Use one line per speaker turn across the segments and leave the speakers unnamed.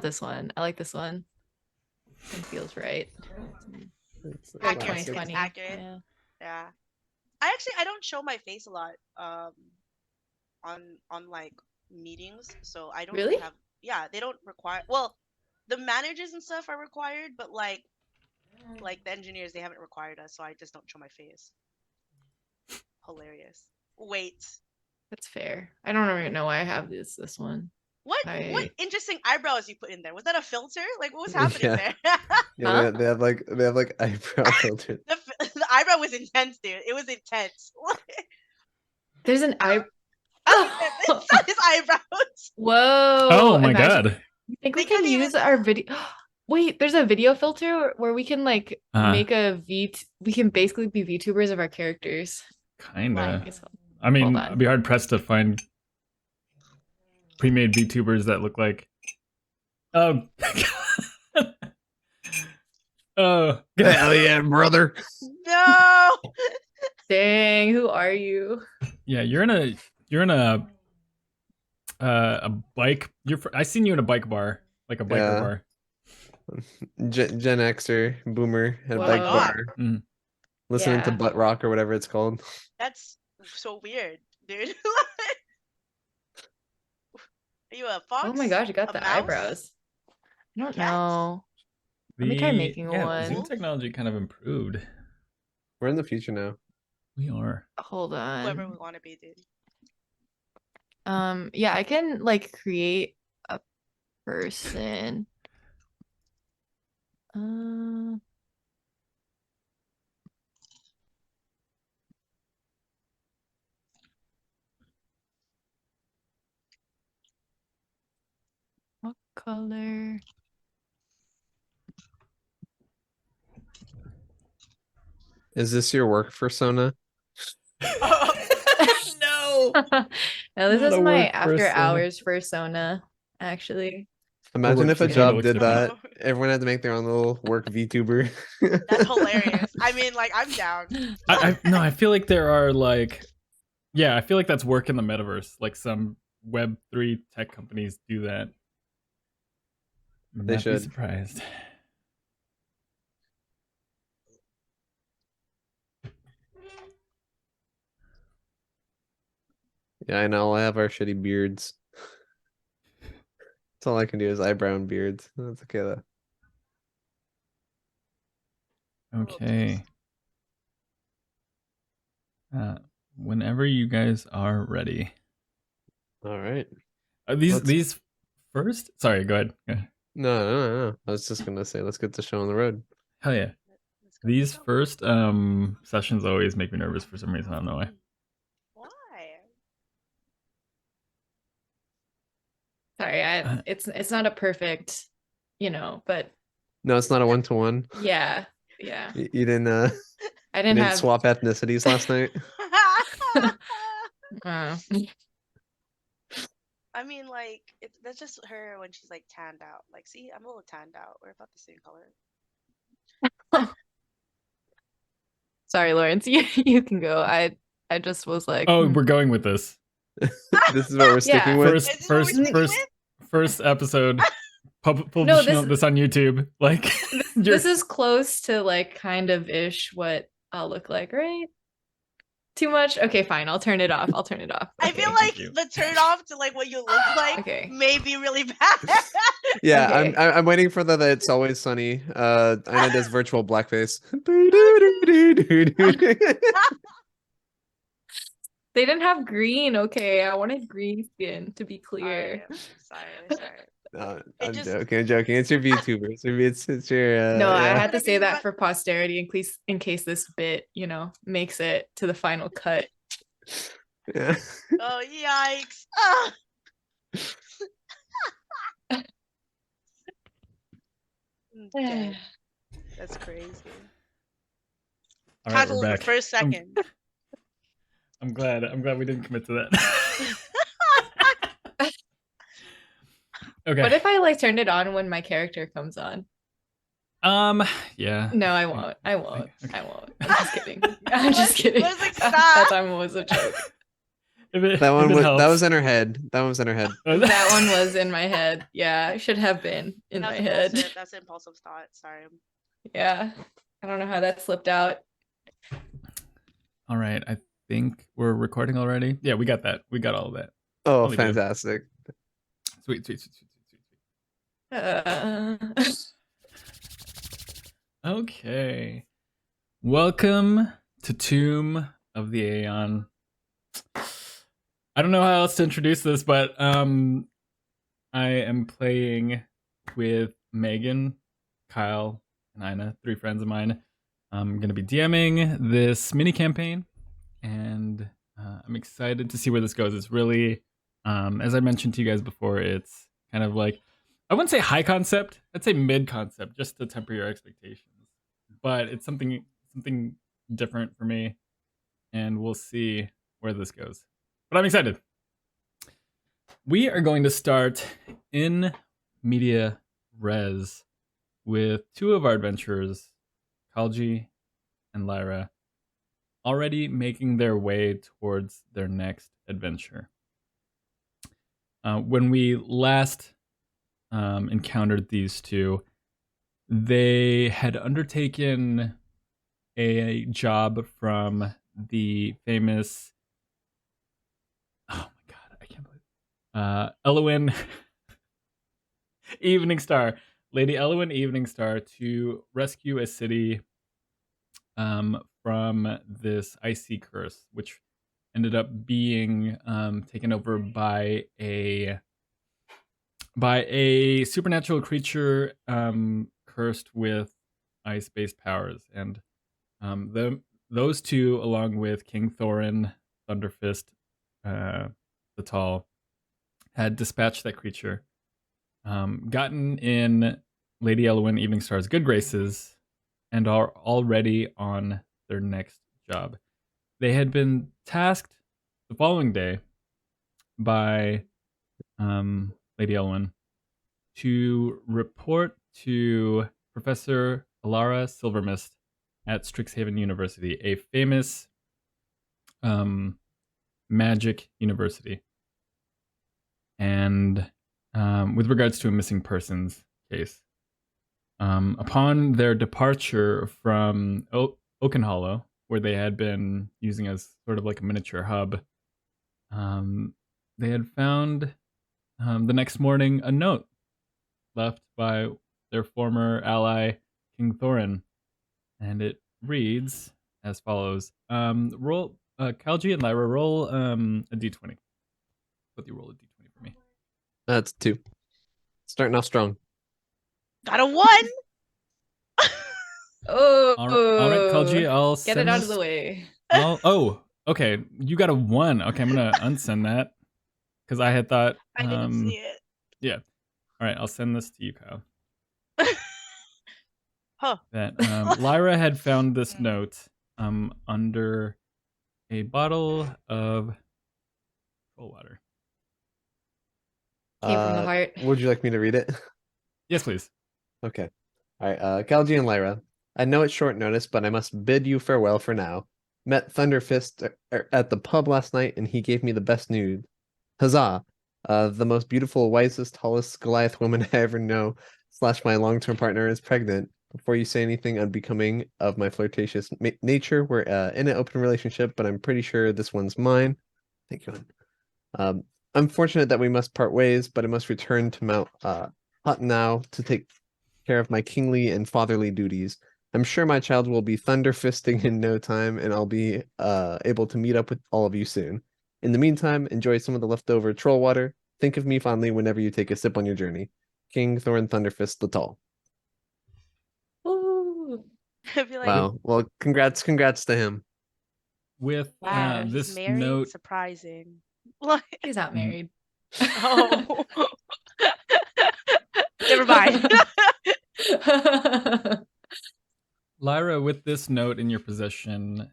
have this one. I like this one. It feels right.
It's
Like
Accurate. It's
2020.
accurate.
Yeah.
Yeah. I don't show my face a lot on like meetings, so I don't
Really?
have. Yeah, they don't require. Well, the managers and stuff are required, but like the engineers, they haven't required us, so I just don't show my face. Hilarious. Wait,
That's fair. I don't even know why I have this one.
what interesting eyebrows you put in there? Was that a filter? Like, what was happening
Yeah.
there?
Yeah,
Huh?
they have like eyebrow filters.
The eyebrow was intense, dude. It was intense.
There's an eye.
It's not his eyebrows.
Whoa.
Oh my
imagine-
god.
You think
They
we can
can't
use
even-
our video? Wait, there's a video filter where we can like make a we can basically be VTubers of our characters.
Kinda.
Nice.
I mean,
Hold on.
I'd be hard pressed to find pre-made VTubers that look like. Oh. Oh.
Hell yeah, brother.
No.
Dang, who are you?
Yeah, you're in a bike. I seen you in a bike bar, like a biker
Yeah.
bar.
Gen Xer boomer at a
Whoa.
bike
Oh my
bar,
Mm.
listening to
Yeah.
butt rock or whatever it's called.
That's so weird, dude. Are you a fox?
Oh my gosh, you got
A
the
mouse?
eyebrows. I don't
Cat?
know. Let me try making one.
Zoom technology kind of improved.
We're in the future now.
We are.
Hold
Whoever
on.
we want to be, dude.
Yeah, I can like create a person. What color?
Is this your work persona?
No.
No, this
Not
is
a
my
work
after
persona.
hours persona, actually.
Imagine
work
if a
persona
job
looks
did
different.
that. Everyone had to make their own little work VTuber.
That's hilarious. I mean, like, I'm down.
I feel like there are like, yeah, I feel like that's work in the metaverse. Like some Web3 tech companies do that. Would
They
not be
should.
surprised.
Yeah, I know. I have our shitty beards. That's all I can do is eyebrow and beards. That's okay though.
Okay. Whenever you guys are ready.
All right.
These first? Sorry, go ahead.
No. I was just gonna say, let's get the show on the road.
Hell yeah.
Let's go.
These first sessions always make me nervous for some reason. I don't know why.
Why?
Sorry, it's not a perfect, but
No, it's not a 1-to-1.
yeah.
You didn't
I
you
didn't
didn't
have
swap ethnicities last night.
I mean, like, that's just her when she's like tanned out. Like, see, I'm a little tanned out. We're about the same color.
Sorry, Lawrence, you can go. I just was like,
Oh, we're going with this.
This is what we're sticking with.
Is this what we're sticking with?
First episode. Publishing
No,
this on YouTube. Like
this is close to like kind of ish what I'll look like, right? Too much? Okay, fine. I'll turn it off.
I
Okay.
feel like
you.
the turn off to like what you look like
Okay.
may be really bad.
Yeah,
Okay.
I'm waiting for the It's Always Sunny. Aina does virtual blackface.
They didn't have green. Okay, I wanted green skin to be clear.
Sorry.
No,
It
I'm
just-
joking. It's your VTuber. It's your.
No, I
yeah.
had to say that
What?
for posterity in case this bit, makes it to the final cut.
Yeah.
Oh, yikes. Ah. Okay, that's crazy.
all right,
Casual
we're
for
back.
first second.
I'm glad we didn't commit to that. Okay.
What if I like turned it on when my character comes on?
Yeah.
No, I won't. I won't.
Okay.
I won't. I'm just kidding. I'm just kidding.
Where's, like,
That
stop?
time was a joke.
That one
if it
was
helps.
in her head. That one was in her head.
That one was in my head. Yeah, should have been in my head.
That's impulsive thought. Sorry.
Yeah. I don't know how that slipped out.
All right, I think we're recording already. Yeah, we got that. We got all of that.
Oh,
Totally good.
fantastic.
Sweet, sweet, sweet, sweet, sweet, sweet.
Uh,
Okay. Welcome to Tomb of the Aeon. I don't know how else to introduce this, but I am playing with Megan, Kyle, and Aina, 3 friends of mine. I'm going to be DMing this mini campaign, and I'm excited to see where this goes. It's really, as I mentioned to you guys before, it's kind of like, I wouldn't say high concept, I'd say mid concept, just to temper your expectations. But it's something different for me, and we'll see where this goes. But I'm excited. We are going to start in media res with 2 of our adventurers, Kalji and Lyra, already making their way towards their next adventure. When we last encountered these 2, they had undertaken a job from the famous, oh my god, I can't believe Elowen Evening Star, Lady Elowen Evening Star, to rescue a city from this icy curse, which ended up being taken over by a supernatural creature cursed with ice-based powers. And those 2, along with King Thorin, Thunderfist, the Tall, had dispatched that creature, gotten in Lady Elowen Evening Star's good graces, and are already on their next job. They had been tasked the following day by Lady Elowen to report to Professor Elara Silvermist at Strixhaven University, a famous magic university. And with regards to a missing persons case. Upon their departure from Oakenhollow, where they had been using as sort of like a miniature hub, they had found the next morning a note left by their former ally, King Thorin. And it reads as follows. Roll, Kalji and Lyra, roll a d20. Both you roll a d20 for me.
That's 2. Starting off strong.
Got a 1.
oh,
All right, Kalji, I'll
get
send
it out
this.
of the way.
Okay. You got a 1. Okay, I'm gonna unsend that because I had thought.
I didn't see it.
Yeah. All right, I'll send this to you, Kyle.
Huh.
That Lyra had found this note under a bottle of cold water.
Came from the heart.
Would you like me to read it?
Yes, please.
Okay. All right. Kalji and Lyra, I know it's short notice, but I must bid you farewell for now. Met Thunderfist at the pub last night, and he gave me the best news. Huzzah! The most beautiful, wisest, tallest Goliath woman I ever know, / my long-term partner, is pregnant. Before you say anything unbecoming of my flirtatious nature, we're in an open relationship, but I'm pretty sure this one's mine. Thank you. I'm fortunate that we must part ways, but I must return to Mount Huttenau to take care of my kingly and fatherly duties. I'm sure my child will be thunderfisting in no time, and I'll be able to meet up with all of you soon. In the meantime, enjoy some of the leftover troll water. Think of me fondly whenever you take a sip on your journey. King Thorin Thunderfist the Tall.
Ooh.
I feel like
Wow. Well, congrats to him.
With
Wow,
he's
this
married.
note,
Surprising. Like,
He's not married.
oh. Never mind.
Lyra, with this note in your possession,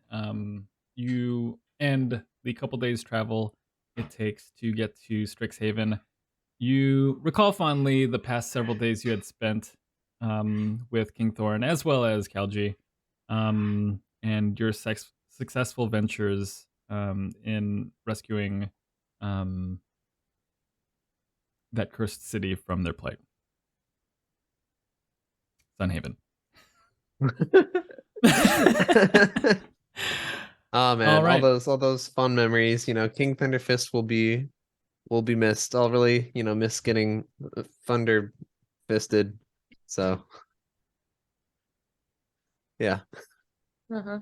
you and the couple days travel it takes to get to Strixhaven, you recall fondly the past several days you had spent with King Thorin as well as Kalji, and your successful ventures in rescuing that cursed city from their plight. Sunhaven.
Oh man,
All right.
all those fun memories. You know, King Thunderfist will be missed. I'll really, you know, miss getting thunder fisted. So yeah.
Uh-huh.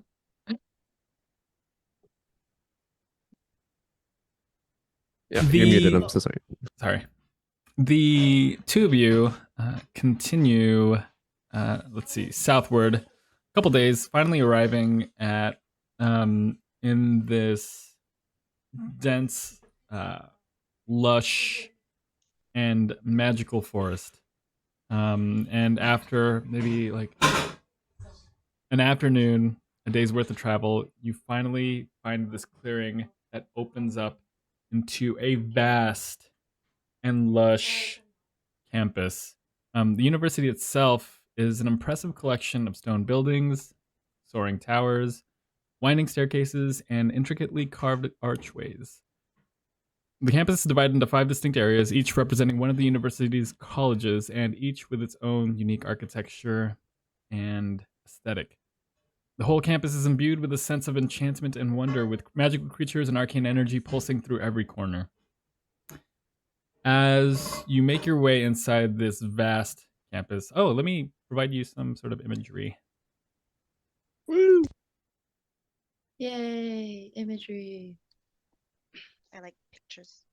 Yeah, you're muted. I'm so sorry.
Sorry. The two of you continue, let's see, southward. A couple days, finally arriving at in this dense, lush, and magical forest. And after maybe like an afternoon, a day's worth of travel, you finally find this clearing that opens up into a vast and lush campus. The university itself is an impressive collection of stone buildings, soaring towers, winding staircases, and intricately carved archways. The campus is divided into 5 distinct areas, each representing one of the university's colleges, and each with its own unique architecture and aesthetic. The whole campus is imbued with a sense of enchantment and wonder, with magical creatures and arcane energy pulsing through every corner. As you make your way inside this vast campus, let me provide you some sort of imagery.
Woo!
Yay, imagery.
I like pictures.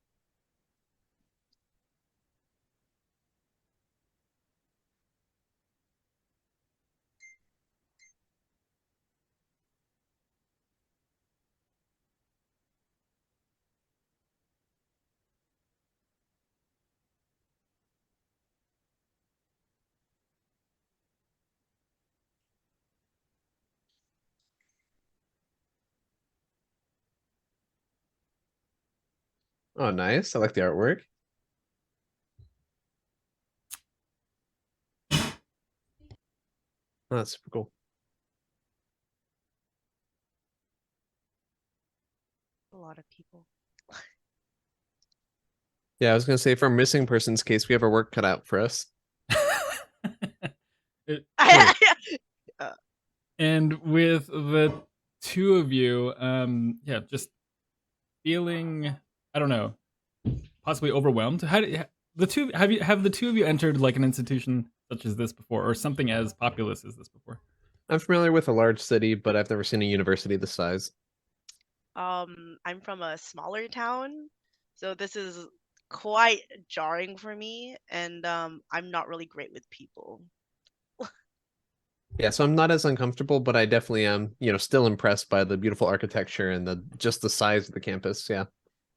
Oh, nice. I like the artwork. Oh, that's super cool.
A lot of people.
Yeah, I was gonna say, for a missing person's case, we have our work cut out for us.
And with the two of you, just feeling, I don't know, possibly overwhelmed. Have the two of you entered like an institution such as this before, or something as populous as this before?
I'm familiar with a large city, but I've never seen a university this size.
I'm from a smaller town, so this is quite jarring for me, and I'm not really great with people.
Yeah, so I'm not as uncomfortable, but I definitely am, you know, still impressed by the beautiful architecture and the size of the campus. Yeah.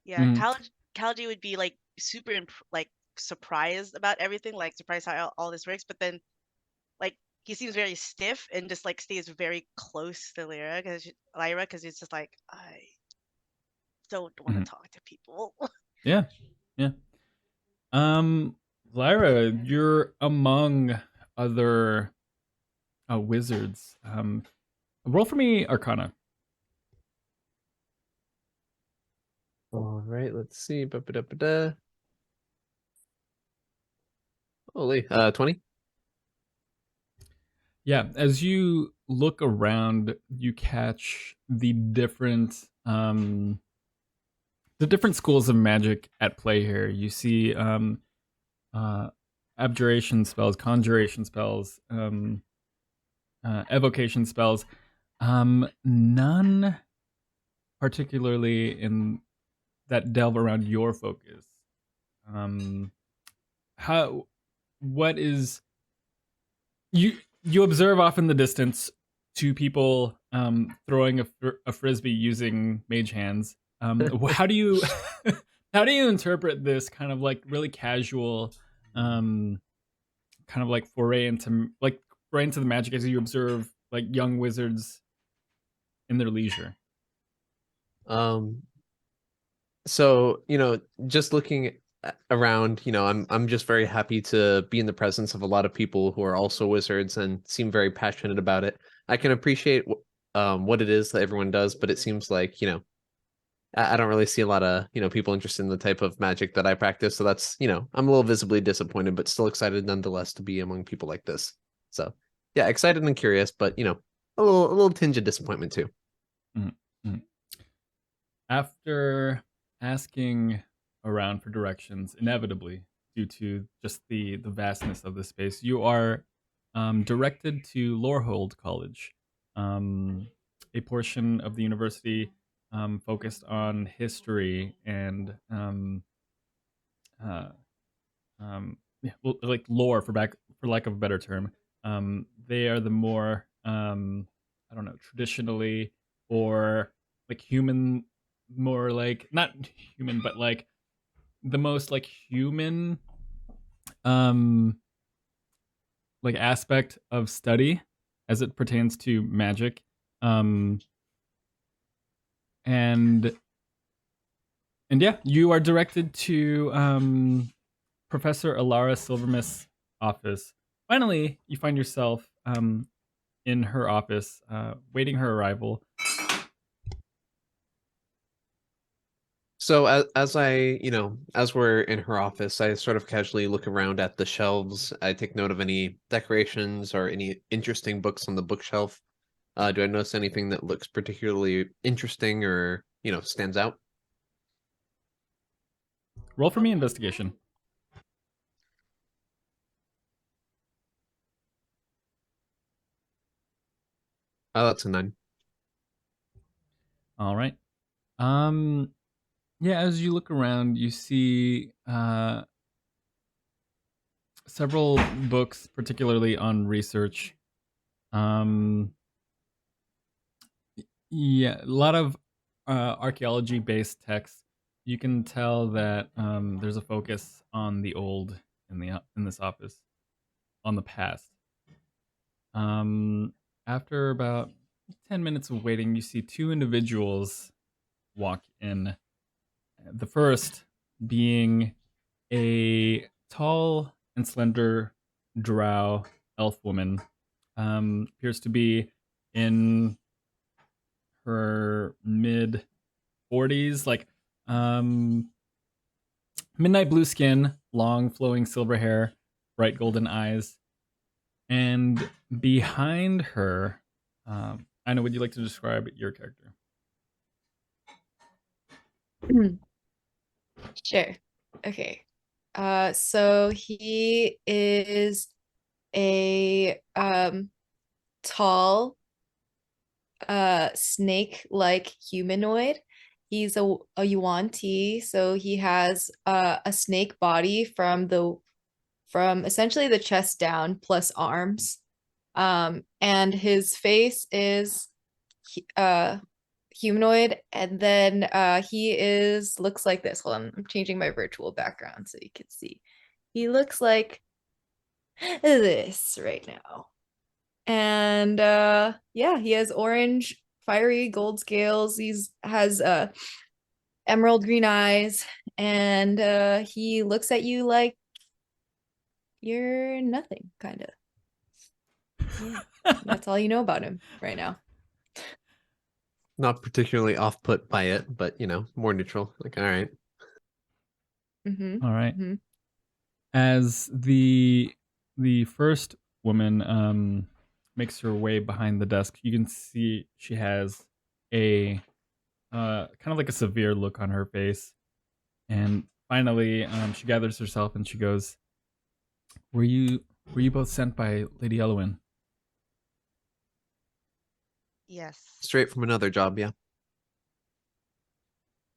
Yeah, Kalji would be like super like surprised about everything, like surprised how all this works, but then like he seems very stiff and just like stays very close to Lyra because he's just like, I don't want to talk to people.
Yeah. Lyra, you're among other wizards. Roll for me Arcana.
All right, let's see. Ba-ba-da-ba-da. Holy, 20.
Yeah, as you look around, you catch the different schools of magic at play here. You see abjuration spells, conjuration spells, evocation spells. None particularly in that delve around your focus. What is you observe off in the distance 2 people throwing a frisbee using mage hands. How do you interpret this kind of like really casual kind of like foray into the magic as you observe like young wizards in their leisure?
So, you know, just looking around, you know, I'm just very happy to be in the presence of a lot of people who are also wizards and seem very passionate about it. I can appreciate what it is that everyone does, but it seems like, you know, I don't really see a lot of, people interested in the type of magic that I practice. So that's, I'm a little visibly disappointed, but still excited nonetheless to be among people like this. So yeah, excited and curious, but a little tinge of disappointment too.
Mm-hmm. After asking around for directions, inevitably, due to just the vastness of the space, you are directed to Lorehold College, a portion of the university focused on history and uh, yeah, like lore for lack of a better term. They are the more I don't know, traditionally or like human, more like not human, but like the most like human um like aspect of study as it pertains to magic. Um and yeah, you are directed to Professor Elara Silvermist's office. Finally, you find yourself in her office, waiting her arrival.
So as we're in her office, I sort of casually look around at the shelves. I take note of any decorations or any interesting books on the bookshelf. Do I notice anything that looks particularly interesting or, stands out?
Roll for me investigation.
Oh, that's a 9.
All right. Yeah, as you look around, you see several books, particularly on research. Yeah, a lot of archaeology-based texts. You can tell that there's a focus on the old in this office, on the past. Um, After about 10 minutes of waiting, you see two individuals walk in. The first being a tall and slender drow elf woman. Appears to be in her mid 40s, like um, midnight blue skin, long flowing silver hair, bright golden eyes. And behind her, Aina, would you like to describe your character?
Sure. Okay. So he is a tall snake-like humanoid. He's a yuan-ti, so he has a snake body from essentially the chest down plus arms. And his face is humanoid, and then he is looks like this. Hold on, I'm changing my virtual background so you can see. He looks like this right now. And yeah, he has orange fiery gold scales. He's has emerald green eyes, and he looks at you like you're nothing, kind of. Yeah, that's all you know about him right now.
Not particularly off-put by it, but more neutral. Like, all right.
All right. As the first woman makes her way behind the desk, you can see she has a kind of like a severe look on her face. And finally, she gathers herself and she goes, were you both sent by Lady Elwyn?"
Yes.
Straight from another job, yeah.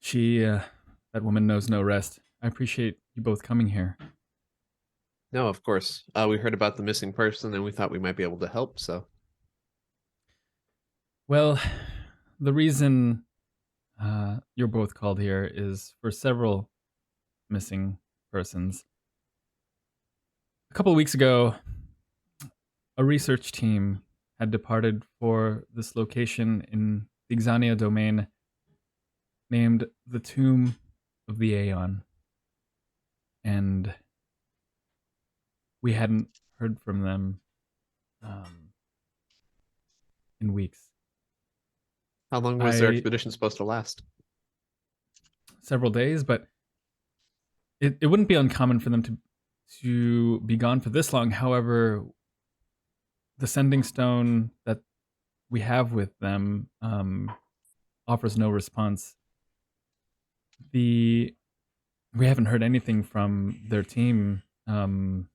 She, that woman knows no rest. I appreciate you both coming here.
No, of course. We heard about the missing person and we thought we might be able to help, so.
Well, the reason you're both called here is for several missing persons. A couple of weeks ago, a research team had departed for this location in the Exania Domain named the Tomb of the Aeon. And we hadn't heard from them in weeks.
How long was their expedition supposed to last?
several days, but it wouldn't be uncommon for them to be gone for this long. However, the sending stone that we have with them offers no response. We haven't heard anything from their team in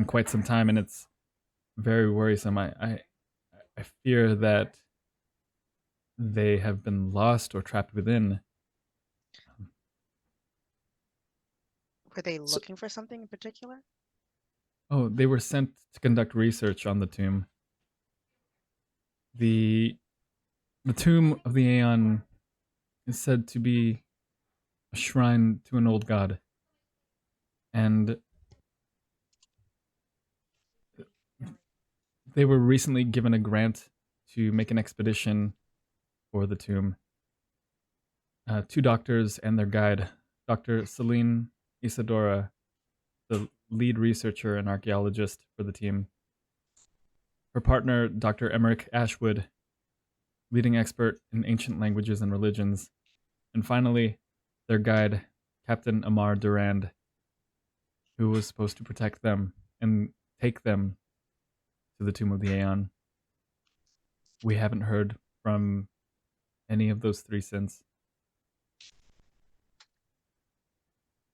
quite some time, and it's very worrisome. I fear that they have been lost or trapped within.
Were they
So-
looking for something in particular?
Oh, they were sent to conduct research on the tomb. The tomb of the Aeon is said to be a shrine to an old god. And they were recently given a grant to make an expedition for the tomb. 2 doctors and their guide, Dr. Celine Isadora, the lead researcher and archaeologist for the team. Her partner, Dr. Emmerich Ashwood, leading expert in ancient languages and religions. And finally, their guide, Captain Amar Durand, who was supposed to protect them and take them to the Tomb of the Aeon. We haven't heard from any of those 3 since.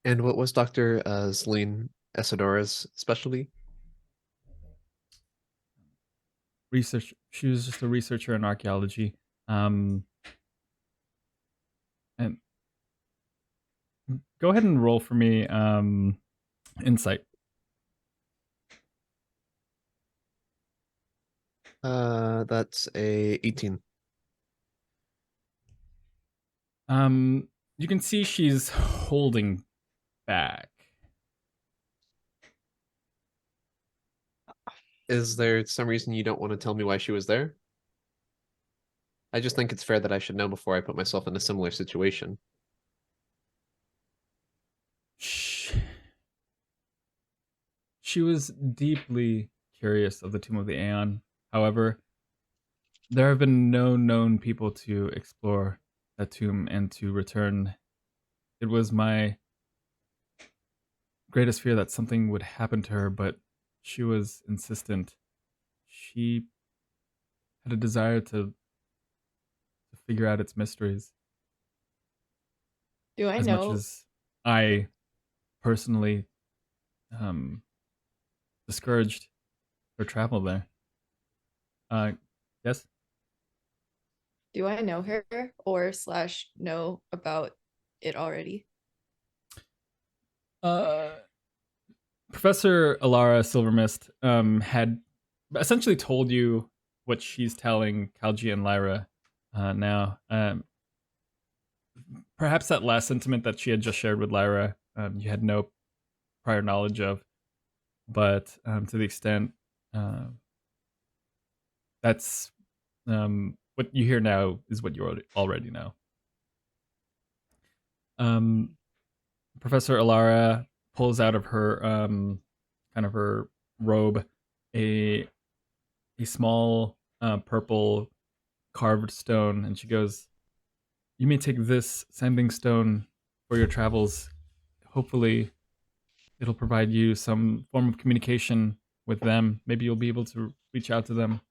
And what was Dr. Celine Isadora's specialty?
Research. She was just a researcher in archaeology. And go ahead and roll for me insight.
That's a 18.
You can see she's holding back.
Is there some reason you don't want to tell me why she was there? I just think it's fair that I should know before I put myself in a similar situation.
She was deeply curious of the Tomb of the Aeon. However, there have been no known people to explore that tomb and to return. It was my greatest fear that something would happen to her, but she was insistent. She had a desire to figure out its mysteries.
Do I
As
know?
much as I personally discouraged her travel there. Yes?
Do I know her or slash know about it already?
Professor Elara Silvermist had essentially told you what she's telling Kalji and Lyra now. Perhaps that last sentiment that she had just shared with Lyra, you had no prior knowledge of, but to the extent that's what you hear now is what you already know. Professor Elara pulls out of her kind of her robe a small purple carved stone, and she goes, "You may take this sending stone for your travels. Hopefully, it'll provide you some form of communication with them. Maybe you'll be able to reach out to them."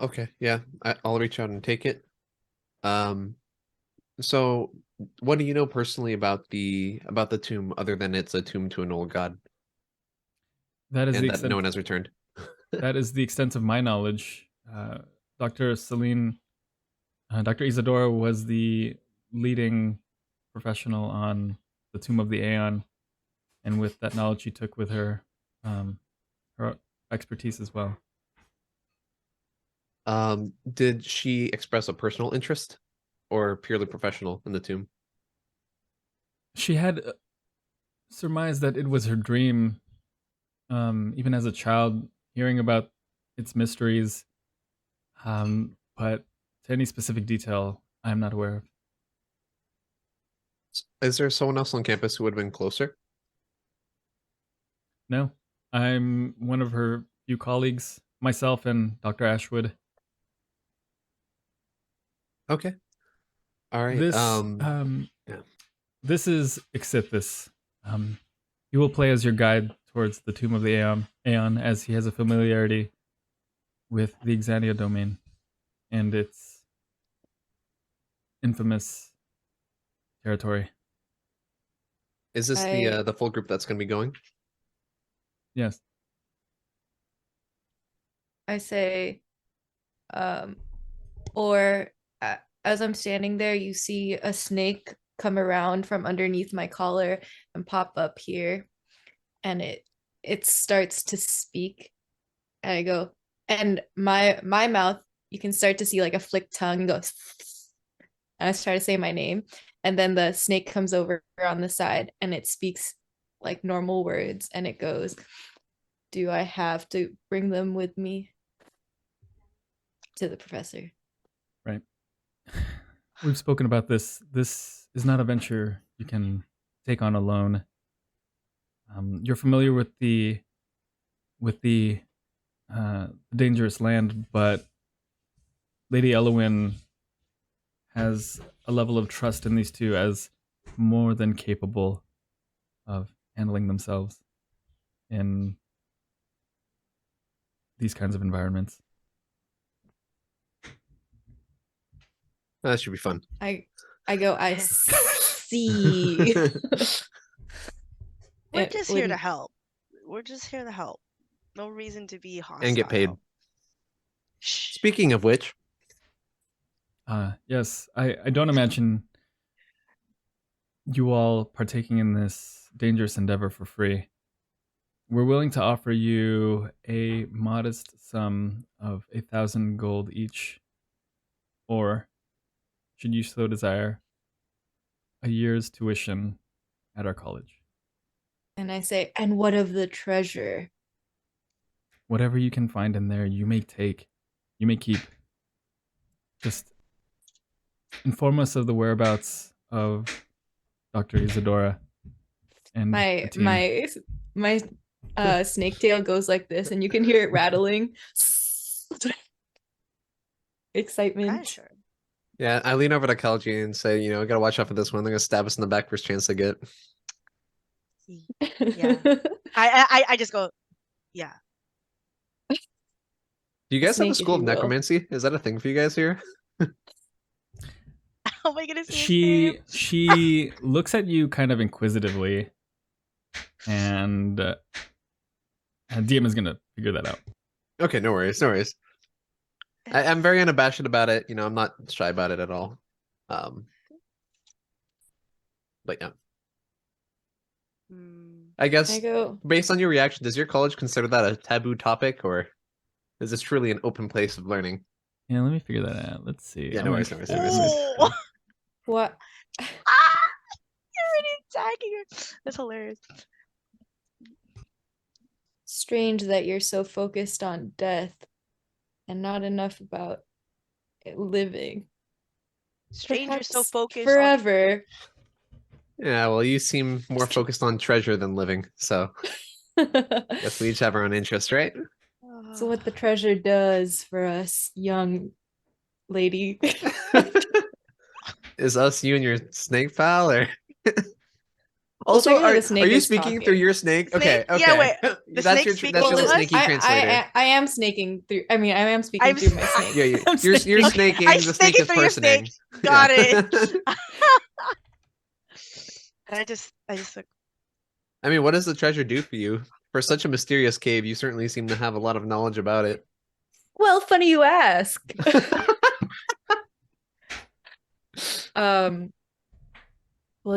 Okay, yeah, I'll reach out and take it. So what do you know personally about the tomb, other than it's a tomb to an old god
That is
and
the
that
extent.
no one has returned?
That is the extent of my knowledge. Dr. Celine, Dr. Isadora was the leading professional on the Tomb of the Aeon, and with that knowledge, she took with her her expertise as well.
Did she express a personal interest or purely professional in the tomb?
She had surmised that it was her dream, even as a child, hearing about its mysteries. But to any specific detail, I'm not aware of.
Is there someone else on campus who would have been closer?
No, I'm one of her few colleagues, myself and Dr. Ashwood.
Okay. All right.
This
yeah.
this is Xssithiss. He will play as your guide towards the tomb of the Aeon, as he has a familiarity with the Exania Domain and its infamous territory.
Is this the full group that's going to be going?
Yes.
I say, or as I'm standing there, you see a snake come around from underneath my collar and pop up here, and it starts to speak. And I go, and my mouth, you can start to see like a flicked tongue and goes, and I try to say my name, and then the snake comes over on the side and it speaks like normal words, and it goes, "Do I have to bring them with me?" To the professor.
Right. We've spoken about this. This is not a venture you can take on alone. You're familiar with the dangerous land, but Lady Elowyn has a level of trust in these two as more than capable of handling themselves in these kinds of environments.
That should be fun.
I go, I see.
We're
It
just here to
wouldn't-
help. We're just here to help. No reason to be hostile.
And get paid.
Shh.
Speaking of which,
Yes, I don't imagine you all partaking in this dangerous endeavor for free. We're willing to offer you a modest sum of 1,000 gold each, or, should you so desire, a year's tuition at our college.
And I say, and what of the treasure?
Whatever you can find in there, you may take, you may keep. Just inform us of the whereabouts of Dr. Isadora and the team.
My snake tail goes like this, and you can hear it rattling. Excitement.
Kinda sure.
yeah, I lean over to Kalji and say, I gotta watch out for this one. They're gonna stab us in the back first chance they get.
Yeah. I just go, yeah.
Do you guys have a
Snake, if
school of
you will.
necromancy? Is that a thing for you guys here?
Oh my goodness. his name.
She looks at you kind of inquisitively, and DM is gonna figure that out.
Okay, no worries, no worries. I'm very unabashed about it. I'm not shy about it at all. But yeah, I guess
I go,
based on your reaction, does your college consider that a taboo topic, or is this truly an open place of learning?
Yeah, let me figure that out. Let's see.
Yeah, no worries, no worries, no
Oh.
worries, no worries.
what?
Ah! You're already attacking her. That's hilarious.
Strange that you're so focused on death and not enough about living.
Stranger so
Perhaps
focused
forever.
Yeah, well, you seem more focused on treasure than living, so guess we each have our own interests, right?
on
So what the treasure does for us, young lady.
Is us you and your snake pal, or also
technically
are
the snake
you
is
speaking
talking.
through your snake? Okay,
Snake? Yeah,
okay.
wait, the
That's
snake
your
speaks
that's
to
your
us?
snaky translator.
I am snaking through. I mean, I am speaking
I'm
through my snake.
Yeah, you're
I'm
you're
snaking.
snaking.
I'm
The snake
snaking
is
through your
personing.
snake. Got
Yeah.
it. And I just like,
I mean, what does the treasure do for you? For such a mysterious cave, you certainly seem to have a lot of knowledge about it.
Well, funny you ask. Well,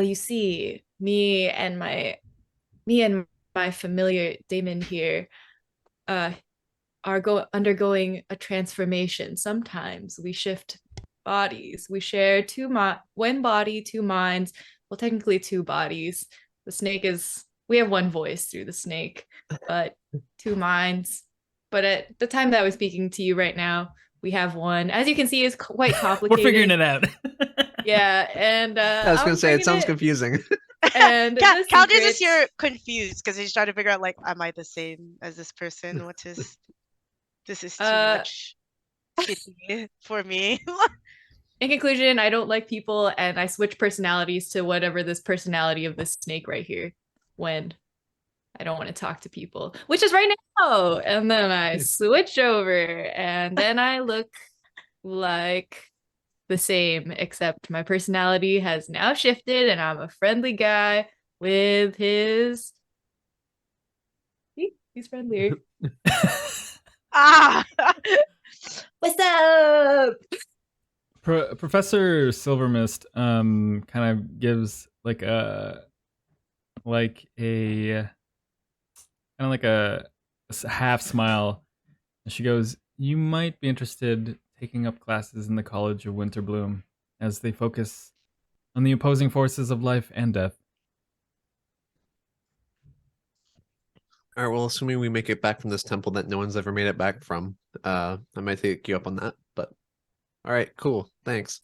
you see, me and my familiar Damon here are undergoing a transformation. Sometimes we shift bodies. We share one body, two minds. Well, technically two bodies. The snake we have one voice through the snake, but two minds. But at the time that I was speaking to you right now, we have one. As you can see, it's quite complicated.
We're figuring it out.
Yeah, and
I was gonna say it sounds confusing.
And the
Cal is
secret-
just here confused because he's trying to figure out like, am I the same as this person? This is too much shitty for me.
In conclusion, I don't like people, and I switch personalities to whatever this personality of this snake right here when I don't want to talk to people, which is right now. And then I switch over, and then I look like the same, except my personality has now shifted, and I'm a friendly guy with his. He's friendlier.
Ah!
What's up?
Professor Silvermist kind of gives like a half smile, and she goes, "You might be interested taking up classes in the College of Winterbloom as they focus on the opposing forces of life and death."
All right, well, assuming we make it back from this temple that no one's ever made it back from, I might take you up on that, but all right, cool. Thanks.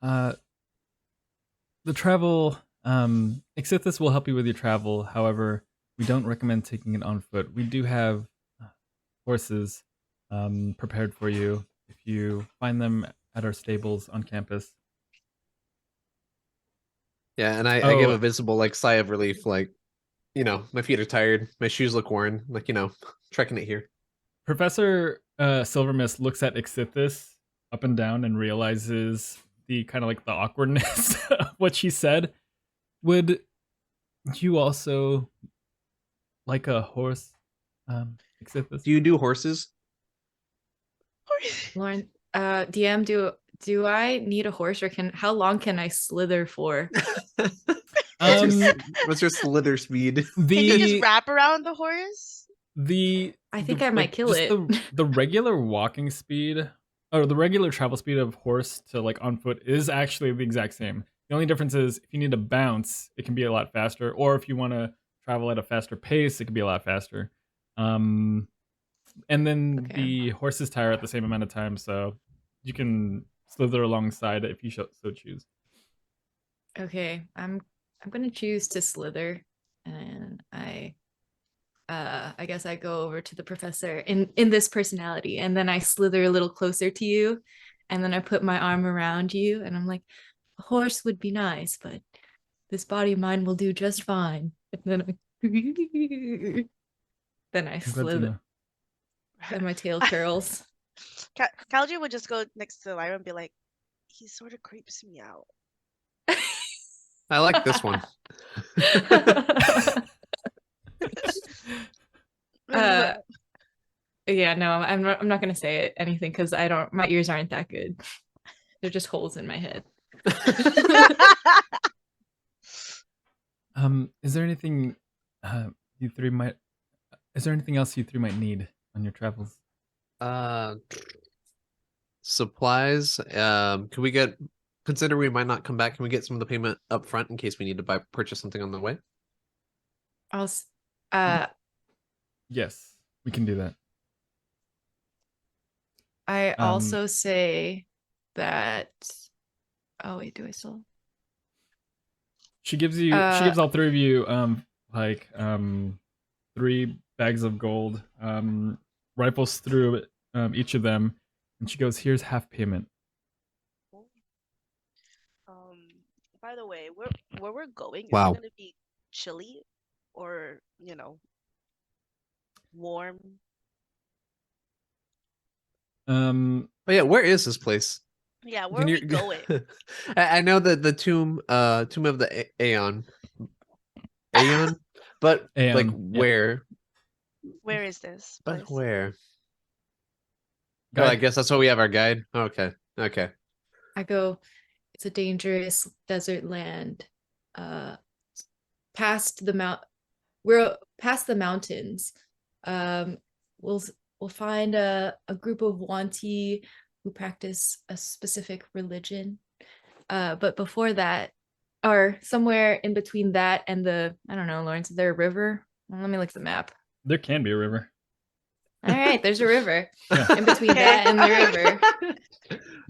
The travel, Xssithiss will help you with your travel. However, we don't recommend taking it on foot. We do have horses prepared for you if you find them at our stables on campus.
Yeah, and I give a visible like sigh of relief, like, my feet are tired, my shoes look worn, like, trekking it here.
Professor Silvermist looks at Xssithiss up and down and realizes the kind of like the awkwardness of what she said. Would you also like a horse, Xssithiss?
Do you do horses?
Lauren, DM, do I need a horse, or how long can I slither for?
What's your slither speed?
Can you just wrap around the horse?
I think I might kill it.
The regular walking speed, or the regular travel speed of horse to like on foot is actually the exact same. The only difference is if you need to bounce, it can be a lot faster, or if you want to travel at a faster pace, it can be a lot faster. And then the horses tire at the same amount of time, so you can slither alongside if you so choose.
Okay, I'm gonna choose to slither, and I guess I go over to the professor in this personality, and then I slither a little closer to you, and then I put my arm around you, and I'm like, a horse would be nice, but this body of mine will do just fine. And then I slither, and my tail curls.
Kalji would just go next to Lyra and be like, he sort of creeps me out.
I like this one.
Yeah, no, I'm not gonna say anything because my ears aren't that good. They're just holes in my head.
Is there anything is there anything else you three might need on your travels?
Supplies. Consider we might not come back, can we get some of the payment up front in case we need to purchase something on the way?
Yes, we can do that.
I also say that. Oh wait, do I still?
She gives all three of you 3 bags of gold, rifles through each of them, and she goes, "Here's half payment."
By the way, where we're going, is it
Wow.
gonna be chilly or warm?
But yeah, where is this place?
Yeah, where are we going?
I know that the tomb of the Aeon, but
Aeon,
like
yeah.
where?
Where is this
But
place?
where?
Guide.
Oh, I guess that's why we have our guide. Okay.
I go, it's a dangerous desert land. Past the we're past the mountains. We'll find a group of Wanti who practice a specific religion. But before that, or somewhere in between that and I don't know, Lawrence, is there a river? Well, let me look at the map.
There can be a river.
All right, there's a river.
Yeah.
In between that and the river.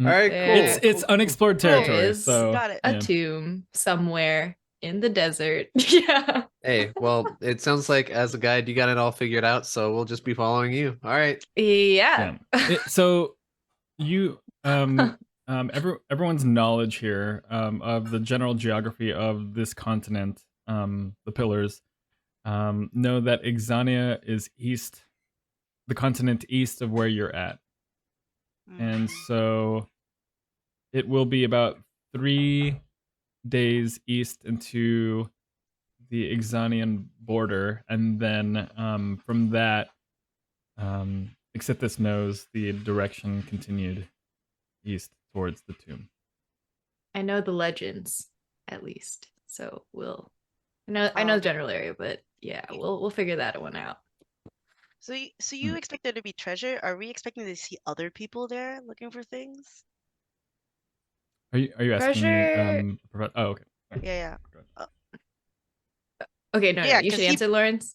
All right, cool.
It's unexplored territory,
There is
so
Got it.
a tomb somewhere in the desert. Yeah.
Hey, well, it sounds like as a guide, you got it all figured out, so we'll just be following you. All right.
Yeah.
So you everyone's knowledge here of the general geography of this continent, the pillars, know that Exania is east, the continent east of where you're at. And so it will be about 3 days east into the Exanian border, and then from that, Xssithiss knows the direction continued east towards the tomb.
I know the legends, at least. So I know the general area, but yeah, we'll figure that one out.
So you expect there to be treasure? Are we expecting to see other people there looking for things?
Are you asking
Treasure-
me? Oh, okay.
Yeah.
Okay, no,
Yeah,
you
'cause
should answer, Lawrence.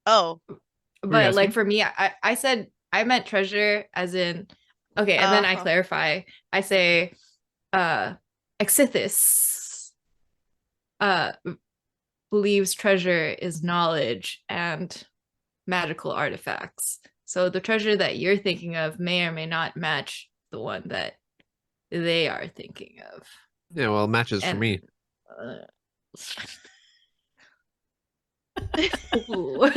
Oh,
But like
asking?
for me, I said I meant treasure as in okay, and then I clarify. I say Xssithiss believes treasure is knowledge and magical artifacts. So the treasure that you're thinking of may or may not match the one that they are thinking of.
Yeah, well, matches for
And-
me.
Ooh.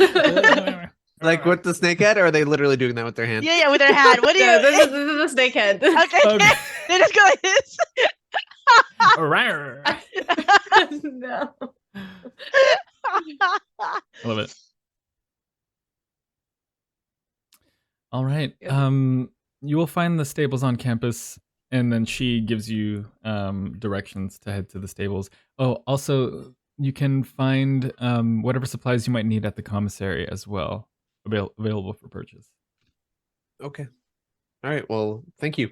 Like with the snake head, or are they literally doing that with their hand?
yeah, with their hand. What do you?
No, this is the snakehead.
Okay, they just go like this.
No.
I love it. All right.
Yep.
You will find the stables on campus, and then she gives you directions to head to the stables. Oh, also, you can find whatever supplies you might need at the commissary as well, available for purchase.
Okay. All right. Well, thank you.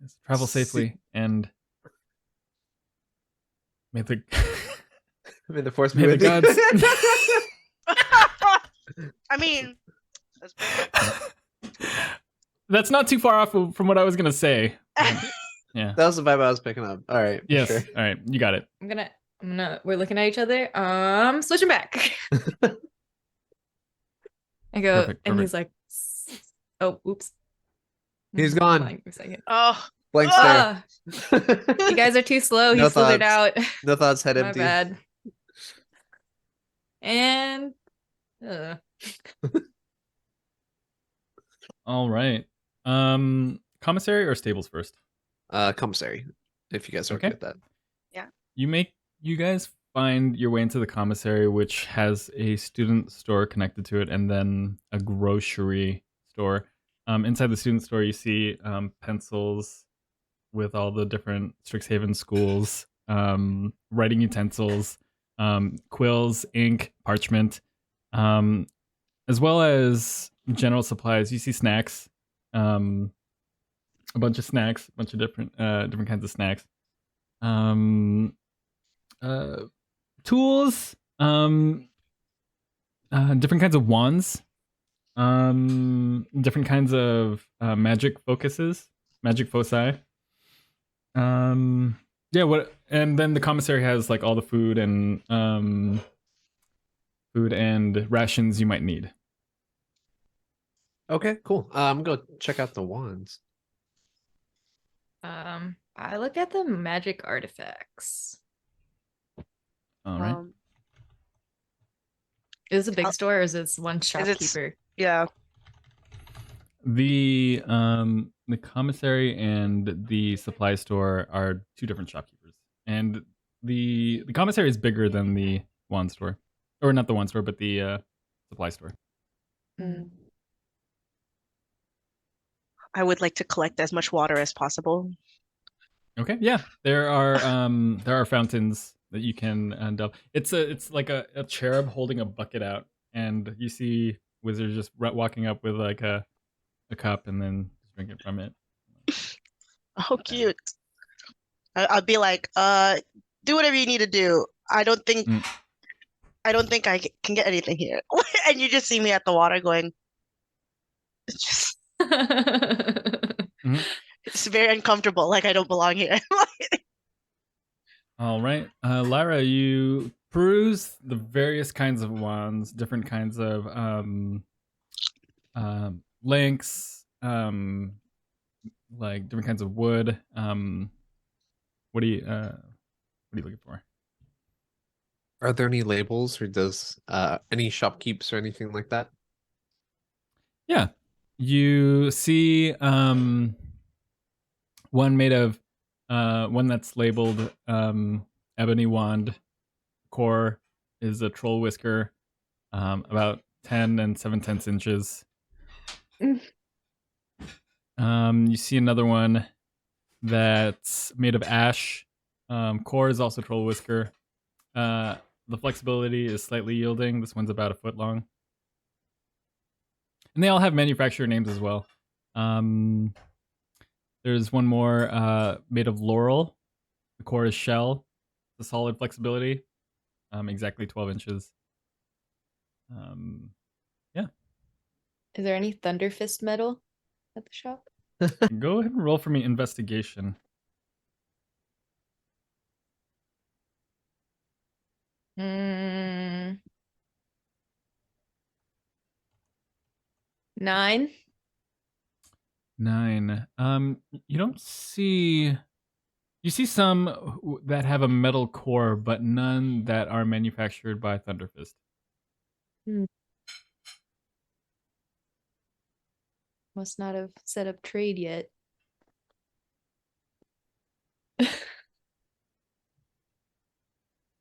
Yes, travel safely, and may the
May the force be
May the
with you.
gods-
I mean, that's
That's not too far off from what I was gonna say. Yeah.
That was the vibe I was picking up. All right.
Yes.
Sure.
All right. You got it.
We're looking at each other. Switching back. I go,
Perfect,
and he's like, oh, oops.
He's gone.
Blank for a second.
oh,
Blank stare.
You guys are too slow.
No
He slithered
thoughts.
out.
No thoughts, head
My
empty.
bad. And
All right. Commissary or stables first?
Commissary, if you guys are okay
Okay.
with that.
You guys find your way into the commissary, which has a student store connected to it, and then a grocery store. Inside the student store, you see pencils with all the different Strixhaven schools, writing utensils, quills, ink, parchment, as well as general supplies. You see snacks, a bunch of snacks, a bunch of different kinds of snacks. Tools, different kinds of wands, different kinds of magic focuses, magic foci. Yeah, and then the commissary has like all the food and rations you might need.
Okay, cool. I'm gonna go check out the wands.
I look at the magic artifacts.
All right.
Is this a big store or is this one
it-
shopkeeper?
yeah.
The commissary and the supply store are two different shopkeepers, and the commissary is bigger than the wand store, or not the wand store, but the supply store.
I would like to collect as much water as possible.
Okay, yeah, there are fountains that you can delve. It's like a cherub holding a bucket out, and you see wizards just walking up with like a cup and then drinking from it.
Oh, cute. I'll be like, do whatever you need to do. I don't think I can get anything here. And you just see me at the water going, it's just, it's very uncomfortable. Like I don't belong here.
All right. Lyra, you peruse the various kinds of wands, different kinds of lengths, like different kinds of wood. What are you looking for?
Are there any labels, or does any shopkeeps or anything like that?
Yeah. You see one made of one that's labeled ebony wand. Core is a troll whisker, about 10 and 7/10 inches. You see another one that's made of ash. Core is also troll whisker. The flexibility is slightly yielding. This one's about a foot long. And they all have manufacturer names as well. There's one more made of laurel. The core is shell. The solid flexibility. Exactly 12 inches. Yeah.
Is there any Thunderfist metal at the shop?
Go ahead and roll for me investigation.
Mm. 9.
9. You don't see. You see some that have a metal core, but none that are manufactured by Thunderfist.
Must not have set up trade yet.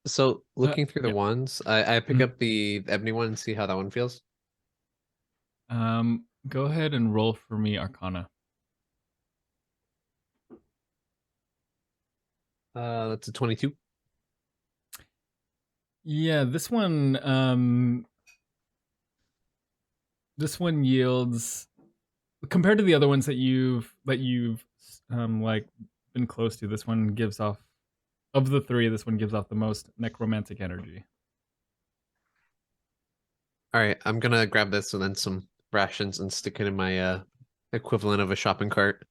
So looking through the
yeah.
wands, I pick
Mhm.
up the ebony one and see how that one feels.
Go ahead and roll for me Arcana.
That's a 22.
Yeah, this one yields, compared to the other ones that you've like been close to, this one gives off, of the three, this one gives off the most necromantic energy.
All right, I'm gonna grab this and then some rations and stick it in my equivalent of a shopping cart.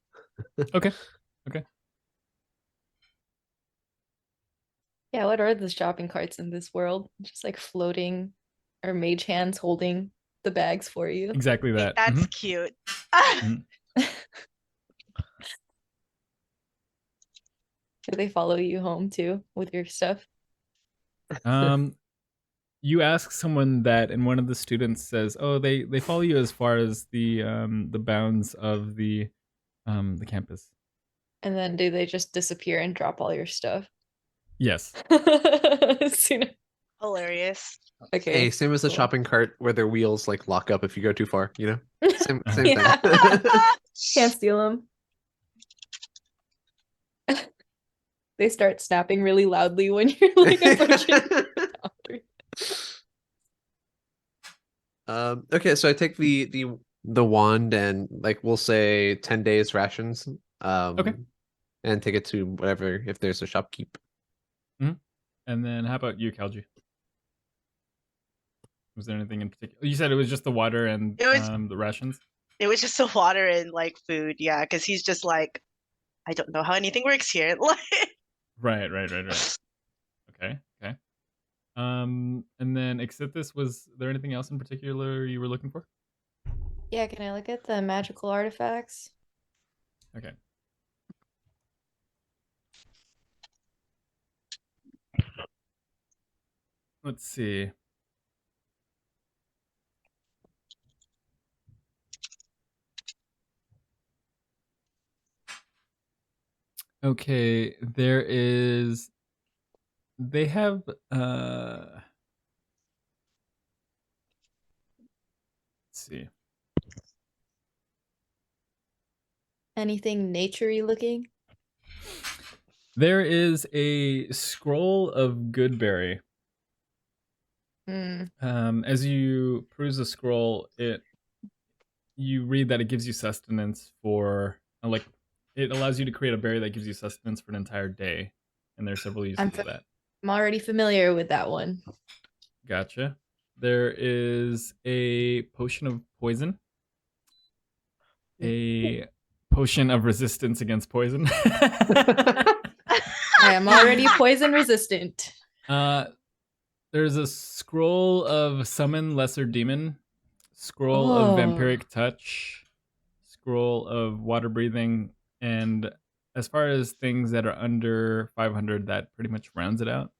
Okay.
Yeah, what are the shopping carts in this world? Just like floating or mage hands holding the bags for you.
Exactly that.
That's cute.
Do they follow you home too with your stuff?
You ask someone that, and one of the students says, "Oh, they follow you as far as the bounds of the campus."
And then do they just disappear and drop all your stuff?
Yes.
Hilarious.
Okay.
Hey, same as the
cool.
shopping cart where their wheels like lock up if you go too far, you know? Same
Yeah.
thing.
Can't steal them. They start snapping really loudly when you're like approaching.
Okay, so I take the wand and like we'll say 10 days rations.
Okay.
And take it to whatever if there's a shopkeep.
And then how about you, Kalji? Was there anything in particular? You said it was just the water and the rations?
It was just the water and like food, yeah, because he's just like, I don't know how anything works here.
Right. Okay. And then Xssithiss, was there anything else in particular you were looking for?
Yeah, can I look at the magical artifacts?
Okay. Let's see. Okay, they have let's see.
Anything nature-y looking?
There is a scroll of Goodberry. As you peruse the scroll, you read that it gives you sustenance for like it allows you to create a berry that gives you sustenance for an entire day, and there are several uses of that.
I'm already familiar with that one.
Gotcha. There is a potion of poison, a potion of resistance against poison.
I am already poison resistant.
There's a scroll of summon lesser demon, scroll of
Oh.
vampiric touch, scroll of water breathing, and as far as things that are under 500, that pretty much rounds it out.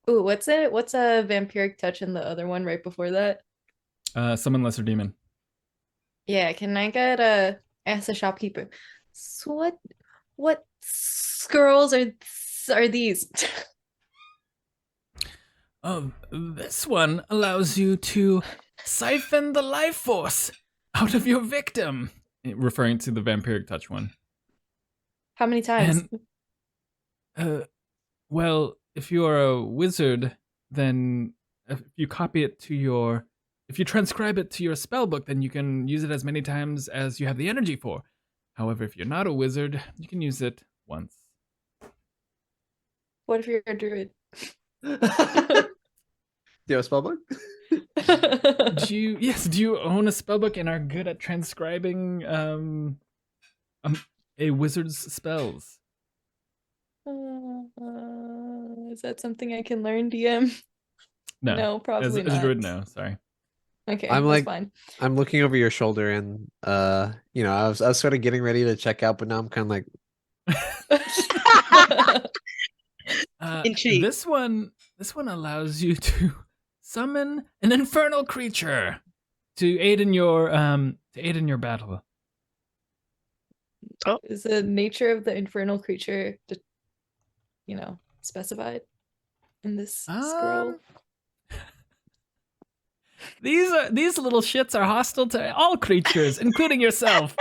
Ooh, what's it? What's a vampiric touch in the other one right before that?
Summon lesser demon.
Yeah, can I get ask the shopkeeper? So what scrolls are these?
Oh, this one allows you to siphon the life force out of your victim, referring to the vampiric touch one.
How many times?
And, well, if you're a wizard, then if you transcribe it to your spellbook, then you can use it as many times as you have the energy for. However, if you're not a wizard, you can use it once.
What if you're a druid?
Do you have a spellbook?
Do you own a spellbook and are good at transcribing a wizard's spells?
Is that something I can learn, DM?
No.
No, probably
As a
not.
druid, no. Sorry.
Okay,
I'm
that's
like-
fine.
I'm looking over your shoulder and I was sort of getting ready to check out, but now I'm kind of like,
Intrigued.
This one allows you to summon an infernal creature to aid in your battle.
Is the nature of the infernal creature, specified in this scroll?
These little shits are hostile to all creatures, including yourself.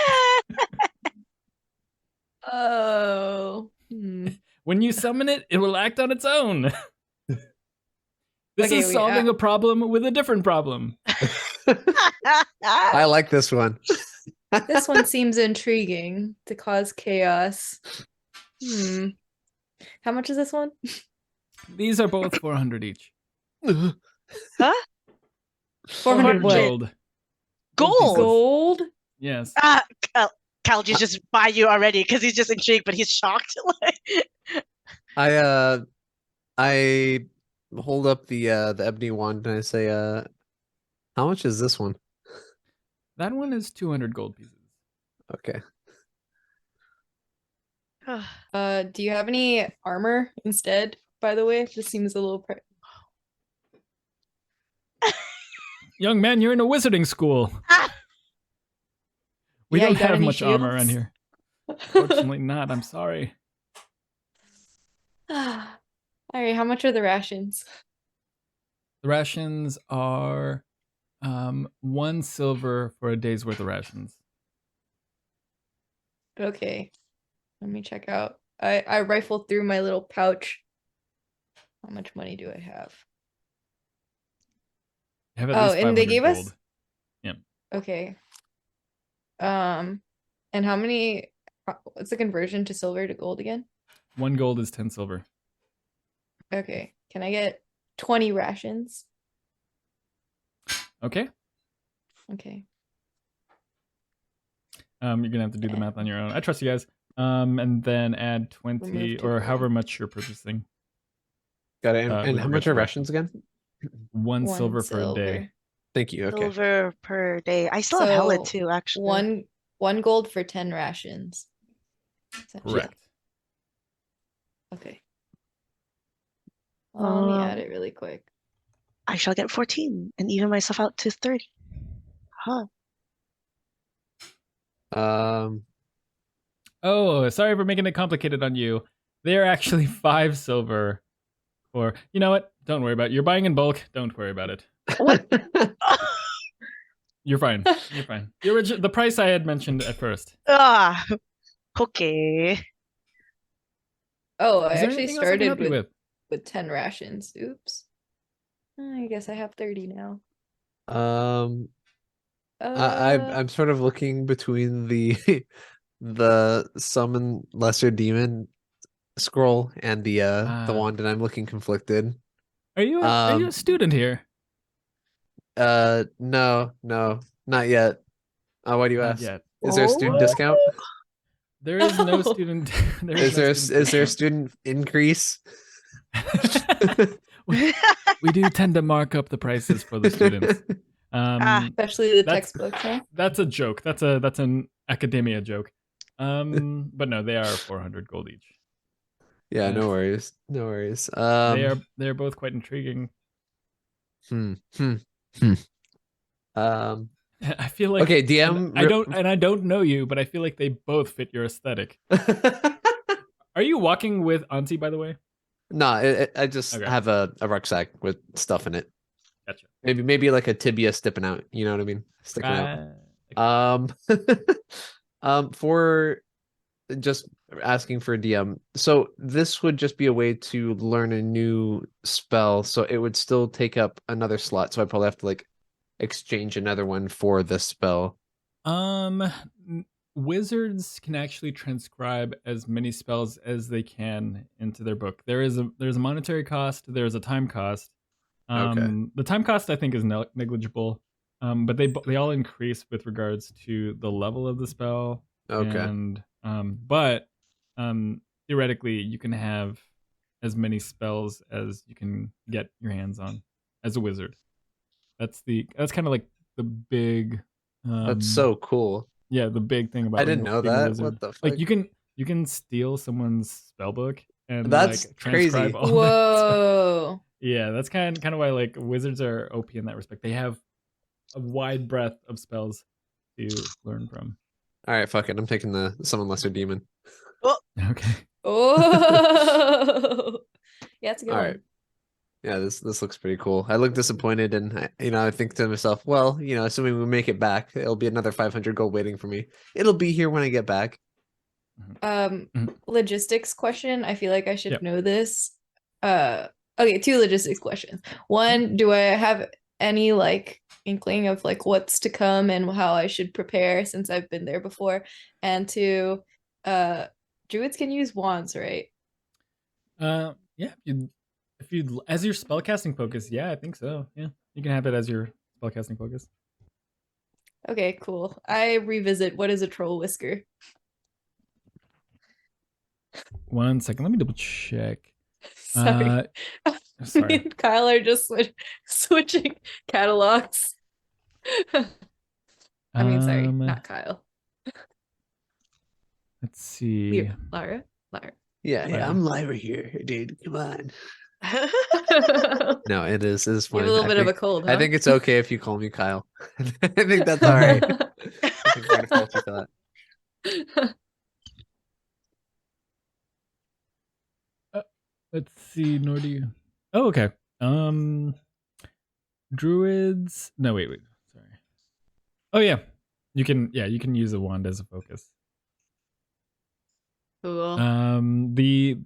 Oh.
When you summon it, it will act on its own. This
Okay,
is solving a problem with a different problem.
I like this one.
This one seems intriguing to cause chaos. How much is this one?
These are both 400 each.
Huh?
400 what?
gold.
Gold.
Gold?
Yes.
Kalji's just by you already because he's just intrigued, but he's shocked.
I hold up the ebony wand and I say, how much is this one?
That one is 200 gold pieces.
Okay.
Do you have any armor instead, by the way? This seems a little
Young man, you're in a wizarding school. We
Yeah,
don't
you got
have
any
much armor around
shields?
here. Fortunately not, I'm sorry.
Alright, how much are the rations?
The rations are 1 silver for a day's worth of rations.
Okay. Let me check out. I rifled through my little pouch. How much money do I have?
You have at
Oh,
least
and they
500
gave us
gold.
Okay. And how many what's the conversion to silver to gold again?
1 gold is 10 silver.
Okay. Can I get 20 rations?
Okay.
Okay.
You're gonna have to do the math on your own. I trust you guys. And then add 20
Remove 2
or
gold.
however much you're purchasing.
Got it. And
with
how much are
ritual.
rations again?
1
1
silver for a day.
silver.
Thank you. Okay.
Silver per day. I still have hella
So,
too, actually.
One gold for 10 rations. essentially.
Correct.
Okay. Let me add
Um,
it really quick.
I shall get 14 and even myself out to 30. Huh.
Oh, sorry for making it complicated on you. They're actually 5 silver. Or, you know what? Don't worry about it. You're buying in bulk. Don't worry about it. You're fine. You're fine. The price I had mentioned at first.
Okay.
Oh, I
Is there
actually
anything else I can
started
help you
with 10 rations. Oops. I guess I have 30 now.
I'm sort of looking between the the summon lesser demon scroll and the wand, and I'm looking conflicted.
Are you a student here?
No, not yet. Why do you
Not
ask?
yet.
Is there a student discount?
There is no
Oh.
student. There
Is
no
there
student
is there a
discount.
student increase?
we do tend to mark up the prices for the students.
Especially the
That's-
textbooks, huh?
That's a joke. That's an academia joke. But no, they are 400 gold each.
Yeah, no
Yes.
worries. No worries.
They are both quite intriguing.
Hmm. Hmm. Hmm. Um
I feel like
okay,
and
DM
I don't know you, but I feel like they both fit your aesthetic. Are you walking with Auntie, by the way?
No, I just
Okay.
have a rucksack with stuff in it.
Gotcha.
Maybe like a tibia sticking out. You know what I mean? Sticking out. For just asking for a DM. So this would just be a way to learn a new spell. So it would still take up another slot. So I probably have to like exchange another one for this spell.
Wizards can actually transcribe as many spells as they can into their book. There's a monetary cost. There's a time cost.
Okay.
The time cost I think is negligible. But they all increase with regards to the level of the spell.
Okay.
And but theoretically you can have as many spells as you can get your hands on as a wizard. That's kind of like the big
That's so cool.
yeah, the big thing about
I didn't know
being a
that.
wizard.
What the fuck?
Like you can steal someone's spell book and
That's
like transcribe
crazy.
all that stuff.
Whoa.
Yeah, that's kind of why like wizards are OP in that respect. They have a wide breadth of spells to learn from.
All right, fuck it. I'm taking the summon lesser demon.
Okay.
Oh. Yeah, it's a good
All
one.
right. Yeah, this looks pretty cool. I look disappointed, and I think to myself, well, assuming we make it back, it'll be another 500 gold waiting for me. It'll be here when I get back.
Logistics question. I feel like I should
Yep.
know this. Okay, two logistics questions. One, do I have any like inkling of like what's to come and how I should prepare since I've been there before? And two, druids can use wands, right?
Yeah, if you as your spellcasting focus, yeah, I think so. Yeah, you can have it as your spellcasting focus.
Okay, cool. I revisit what is a troll whisker.
1 second, let me double check.
Sorry.
Sorry.
Me and Kyle are just switching catalogs. I mean, sorry, not Kyle.
Let's see.
Lyra.
Yeah,
Lyra.
I'm Lyra here, dude. Come on. No, it is
You have
fine.
a little
I
bit of a
think-
cold, huh?
I think it's okay if you call me Kyle. I think that's all right. I think we're gonna fault you for that.
Let's see, nor do you. Oh, okay. Druids. No, wait. Sorry. Oh yeah, you can use a wand as a focus.
Cool.
The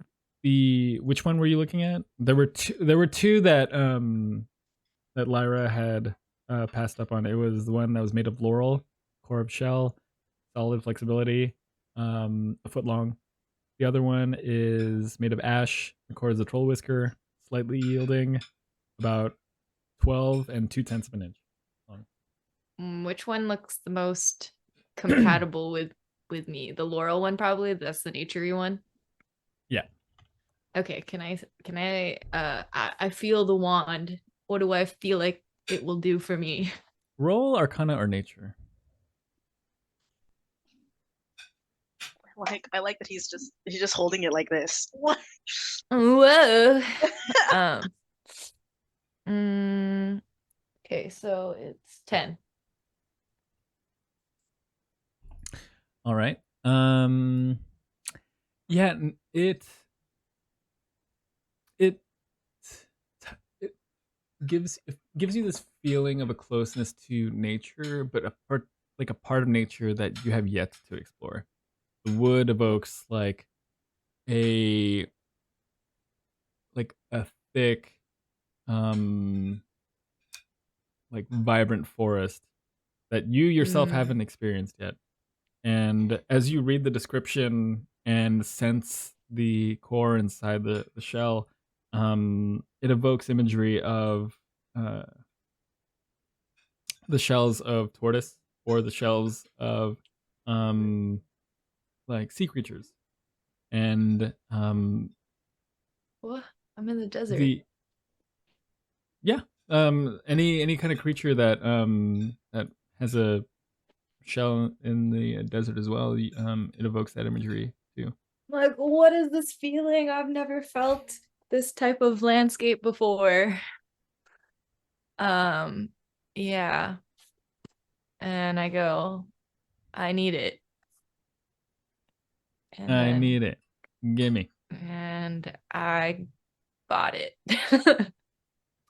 which one were you looking at? There were two that that Lyra had passed up on. It was the one that was made of laurel, core of shell, solid flexibility, a foot long. The other one is made of ash, the core is a troll whisker, slightly yielding, about 12 and 2/10 of an inch long.
Which one looks the most compatible with me? The laurel one, probably. That's the naturey one.
Yeah.
Okay. Can I? I feel the wand. What do I feel like it will do for me?
Roll Arcana or Nature.
I like that he's just holding it like this. What?
Whoa. Okay, so it's 10.
All right. Yeah, it gives you this feeling of a closeness to nature, but a part of nature that you have yet to explore. The wood evokes like a thick, like vibrant forest that you yourself haven't experienced yet. And as you read the description and sense the core inside the shell, it evokes imagery of the shells of tortoise or the shells of like sea creatures, and
What? I'm in the desert.
any kind of creature that that has a shell in the desert as well, it evokes that imagery too.
Like, what is this feeling? I've never felt this type of landscape before. Yeah. And I go, I need it. And
I
then-
need it. Gimme.
And I bought it.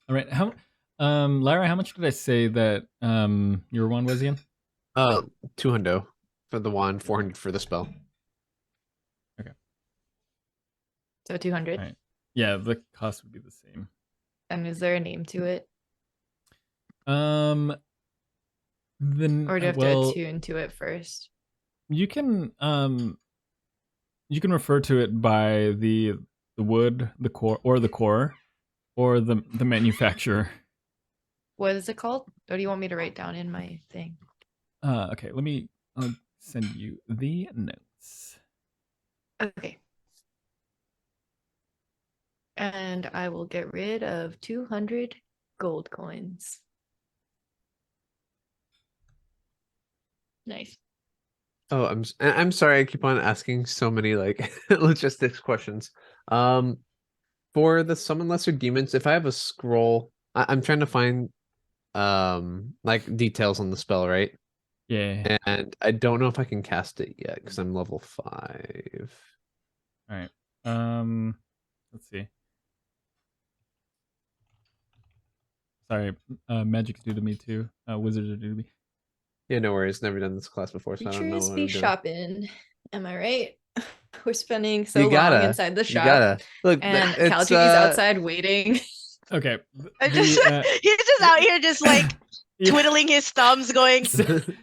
All right. How, Lyra, how much did I say that your wand was again?
200 for the wand, 400 for the spell.
So 200.
All right. Yeah, the cost would be the same.
And is there a name to it?
Then
Or do you have to attune to it first?
you can refer to it by the wood, the core, or the manufacturer.
What is it called? Or do you want me to write down in my thing?
Okay, I'll send you the notes.
Okay. And I will get rid of 200 gold coins. Nice.
Oh, I'm sorry. I keep on asking so many like logistics questions. For the summon lesser demons, if I have a scroll, I'm trying to find like details on the spell, right?
Yeah.
And I don't know if I can cast it yet because I'm level 5.
All right. Let's see. Sorry, magic's due to me too. Wizards are due to me.
Yeah, no worries. Never done this class before, so I don't know
Features
what
be
I'm doing.
shopping. Am I right? We're spending so
You gotta,
long inside the
you
shop.
gotta. Look,
And
it's,
Kalji's outside waiting.
Okay.
He's just out here just like twiddling his thumbs, going,
sitting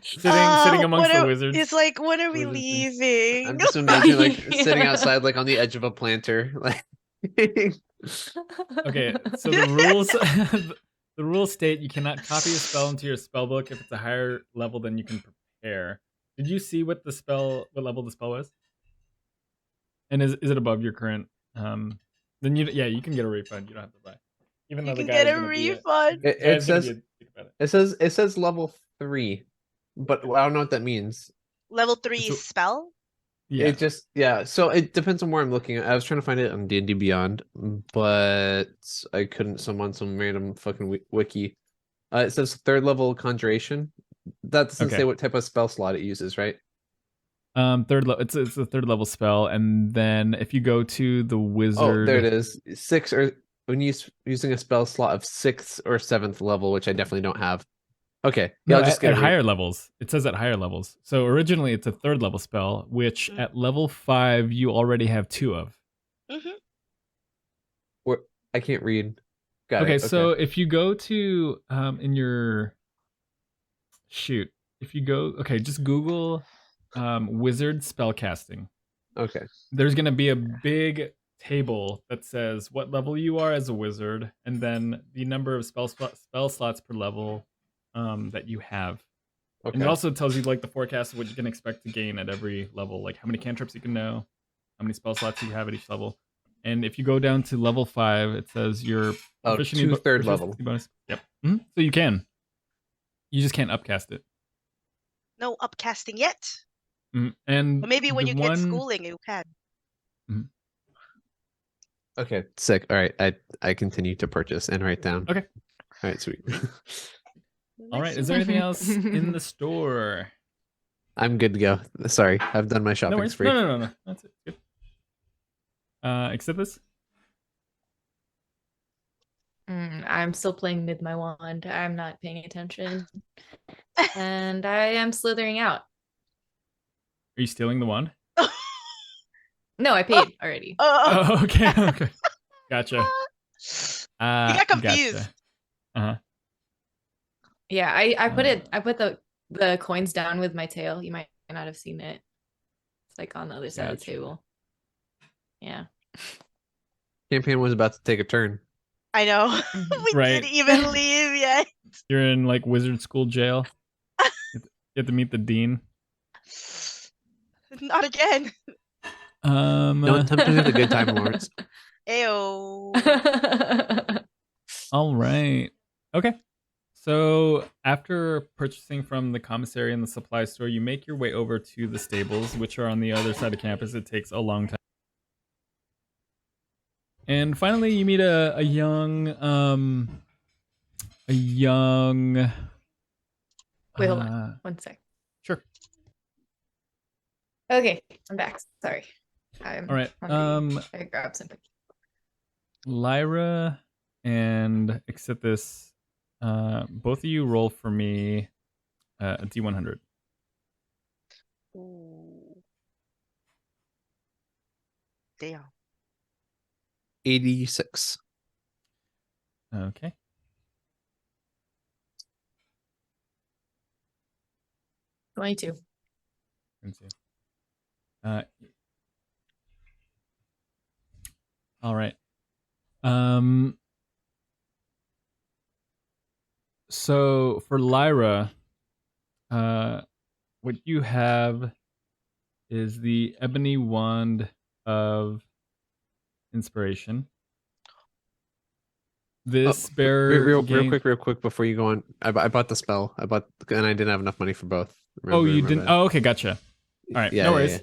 amongst
what
the
are-
wizards.
It's like, when are we
Wizards.
leaving?
I'm just imagining like
Yeah.
sitting outside, like on the edge of a planter, like.
Okay, so the rules state you cannot copy a spell into your spellbook if it's a higher level than you can prepare. Did you see what level the spell was? And is it above your current? Then you can get a refund. You don't have to buy. Even
You
though the
can
guy's
get a
gonna
refund.
Be
It says level 3, but I don't know what that means.
Level 3
So-
spell?
yeah.
So it depends on where I'm looking at. I was trying to find it on D&D Beyond, but I couldn't summon some random fucking wiki. It says 3rd level conjuration. That doesn't
Okay.
say what type of spell slot it uses, right?
Third level. It's a 3rd level spell, and then if you go to the wizard,
Oh, there it is. 6 or when using a spell slot of 6th or 7th level, which I definitely don't have. Okay, yeah,
No,
I'll just
at
get it.
higher levels. It says at higher levels. So originally it's a 3rd level spell, which at level 5 you already have 2 of.
I can't read. Got
Okay,
it.
so if you go to in your if you go just Google wizard spellcasting.
Okay.
There's gonna be a big table that says what level you are as a wizard, and then the number of spell slots per level that you have.
Okay.
And it also tells you like the forecast of what you can expect to gain at every level, like how many cantrips you can know, how many spell slots you have at each level. And if you go down to level 5, it says your
to third level.
bonus. Yep. So you can. You just can't upcast it.
No upcasting yet.
And
But maybe when
the
you get schooling, you can.
Okay, sick. All right, I continue to purchase and write down.
Okay.
All right, sweet.
All right. Is there anything else in the store?
I'm good to go. Sorry, I've done my
No
shopping
worries.
spree.
No. That's it. Good. Xssithiss?
I'm still playing with my wand. I'm not paying attention. And I am slithering out.
Are you stealing the wand?
No, I paid already.
Oh, okay. Gotcha.
He got confused.
Gotcha. Uh-huh.
Yeah, I put the coins down with my tail. You might not have seen it. It's like on the other side of the
Gotcha.
table. Yeah.
Campaign was about to take a turn.
I know. We
Right.
didn't even leave yet.
You're in like wizard school jail. You have to meet the dean.
Not again.
Don't tempt me with a good time, Lawrence.
Ayo.
All right. Okay. So after purchasing from the commissary and the supply store, you make your way over to the stables, which are on the other side of campus. It takes a long time. And finally, you meet a young
Wait, hold on. One sec.
Sure.
Okay, I'm back. Sorry. I'm
All right.
hungry. I grabbed something.
Lyra and Xssithiss, both of you roll for me a D100.
Ooh. Damn.
86.
Okay.
$22.
All right. So for Lyra, what you have is the ebony wand of inspiration. This bearer
Real quick before you go on. I bought the spell. And I didn't have enough money for both.
Oh, you didn't? Oh, okay, gotcha. All right,
Yeah,
no
yeah,
worries.
yeah.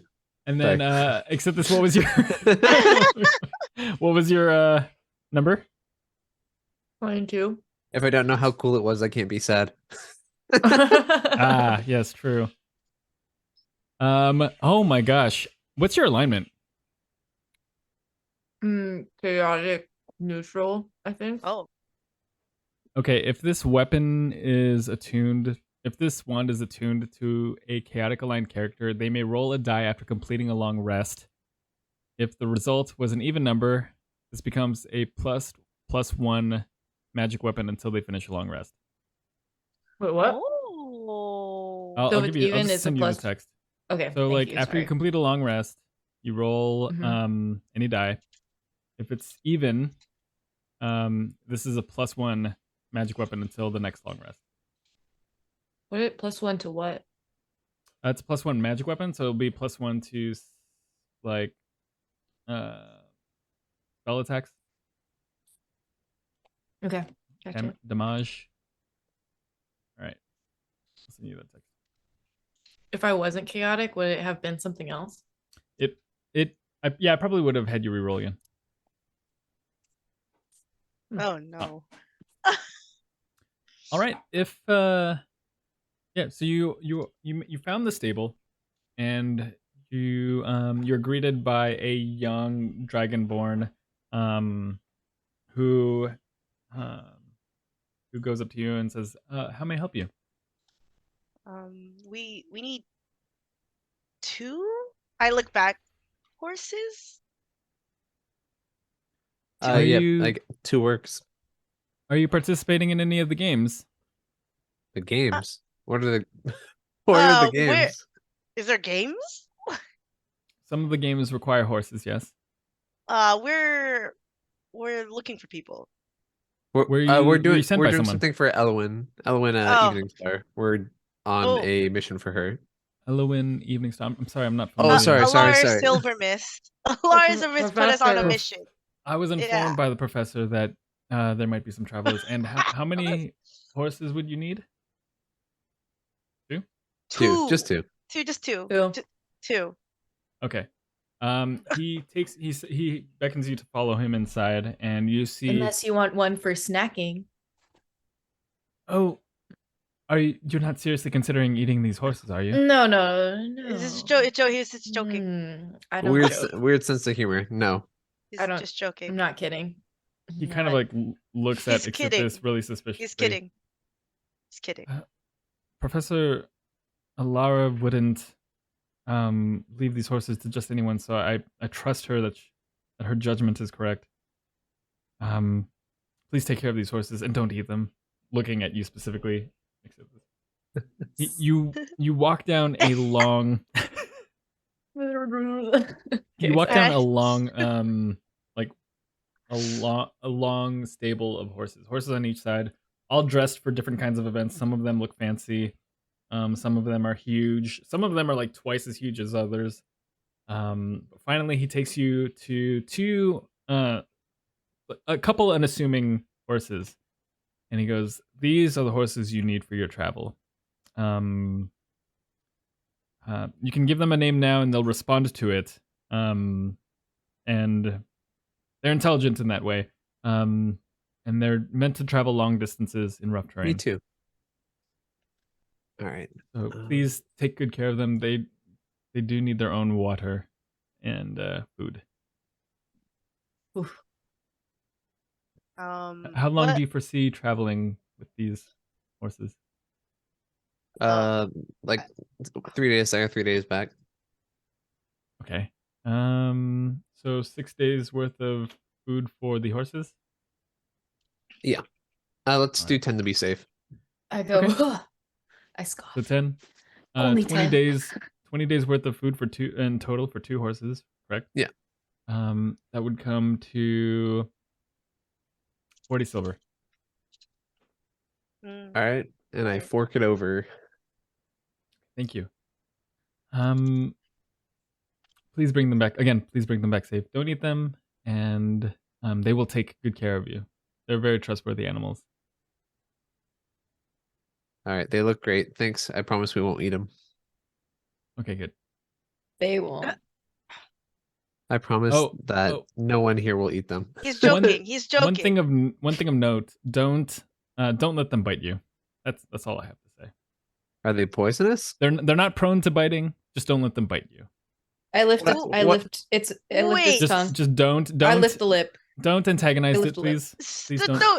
And then, except this, what was your number?
22.
If I don't know how cool it was, I can't be sad.
Ah, yes, true. Oh my gosh, what's your alignment?
Chaotic neutral, I think.
Oh.
Okay, if this weapon is attuned, if this wand is attuned to a chaotic aligned character, they may roll a die after completing a long rest. If the result was an even number, this becomes a +1 magic weapon until they finish a long rest.
Wait, what?
Oh.
I'll
So
give you. I'll
even
just
is a
send you the
plus-
text.
Okay.
So like
you,
after
sorry.
you complete a long rest, you roll
Mhm.
any die. If it's even, this is a +1 magic weapon until the next long rest.
What? +1 to what?
That's +1 magic weapon, so it'll be +1 to like spell attacks.
Okay. Gotcha.
Damage. All right. I'll send you that text.
If I wasn't chaotic, would it have been something else?
I probably would have had you reroll again.
Oh no.
All right. If yeah, so you found the stable, and you're greeted by a young dragonborn, who goes up to you and says, "How may I help you?"
We need 2. I look back. Horses.
Are
Yeah,
you-
like 2 works.
Are you participating in any of the games?
The games. What are the what are the
where-
games?
Is there games?
Some of the games require horses. Yes.
We're looking for people.
Were you
Doing
sent by someone?
something for Elwyn. Elwyn
Oh.
Evening Star. We're on
Oh.
a mission for her.
Elowen Evening Star. I'm sorry, I'm not.
Oh,
familiar.
sorry.
Alara Silvermist. Alara Silvermist put us on a
Professor.
mission.
I was informed
Yeah.
by the professor that there might be some travelers. And how many horses would you need? 2?
2. Just 2.
Just two.
Two.
Two.
Okay. He beckons you to follow him inside, and you see.
Unless you want one for snacking.
Oh, you're not seriously considering eating these horses, are you?
No.
Is this a joke? He's just joking.
I don't
Weird
joke.
weird sense of humor. No.
He's
I don't-
just joking.
I'm not kidding.
He kind of like looks at
He's kidding.
Xssithiss really suspiciously.
He's kidding. He's kidding.
Professor Elara wouldn't leave these horses to just anyone, so I trust her that her judgment is correct. Please take care of these horses and don't eat them. Looking at you specifically. You walk down a long you walk down a long like a long stable of horses on each side, all dressed for different kinds of events. Some of them look fancy, Some of them are huge. Some of them are like twice as huge as others. But finally, he takes you to a couple unassuming horses, and he goes, "These are the horses you need for your travel. You can give them a name now, and they'll respond to it. And they're intelligent in that way. And they're meant to travel long distances in rough terrain.
Me too. All right.
So please take good care of them. They do need their own water and food.
Oof.
How long do you foresee traveling with these horses?
Like 3 days there, 3 days back.
Okay. So 6 days worth of food for the horses?
Yeah. Let's
All
do
right.
10 to be safe.
I go,
Okay.
I scoff.
So 10.
Only
20
10.
days 20 days worth of food for two in total for 2 horses, correct?
Yeah.
That would come to 40 silver.
All right. And I fork it over.
Thank you. Please bring them back. Again, please bring them back safe. Don't eat them, and they will take good care of you. They're very trustworthy animals.
All right. They look great. Thanks. I promise we won't eat them.
Okay, good.
They won't.
I promise that no one here will eat them.
He's joking. He's joking.
One thing of note: don't let them bite you. That's all I have to say.
Are they poisonous?
They're not prone to biting. Just don't let them bite you.
I lift it. I
What?
lift its tongue.
Just don't.
I lift the lip.
Don't antagonize
I
it,
lift the lip.
please.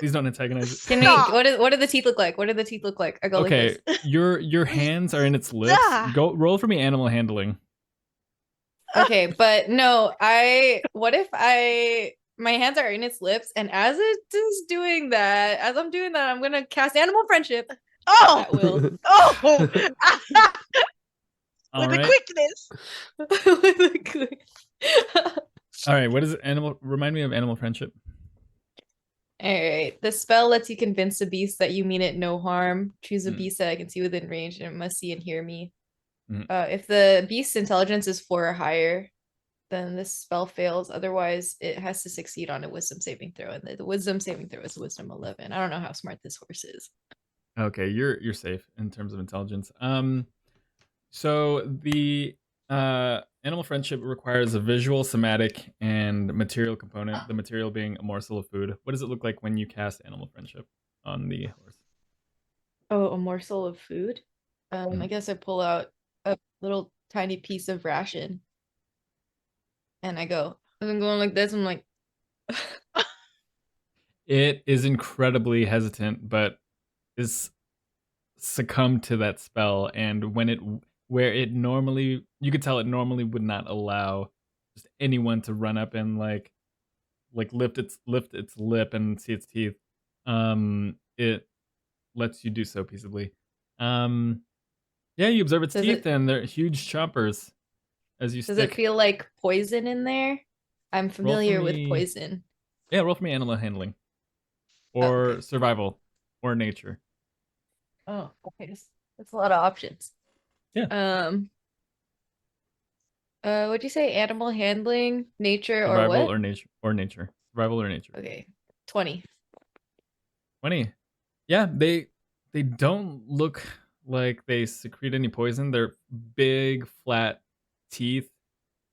Please don't antagonize it.
Can we,
Stop.
what do the teeth look like? What do the teeth look like? I go
Okay,
like this.
your hands are in its lips.
Ah.
Go roll for me animal handling.
Okay, but no, what if my hands are in its lips, and as it is doing that, as I'm doing that, I'm gonna cast animal friendship
Oh,
at will.
oh,
All
with the
right.
quickness.
With a click.
All right. What is it? Remind me of animal friendship.
Alright, the spell lets you convince a beast that you mean it no harm. Choose a
Mm.
beast that I can see within range and it must see and hear me.
Mm.
If the beast's intelligence is 4 or higher, then this spell fails. Otherwise, it has to succeed on a wisdom saving throw, and the wisdom saving throw is wisdom 11. I don't know how smart this horse is.
Okay, you're safe in terms of intelligence. So the animal friendship requires a visual, somatic, and material component. The material being a morsel of food. What does it look like when you cast animal friendship on the horse?
Oh, a morsel of food? I
Mhm.
guess I pull out a little tiny piece of ration. And I go, as I'm going like this, I'm like,
It is incredibly hesitant, but is succumbed to that spell, and where it normally, you could tell it normally would not allow just anyone to run up and like lift its lip and see its teeth. It lets you do so peaceably. Yeah, you observe its
Does
teeth,
it-
and they're huge chompers as you
does
stick.
it feel like poison in there? I'm familiar with
me-
poison.
Yeah, roll for me animal handling, or
Okay.
survival, or nature.
Oh, okay. That's a lot of options.
Yeah.
What'd you say? Animal handling, nature, or
Survival
what?
or nature. Survival or nature.
Okay, 20.
20. Yeah, they don't look like they secrete any poison. They're big, flat teeth,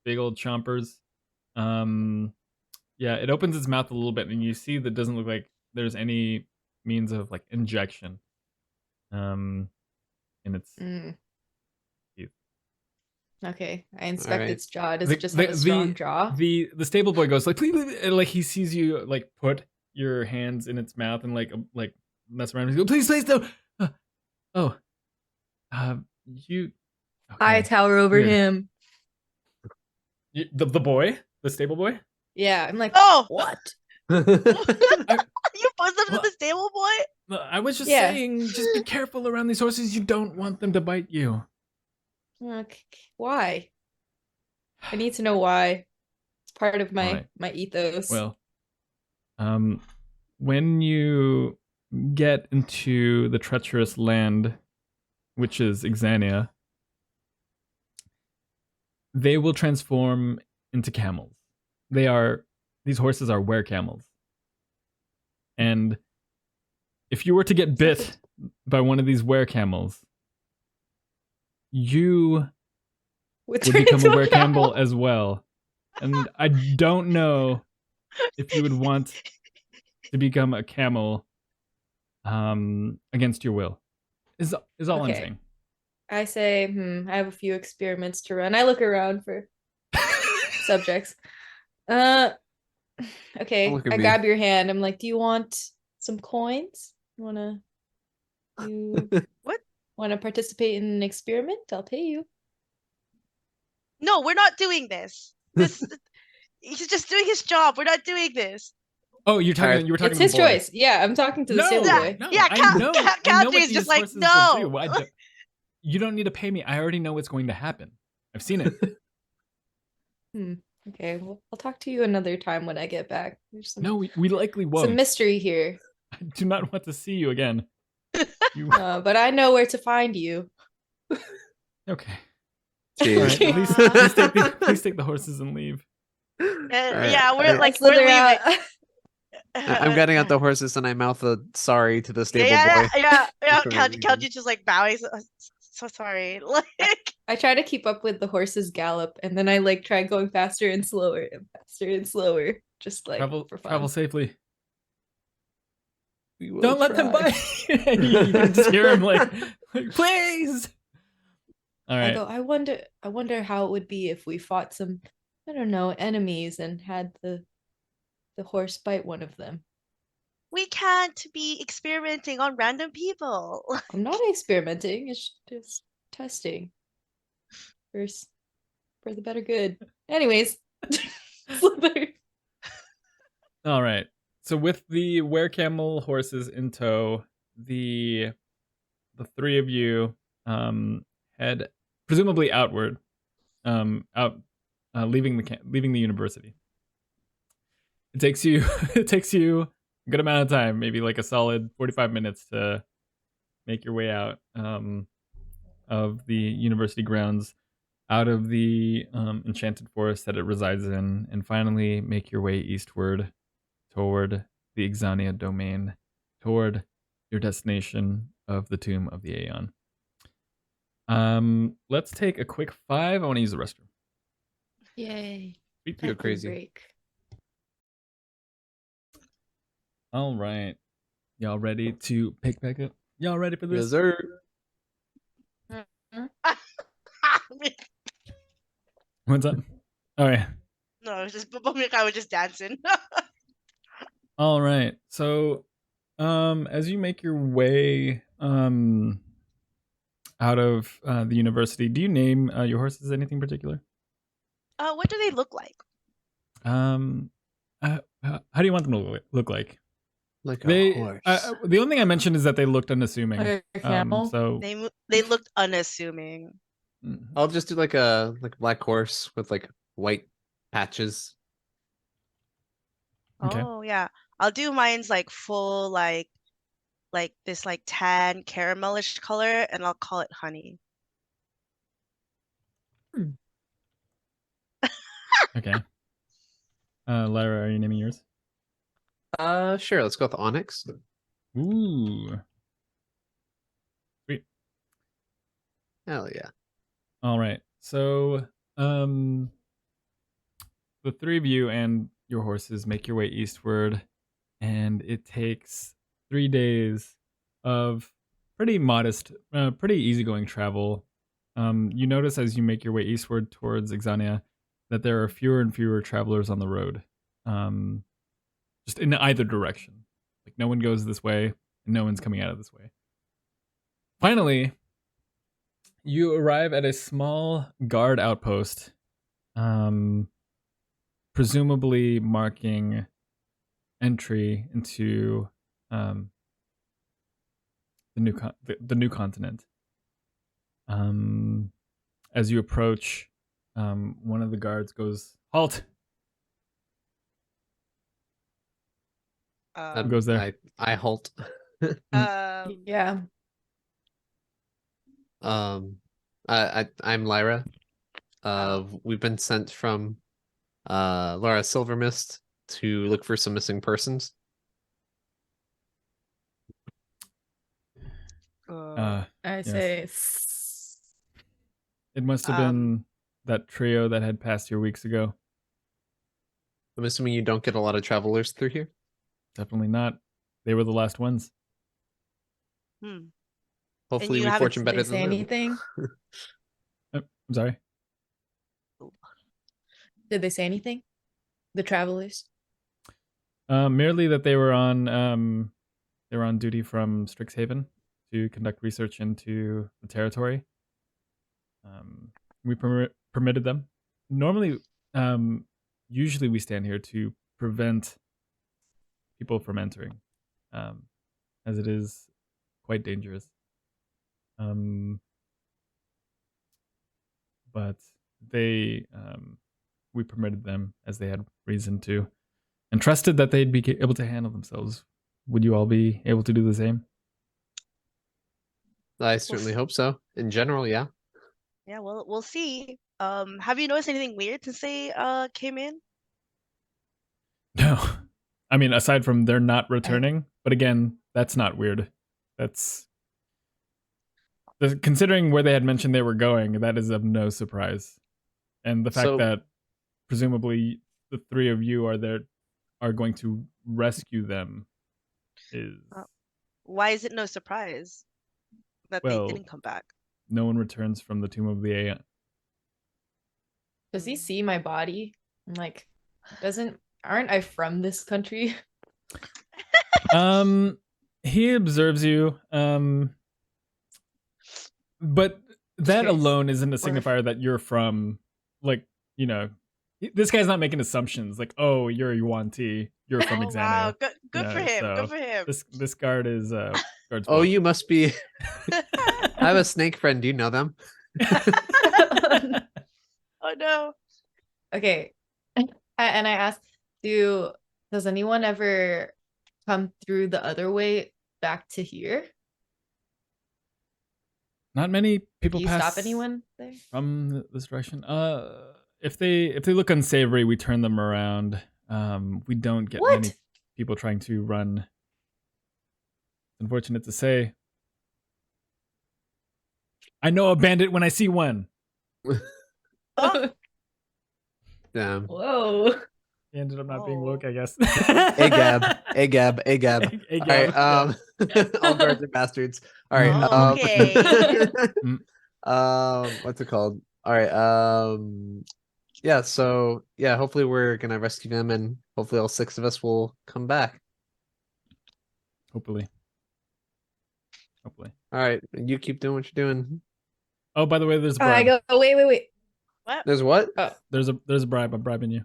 big old chompers. Yeah, it opens its mouth a little bit, and you see that doesn't look like there's any means of like injection. In its
Mm.
teeth.
Okay, I inspect
Alright.
its jaw. Does it just have a strong jaw?
The stable boy goes like, please, and, like he sees you like put your hands in its mouth and like mess around. He goes, please don't. Oh, you.
I
Okay.
tower over
Weird.
him.
The boy, the stable boy.
Yeah, I'm like,
Oh,
what?
you post up to
What?
the stable boy?
I was just
Yeah.
saying, just be careful around these horses. You don't want them to bite you.
Why? I need to know why. It's part of my
Alright.
my ethos.
Well, when you get into the treacherous land which is Exania, they will transform into camels. These horses are were-camels. And if you were to get bit by one of these were-camels, you would become a were-camel as well. And I don't know if you would want to become a camel against your will. Is all I'm saying.
I say, I have a few experiments to run. I look around for subjects. Okay,
Look at
I
me.
grab your hand. I'm like, do you want some coins? You
What?
wanna participate in an experiment? I'll pay you.
No, we're not doing this. He's just doing his job. We're not doing this.
Oh, you were talking
It's
to
his
the boy.
choice. Yeah, I'm talking to the
No,
stable boy.
no,
Yeah,
I know
Kalji
what
is
these
just like,
horses
no.
will do. You don't need to pay me. I already know what's going to happen. I've seen it.
Okay, well, I'll talk to you another time when I get back. There's some,
No, we likely won't.
some mystery here.
I do not want to see you again.
But I know where to find you.
Okay.
Jeez.
All right, please take the horses and leave.
Yeah, we're
I-
like,
Slither
we're leaving.
out.
I'm getting out the horses and I mouth a sorry to the stable
yeah,
boy.
Yeah.
Before I leave him.
Kalji's just like bowing. So sorry. Like,
I try to keep up with the horse's gallop, and then I like try going faster and slower and faster and slower, just like for fun.
Travel safely.
We will
Don't let them
try.
bite. You can just hear him like please. All right.
I go, I wonder how it would be if we fought some, I don't know, enemies and had the horse bite one of them.
we can't be experimenting on random people.
I'm not experimenting, it's just testing. For the better good. Anyways. Slither.
All right. So with the were-camel horses in tow, the three of you head presumably outward, leaving the university. It takes you a good amount of time, maybe like a solid 45 minutes to make your way out of the university grounds, out of the enchanted forest that it resides in, and finally make your way eastward toward the Exania Domain, toward your destination of the Tomb of the Aeon. Let's take a quick 5. I want to use the restroom.
Yay.
Go
Bathroom
crazy.
break.
All right. Y'all ready to pick back up? Y'all ready for this?
Yes, sir.
What's up? All right.
No, it's just Bumika was just dancing.
All right. So, as you make your way out of the university, do you name your horses anything particular?
What do they look like?
How do you want them to look like?
Like a horse.
The only thing I mentioned is that they looked unassuming.
Like a camel?
So
They looked unassuming.
I'll just do like a black horse with like white patches.
Okay.
Oh yeah, I'll do mine's like full like this like tan caramelish color, and I'll call it honey.
Okay. Lyra, are you naming yours?
Sure. Let's go with Onyx.
Ooh. Sweet.
Hell yeah.
All right. So, the three of you and your horses make your way eastward, and it takes 3 days of pretty modest, pretty easygoing travel. You notice as you make your way eastward towards Exania that there are fewer and fewer travelers on the road, just in either direction. Like no one goes this way, and no one's coming out of this way. Finally, you arrive at a small guard outpost, presumably marking entry into the new continent. As you approach, one of the guards goes, "Halt!" Who goes there?
I halt.
Yeah.
I'm Lyra.
Oh.
We've been sent from Laura Silvermist to look for some missing persons.
Uh,
I
Yes.
say,
It must have been that trio that had passed here weeks ago.
I'm assuming you don't get a lot of travelers through here.
Definitely not. They were the last ones.
hmm.
Hopefully,
you
we
haven't-
fortune
did
better
they say
than them.
anything?
Oh, I'm sorry.
Did they say anything? The travelers.
Merely that they were on duty from Strixhaven to conduct research into the territory. We permitted them. Normally, usually we stand here to prevent people from entering, as it is quite dangerous. But they, we permitted them as they had reason to, and trusted that they'd be able to handle themselves. Would you all be able to do the same?
I certainly hope so. In general, yeah.
Yeah, well, we'll see. Have you noticed anything weird since they came in?
No. I mean, aside from they're not returning, but again, that's not weird. That's considering where they had mentioned they were going, that is of no surprise. And the fact
So-
that presumably the three of you are going to rescue them is
Why is it no surprise that
Well-
they didn't come back?
no one returns from the tomb of the Aeon.
Does he see my body? I'm like, aren't I from this country?
He observes you. But that
Jeez.
alone isn't a signifier that you're from, like, you know, this guy's not making assumptions like, oh, you're a Yuan-Ti, you're from
Oh
Exania.
wow, good for
Yeah,
him.
so
Good for him.
This guard is guard's
Oh,
well.
you must be. I have a snake friend. Do you know them?
Oh no.
Okay. And I asked, does anyone ever come through the other way back to here?
Not many people
Do you
pass
stop anyone there?
from this direction. If they look unsavory, we turn them around. We don't get many
What?
people trying to run. Unfortunate to say. I know a bandit when I see one.
Damn.
Whoa.
He ended up not being
Oh.
woke, I guess.
Agab. Agab. Agab. All right.
Agab,
All guards are bastards. All right.
Oh, okay.
What's it called? All right. Yeah. So yeah. Hopefully we're gonna rescue them, and hopefully all 6 of us will come back.
Hopefully.
All right. You keep doing what you're doing.
Oh, by the way, there's a
I
bribe.
go, wait.
There's what?
There's a bribe. I'm bribing you.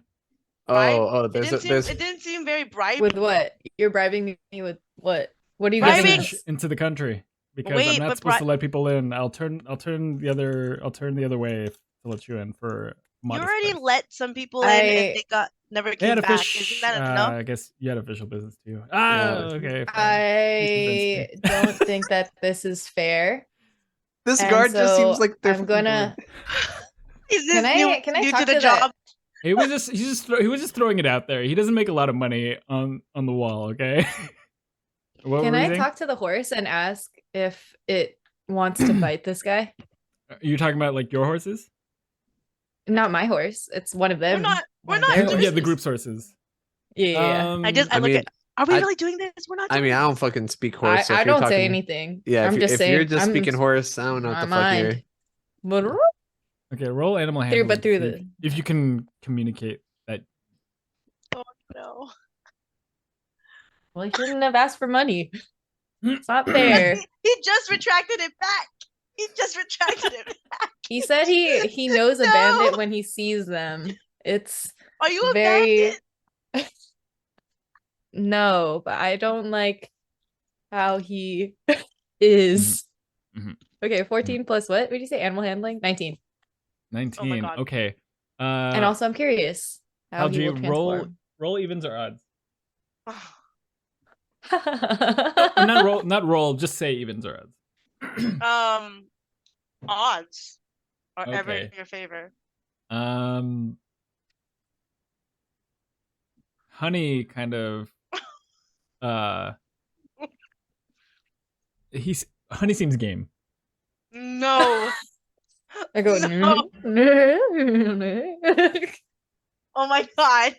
Oh.
It didn't seem very bright.
With what? You're bribing me with what? What are you
Bribing-
giving
Passage
us?
into the country because
Wait,
I'm not
but
supposed to let people in. I'll turn the other way to let you in for.
You
modest
already
price.
let some people in and they never
They
came
had a
back.
fish.
Isn't that enough?
I guess you had official business too.
Yeah.
Okay. fine.
I
You
don't think that this is fair.
This
And
guard just seems
so
like they're
I'm gonna.
Is this
Can I
new
talk
to the
to
job?
He was just throwing it out there. He doesn't make a lot of money on the wall. Okay. What
Can
were you
I
saying?
talk to the horse and ask if it wants to fight this guy?
Are you talking about like your horses?
Not my horse. It's one of them.
We're
One
not
of their
doing
Yeah, the
horses.
group's horses.
Yeah.
I
I
look
mean,
at. Are we
I-
really doing this? We're not.
I
Doing
mean, I don't
this.
fucking speak horse. So
I
if you're
don't say
talking-
anything.
Yeah,
I'm just
if
saying.
you're just
I'm
speaking horse, I don't know what
my
the fuck you're.
mind. But
Okay, roll animal handling.
but
to
through
see if you can communicate that.
Oh no.
well, he shouldn't have asked for money. It's not fair.
He just retracted it back.
He said he knows a
No.
bandit when he sees them. It's
Are you a
very
bandit?
no, but I don't like how he is.
Mhm.
Okay, 14 plus what? What did you say? Animal handling? 19.
19.
God.
Okay.
And also I'm curious how he will
Kalji, roll
transform.
evens or odds.
Oh,
Or not roll. Just say evens or odds.
odds are ever in
Okay.
your favor.
Honey kind of Honey seems game.
No.
I go,
No.
no.
Oh my god.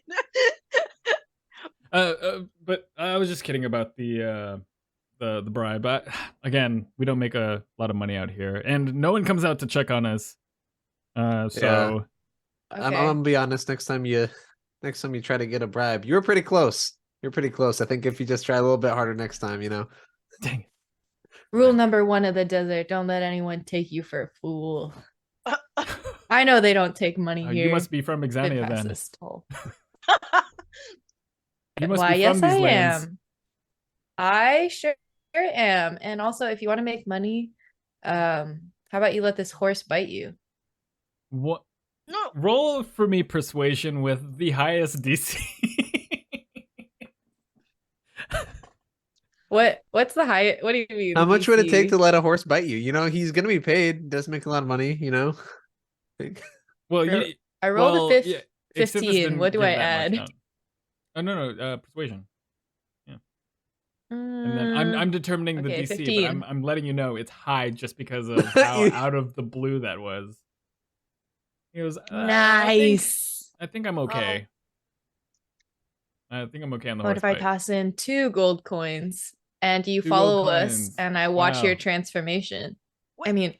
But I was just kidding about the bribe. But again, we don't make a lot of money out here, and no one comes out to check on us. So
I'm gonna be honest. Next time you try to get a bribe, you're pretty close. You're pretty close. I think if you just try a little bit harder next time,
dang it.
Rule number 1 of the desert: don't let anyone take you for a fool. I know they don't take money here.
You must be from Exania then.
This toll.
You must
Why,
be
yes,
from these
I
lands.
am. I sure am. And also, if you want to make money, how about you let this horse bite you?
What?
No.
Roll for me persuasion with the highest DC.
What's the high? What do you mean?
How much would it take
DC?
to let a horse bite you? He's gonna be paid. Does make a lot of money.
Well,
I rolled a 15.
Xssithiss didn't
What do
give
I
that much
add?
out. Oh no, persuasion. Yeah. And then
Mm,
I'm determining the
okay,
DC,
15.
but I'm letting you know it's high just because of how out of the blue that was. He goes,
nice.
I think I'm okay. I think I'm okay on the
What
horse
if I
bite.
toss in 2 gold coins and you
2
follow
gold
us
coins.
and I watch your
Wow.
transformation?
What?
I mean,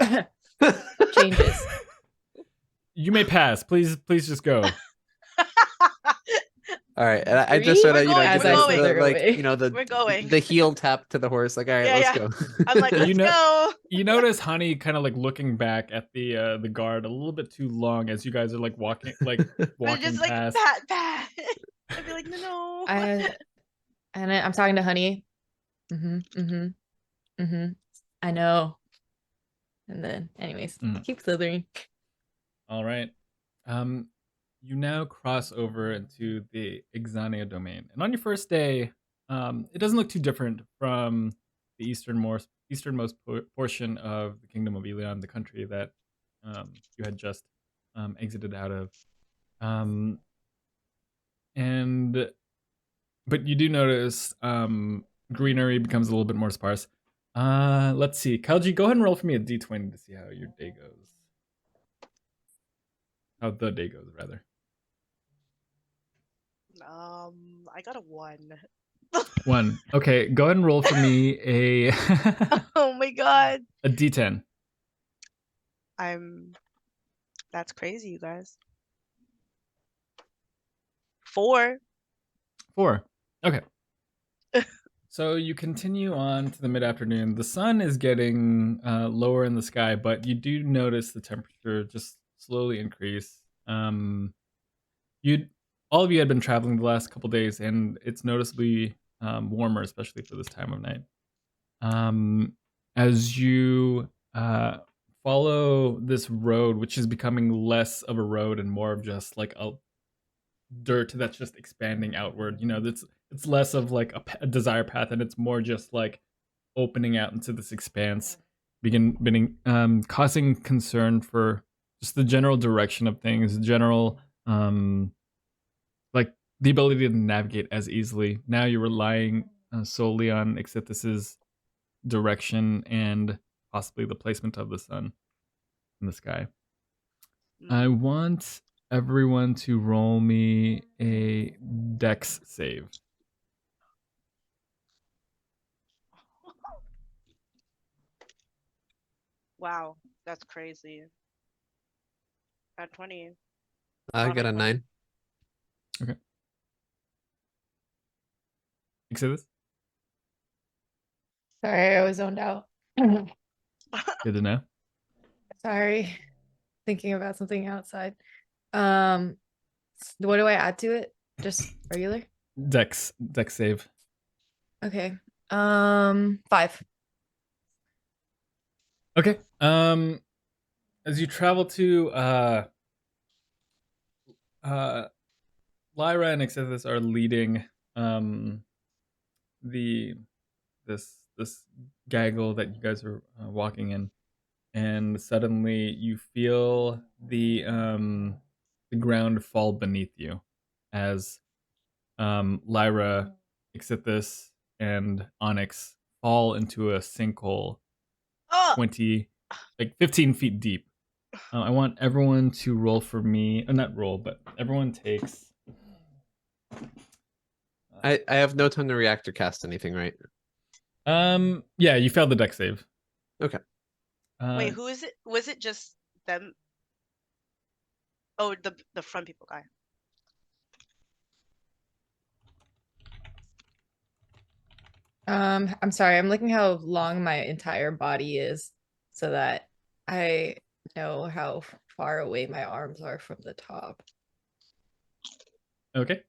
changes.
You may pass. Please just go.
All right, and I just sort of
As I slither away.
We're going.
the heel tap to the horse. Like, all right,
Yeah,
let's
yeah.
go.
I'm like, let's go.
You notice Honey kind of like looking back at the guard a little bit too long as you guys are like walking
We're just like
past.
pat. I'd be like, no.
I'm talking to Honey. I know. And then, anyways, keep slithering.
All right. You now cross over into the Exania Domain, and on your first day, it doesn't look too different from the easternmost portion of the Kingdom of Aeon, the country that you had just exited out of. But you do notice greenery becomes a little bit more sparse. Let's see. Kalji, go ahead and roll for me a d20 to see how your day goes. How the day goes, rather.
I got a 1.
1. Okay, go ahead and roll for me a
Oh my god.
a d10.
That's crazy, you guys. 4.
4. Okay. So you continue on to the mid-afternoon. The sun is getting lower in the sky, but you do notice the temperature just slowly increase. All of you had been traveling the last couple days, and it's noticeably warmer, especially for this time of night. As you follow this road, which is becoming less of a road and more of just like a dirt that's just expanding outward. It's less of like a desire path, and it's more just like opening out into this expanse, causing concern for just the general direction of things, general like the ability to navigate as easily. Now you're relying solely on Xssithiss's direction and possibly the placement of the sun in the sky. I want everyone to roll me a dex save.
Wow, that's crazy. At 20.
I got a 9.
Okay. Xssithiss?
Sorry, I was zoned out.
Good to know.
Sorry. Thinking about something outside. What do I add to it? Just regular?
Dex save.
Okay. 5.
Okay. As you travel to Lyra and Xssithiss are leading this gaggle that you guys are walking in. and suddenly you feel the ground fall beneath you as Lyra, Xssithiss, and Onyx fall into a sinkhole
Oh,
15 feet deep. I want everyone to roll for me, not roll, but everyone takes.
I have no time to react or cast anything, right?
Yeah, you failed the deck save.
Okay.
wait, who is it? Was it just them? Oh, the front people guy.
I'm sorry, I'm looking how long my entire body is so that I know how far away my arms are from the top.
Okay.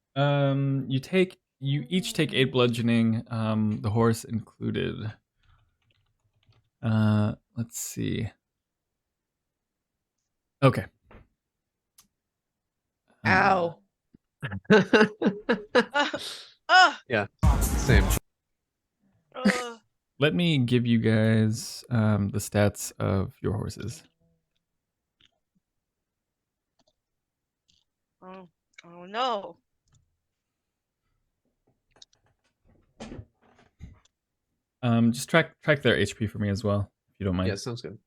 You each take 8 bludgeoning, the horse included. Let's see. Okay.
Ow.
Yeah, same.
Let me give you guys the stats of your horses.
Oh no.
Just track their HP for me as well, if you don't mind.
Yeah, sounds good.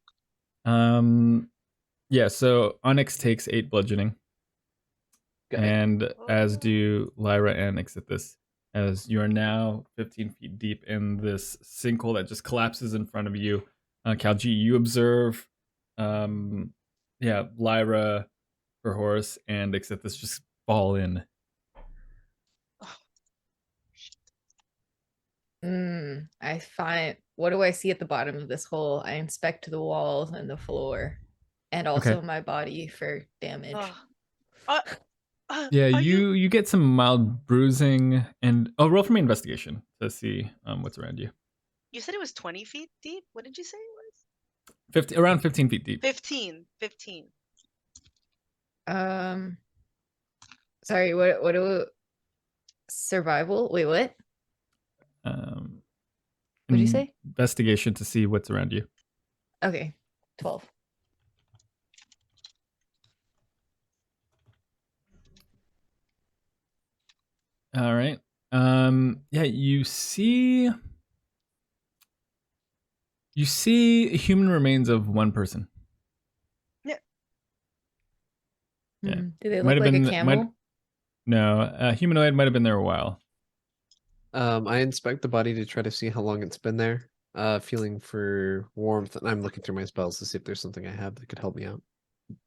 Yeah, so Onyx takes 8 bludgeoning.
Got it.
And as do Lyra and Xssithiss, as you are now 15 feet deep in this sinkhole that just collapses in front of you. Kalji, you observe, Lyra, her horse, and Xssithiss just fall in.
I find, what do I see at the bottom of this hole? I inspect the walls and the floor and also my body for damage.
Yeah, you get some mild bruising and roll for me investigation to see what's around you.
You said it was 20 feet deep? What did you say it was?
Around 15 feet deep.
15.
Sorry, what do survival? Wait, what? What'd you say?
Investigation to see what's around you.
Okay, 12.
All right. Yeah, you see human remains of one person.
Yeah.
Yeah.
Do they look like a camel?
No, humanoid might have been there a while.
I inspect the body to try to see how long it's been there. Feeling for warmth, and I'm looking through my spells to see if there's something I have that could help me out.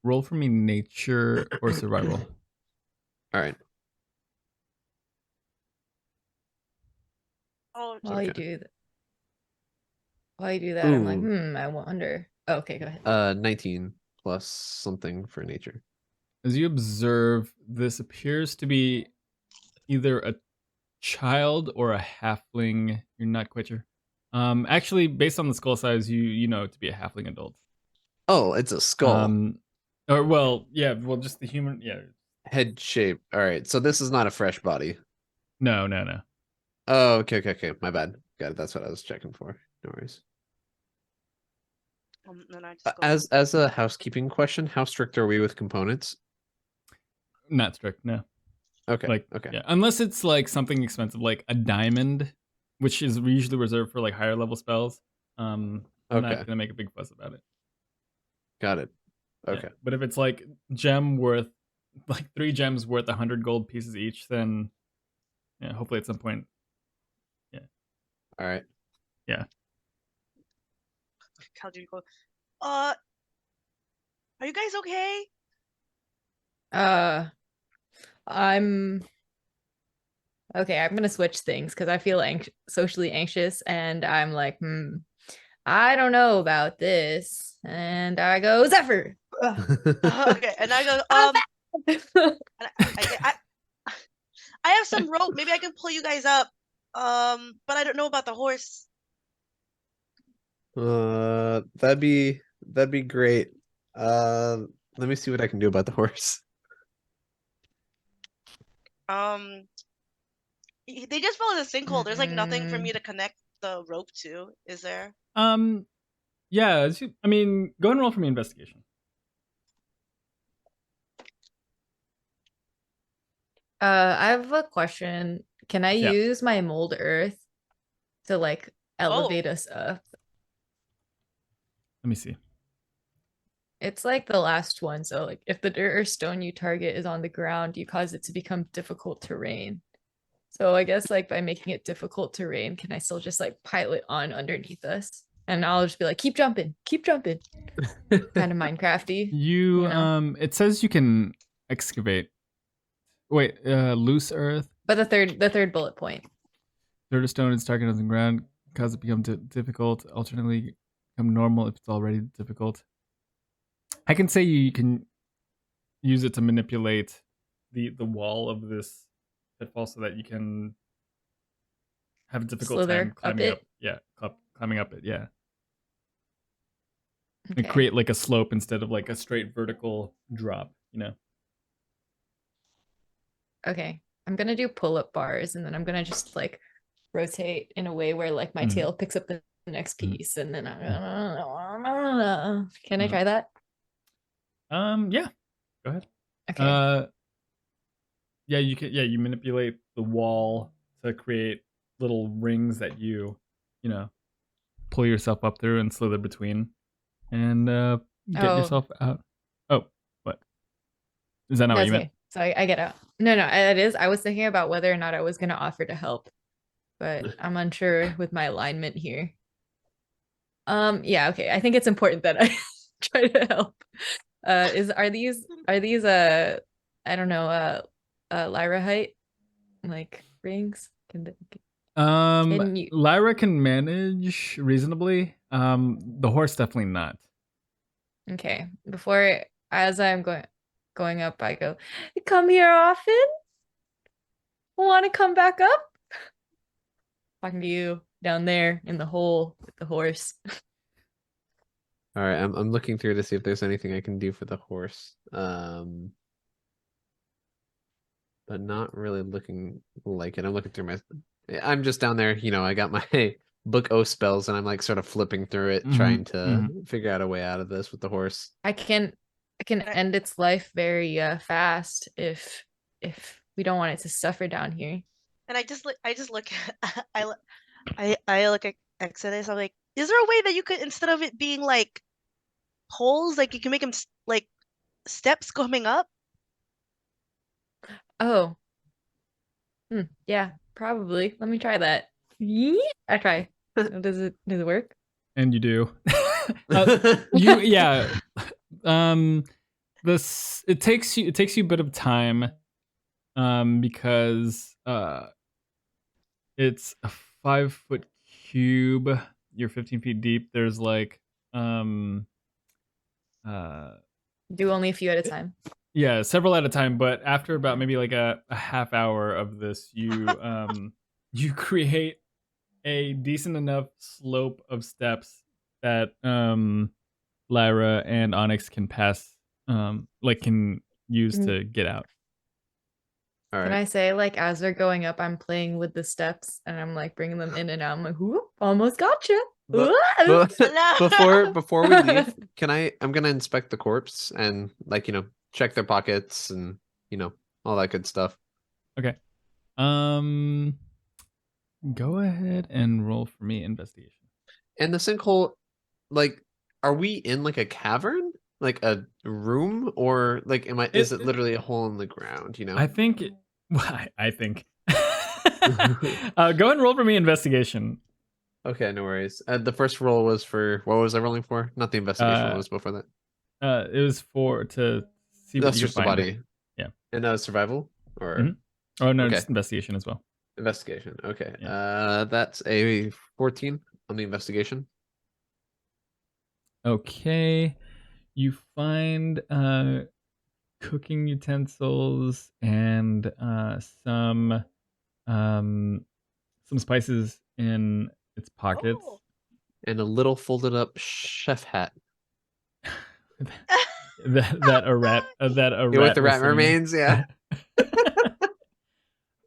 Roll for me nature or survival.
All right.
Oh,
While you do that,
Ooh.
I'm like, I wonder. Oh, okay, go ahead.
19 plus something for nature.
As you observe, this appears to be either a child or a halfling. You're not quite sure. Actually, based on the skull size, you know it to be a halfling adult.
Oh, it's a skull.
Just the human, yeah.
Head shape. All right, so this is not a fresh body.
No.
Oh, okay. My bad. Got it. That's what I was checking for. No worries.
then I just go.
As a housekeeping question, how strict are we with components?
Not strict, no.
Okay.
Yeah, unless it's like something expensive, like a diamond, which is usually reserved for like higher level spells. I'm not gonna make a big fuss about it.
Got it. Okay.
Yeah. But if it's like gem worth, like 3 gems worth 100 gold pieces each, then yeah, hopefully at some point. Yeah.
All right.
Yeah.
Kalji go. Are you guys okay?
I'm okay. I'm gonna switch things because I feel socially anxious, and I'm like, I don't know about this, and I go Zephyr.
Okay, and I go I have some rope. Maybe I can pull you guys up. But I don't know about the horse.
That'd be great. Let me see what I can do about the horse.
They just fell in a sinkhole. There's like nothing for me to connect the rope to, is there?
Yeah, I mean, go ahead and roll for me investigation.
I have a question. Can I
Yeah.
use my mold earth to like elevate
Oh.
us up?
Let me see.
It's like the last one. So like if the dirt or stone you target is on the ground, you cause it to become difficult terrain. So I guess like by making it difficult terrain, can I still just like pile it on underneath us? And I'll just be like, keep jumping, keep jumping. Kind of Minecrafty.
You
know?
it says you can excavate. Wait, loose earth.
But the third bullet point.
Dirt or stone is targeted on the ground, cause it become difficult. Alternately, become normal if it's already difficult. I can say you can use it to manipulate the wall of this pitfall so that you can have a difficult
Slither
time
up
climbing
it.
up. Yeah, climbing up it. Yeah,
Okay.
and create like a slope instead of like a straight vertical drop. You know.
Okay. I'm gonna do pull-up bars and then I'm gonna just like rotate in a way where like my
Mhm.
tail picks up the next
Mhm.
piece and then can I
Mhm.
try that?
Yeah. Go ahead.
Okay.
Yeah, you can. Yeah, you manipulate the wall to create little rings that you know, pull yourself up through and slither between, and get
Oh,
yourself out. Oh, what? Is that not what
that's
you meant?
okay. So I get out. No, it is. I was thinking about whether or not I was gonna offer to help, but I'm unsure with my alignment here. Yeah, okay. I think it's important that I try to help. Are these I don't know, Lyra height like rings? Can you
Lyra can manage reasonably. The horse definitely not.
okay. Before as I'm going up, I go, come here often? Wanna come back up? Talking to you down there in the hole with the horse.
All right, I'm looking through to see if there's anything I can do for the horse. But not really looking like it. I'm looking through my. I'm just down there. I got my book O spells, and I'm like sort of flipping through it, trying to figure out a way out of this with the horse.
I can
I-
end its life very fast if we don't want it to suffer down here.
And I just look I look at Exodus. I'm like, is there a way that you could, instead of it being like holes, like you can make them like steps coming up?
Oh. Yeah, probably. Let me try that. Yeah, I try. Does it work?
And you do. Yeah. This it takes you a bit of time, because it's a 5-foot cube. You're 15 feet deep. There's like
Do only a few at a time.
yeah, several at a time, but after about maybe like a half hour of this, you create a decent enough slope of steps that Lyra and Onyx can pass, like can use to get out.
All
Can
right.
I say like as they're going up, I'm playing with the steps and I'm like bringing them in and out. I'm like, whoop, almost gotcha.
But,
Whoa.
before we leave, I'm gonna inspect the corpse and check their pockets and all that good stuff.
Okay. Go ahead and roll for me investigation.
And the sinkhole, like, are we in like a cavern, like a room, or like is it literally a hole in the ground?
I think. I think. Go ahead and roll for me investigation.
Okay, no worries. The first roll was for what was I rolling for? Not the investigation. What was before that?
It was to see what
That's
you
just the
find.
body.
Yeah.
And survival or
Mhm. Oh no,
okay.
just investigation as well.
Investigation. Okay.
Yeah.
That's a 14 on the investigation.
Okay. You find cooking utensils and some spices in its pockets.
Oh.
And a little folded up chef hat.
that a rat
with
rat
the
was
rat
sitting in.
mermaids, yeah.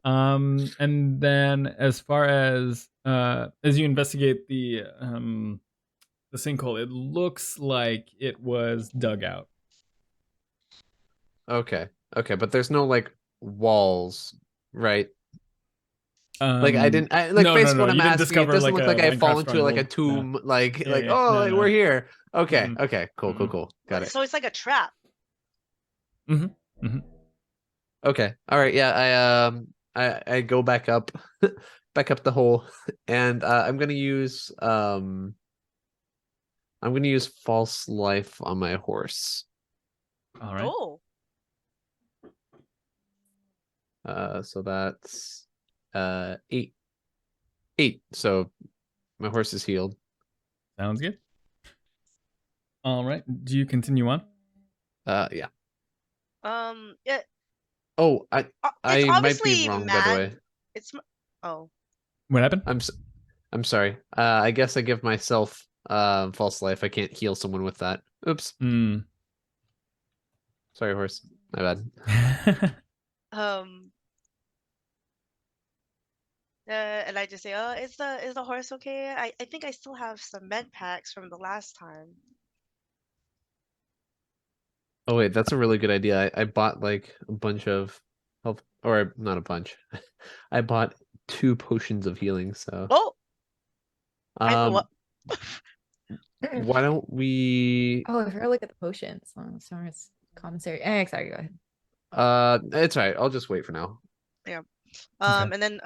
And then as far as you investigate the the sinkhole, it looks like it was dug out.
Okay. Okay, but there's no like walls, right? Like I didn't like basically what I'm
You didn't
asking, it
discover
doesn't
like
look
a
like I fall
Minecraft
into like a
stronghold. No.
tomb, like
Yeah, yeah.
oh
No,
like,
no.
we're here. Okay,
Mm-mm.
okay, cool, cool,
Mm-mm.
cool. Got it.
So it's like a trap.
Okay. All right, yeah, I go back up back up the hole and I'm gonna use false life on my horse.
All right.
Oh,
So that's 8. So my horse is healed.
Sounds good. All right. Do you continue on?
Yeah.
yeah.
Oh,
It's
I might be
obviously
wrong, by the
mad.
way.
Oh,
What happened?
I'm sorry. I guess I give myself false life. I can't heal someone with that. Oops.
Mm.
Sorry, horse. My bad.
and I just say, oh, is the horse okay? I think I still have some med packs from the last time.
Oh wait, that's a really good idea. I bought like a bunch of health, or not a bunch. I bought 2 potions of healing. So
Oh, I know
um,
what.
why don't we?
Oh, if I look at the potions. Oh, sorry, it's commissary. Sorry, go ahead.
It's all right. I'll just wait for now.
Yeah.
Okay.
And then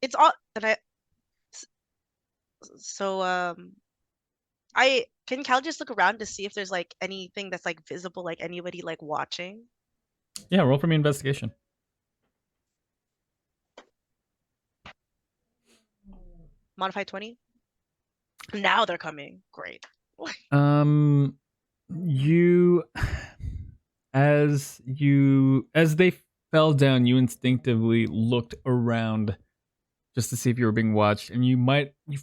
it's all and I. So I can Cal just look around to see if there's like anything that's like visible, like anybody like watching.
Yeah, roll for me investigation.
Modify 20. Now they're coming. Great.
You as they fell down, you instinctively looked around just to see if you were being watched, and you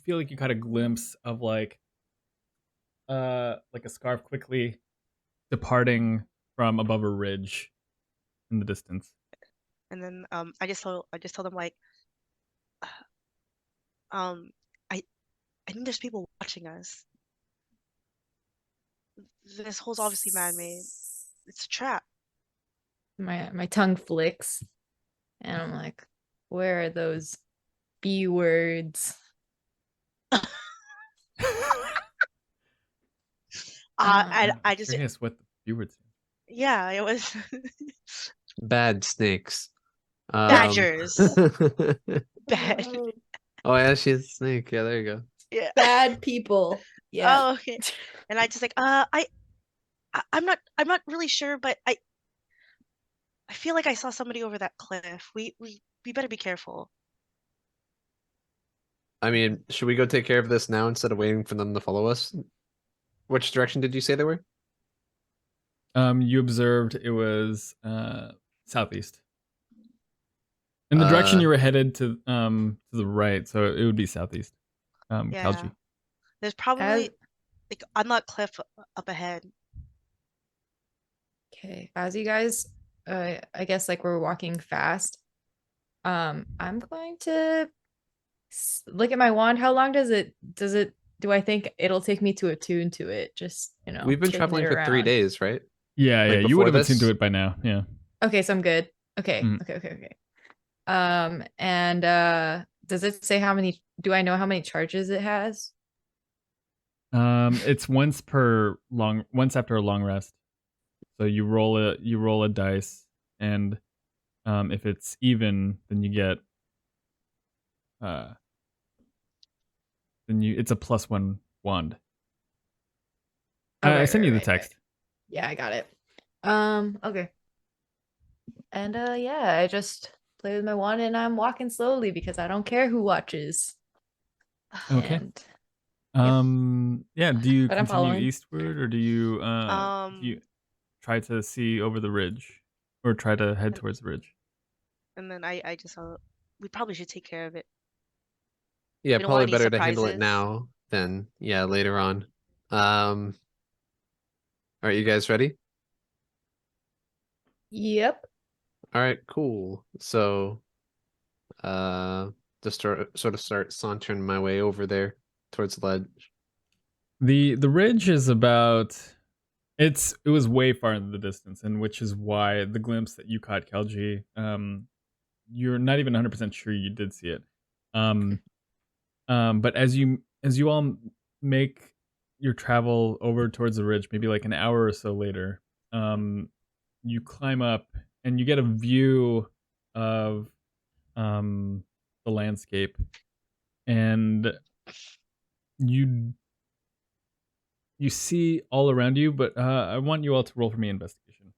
feel like you caught a glimpse of like a scarf quickly departing from above a ridge in the distance.
And then I just told them like I think there's people watching us. This hole's obviously man-made. It's a trap.
My tongue flicks, and I'm like, where are those B words?
And I just
Curious what the viewers.
yeah, it was
Bad snakes.
badgers. Bad.
Oh yeah, she's a snake. Yeah, there you go.
Yeah.
Bad people. Yeah.
Oh, okay. And I just like I'm not really sure, but I feel like I saw somebody over that cliff. We better be careful.
I mean, should we go take care of this now instead of waiting for them to follow us? Which direction did you say they were?
You observed it was southeast. In the direction you were headed to the right, so it would be southeast.
Yeah.
Kalji.
There's probably like on that cliff up ahead.
Okay, as you guys, I guess like we're walking fast. I'm going to look at my wand. How long does it? Do I think it'll take me to attune to it? Just
We've been
shaking
traveling
it
for 3
around.
days, right?
Yeah,
Like
yeah. You
before
would have
this?
attuned to it by now. Yeah.
Okay, so I'm good. Okay,
Mm.
okay. And does it say how many? Do I know how many charges it has?
It's once after a long rest. So you roll a dice, and if it's even, then you get it's a +1 wand. I sent you the text.
Yeah, I got it. Okay. And yeah, I just play with my wand and I'm walking slowly because I don't care who watches.
Okay.
And,
yeah, do you
But I'm
continue
following.
eastward, or do you try to see over the ridge, or try to head towards the ridge?
And then I just we probably should take care of it.
Yeah,
We don't want
probably
any
better to handle it
surprises.
now than later on. All right, you guys ready?
Yep.
All right, cool. So, just sort of start sauntering my way over there towards the ledge.
The ridge is about it was way far in the distance, and which is why the glimpse that you caught, Kalji, you're not even 100% sure you did see it. But as you all make your travel over towards the ridge, maybe like an hour or so later, you climb up and you get a view of the landscape, and you see all around you, but I want you all to roll for me investigation.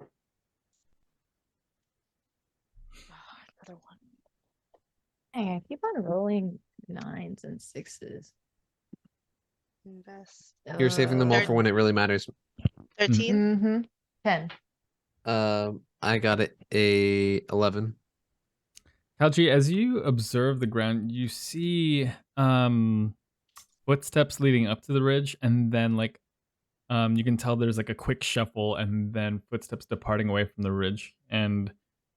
Another one.
Hey, I keep on rolling 9s and 6s.
Invest.
You're saving them all
Third-
for when it really matters.
13.
Mm-hmm. 10.
I got it a 11.
Kalji, as you observe the ground, you see footsteps leading up to the ridge, and then like you can tell there's like a quick shuffle, and then footsteps departing away from the ridge, and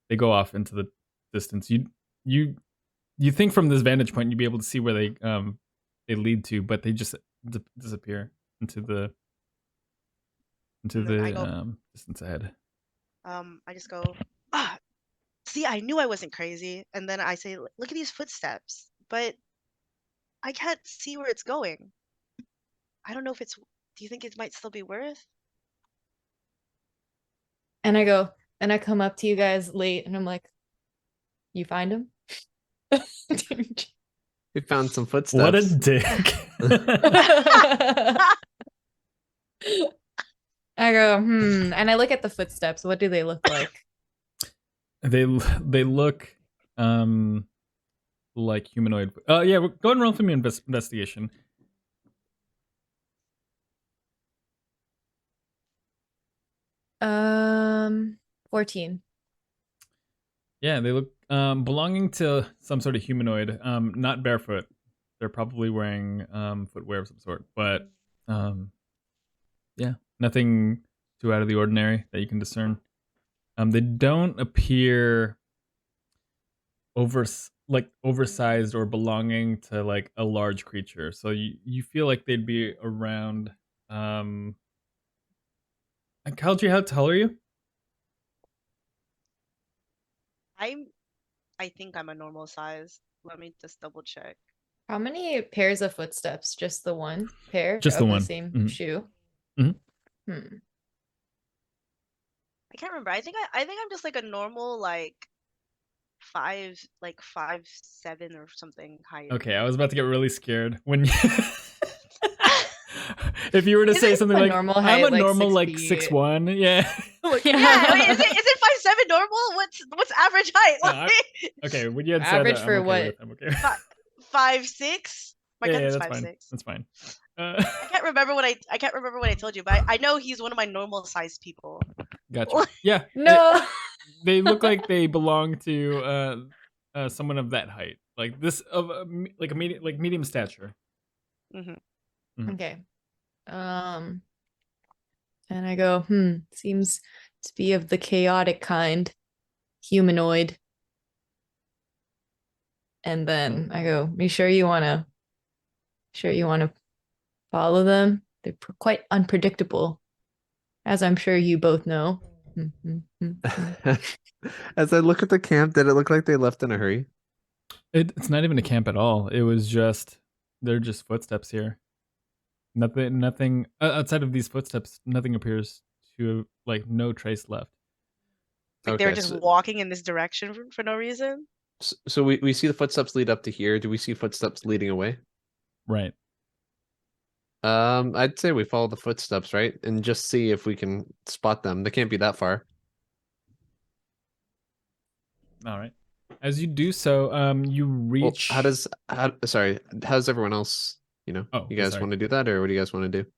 they go off into the distance. You think from this vantage point you'd be able to see where they lead to, but they just disappear into the
And then I go-
distance ahead.
I just go, see, I knew I wasn't crazy. And then I say, look at these footsteps, but I can't see where it's going. I don't know if it's, do you think it might still be worth?
And I go, and I come up to you guys late and I'm like, you find him?
We found some footsteps.
What a dick.
I go, and I look at the footsteps. What do they look like?
They look like humanoid. Yeah, go ahead and roll for me investigation.
Um, 14.
Yeah, they look belonging to some sort of humanoid. Not barefoot. They're probably wearing footwear of some sort, but yeah, nothing too out of the ordinary that you can discern. They don't appear oversized or belonging to like a large creature. So you feel like they'd be around Kalji, how tall are you?
I think I'm a normal size. Let me just double check.
How many pairs of footsteps? Just the one pair
Just
of
the one.
same
Mhm.
shoe?
Mhm.
I can't remember. I think I'm just like a normal like 5'7" or something height.
Okay, I was about to get really scared when if you were to
Is
say
it
something
a
like
normal
I'm
height,
a
like
normal
6
like
feet?
6'1", yeah. Like,
Yeah, wait, is it 5'7" normal? What's average height?
okay, when you had
Average
said
for
I'm okay
what?
with, I'm okay.
5'6"? My
Yeah,
cousin's
that's
5'6".
fine. That's fine.
I can't remember what I told you, but I know he's one of my normal sized people.
Gotcha. Yeah.
No.
They look like they belong to someone of that height, like this of like a medium stature.
Okay. And I go, seems to be of the chaotic kind, humanoid. And then I go, you sure you wanna follow them? They're quite unpredictable, as I'm sure you both know.
As I look at the camp, did it look like they left in a hurry?
It's not even a camp at all. It was just they're just footsteps here. Nothing outside of these footsteps. Nothing appears to like no trace left.
Like they were
Okay,
just
so-
walking in this direction for no reason.
So we see the footsteps lead up to here. Do we see footsteps leading away?
Right.
I'd say we follow the footsteps, right? And just see if we can spot them. They can't be that far.
All right. As you do so, you
Well,
reach.
how's everyone else, you
Oh,
guys
sorry.
want to do that, or what do you guys want to do?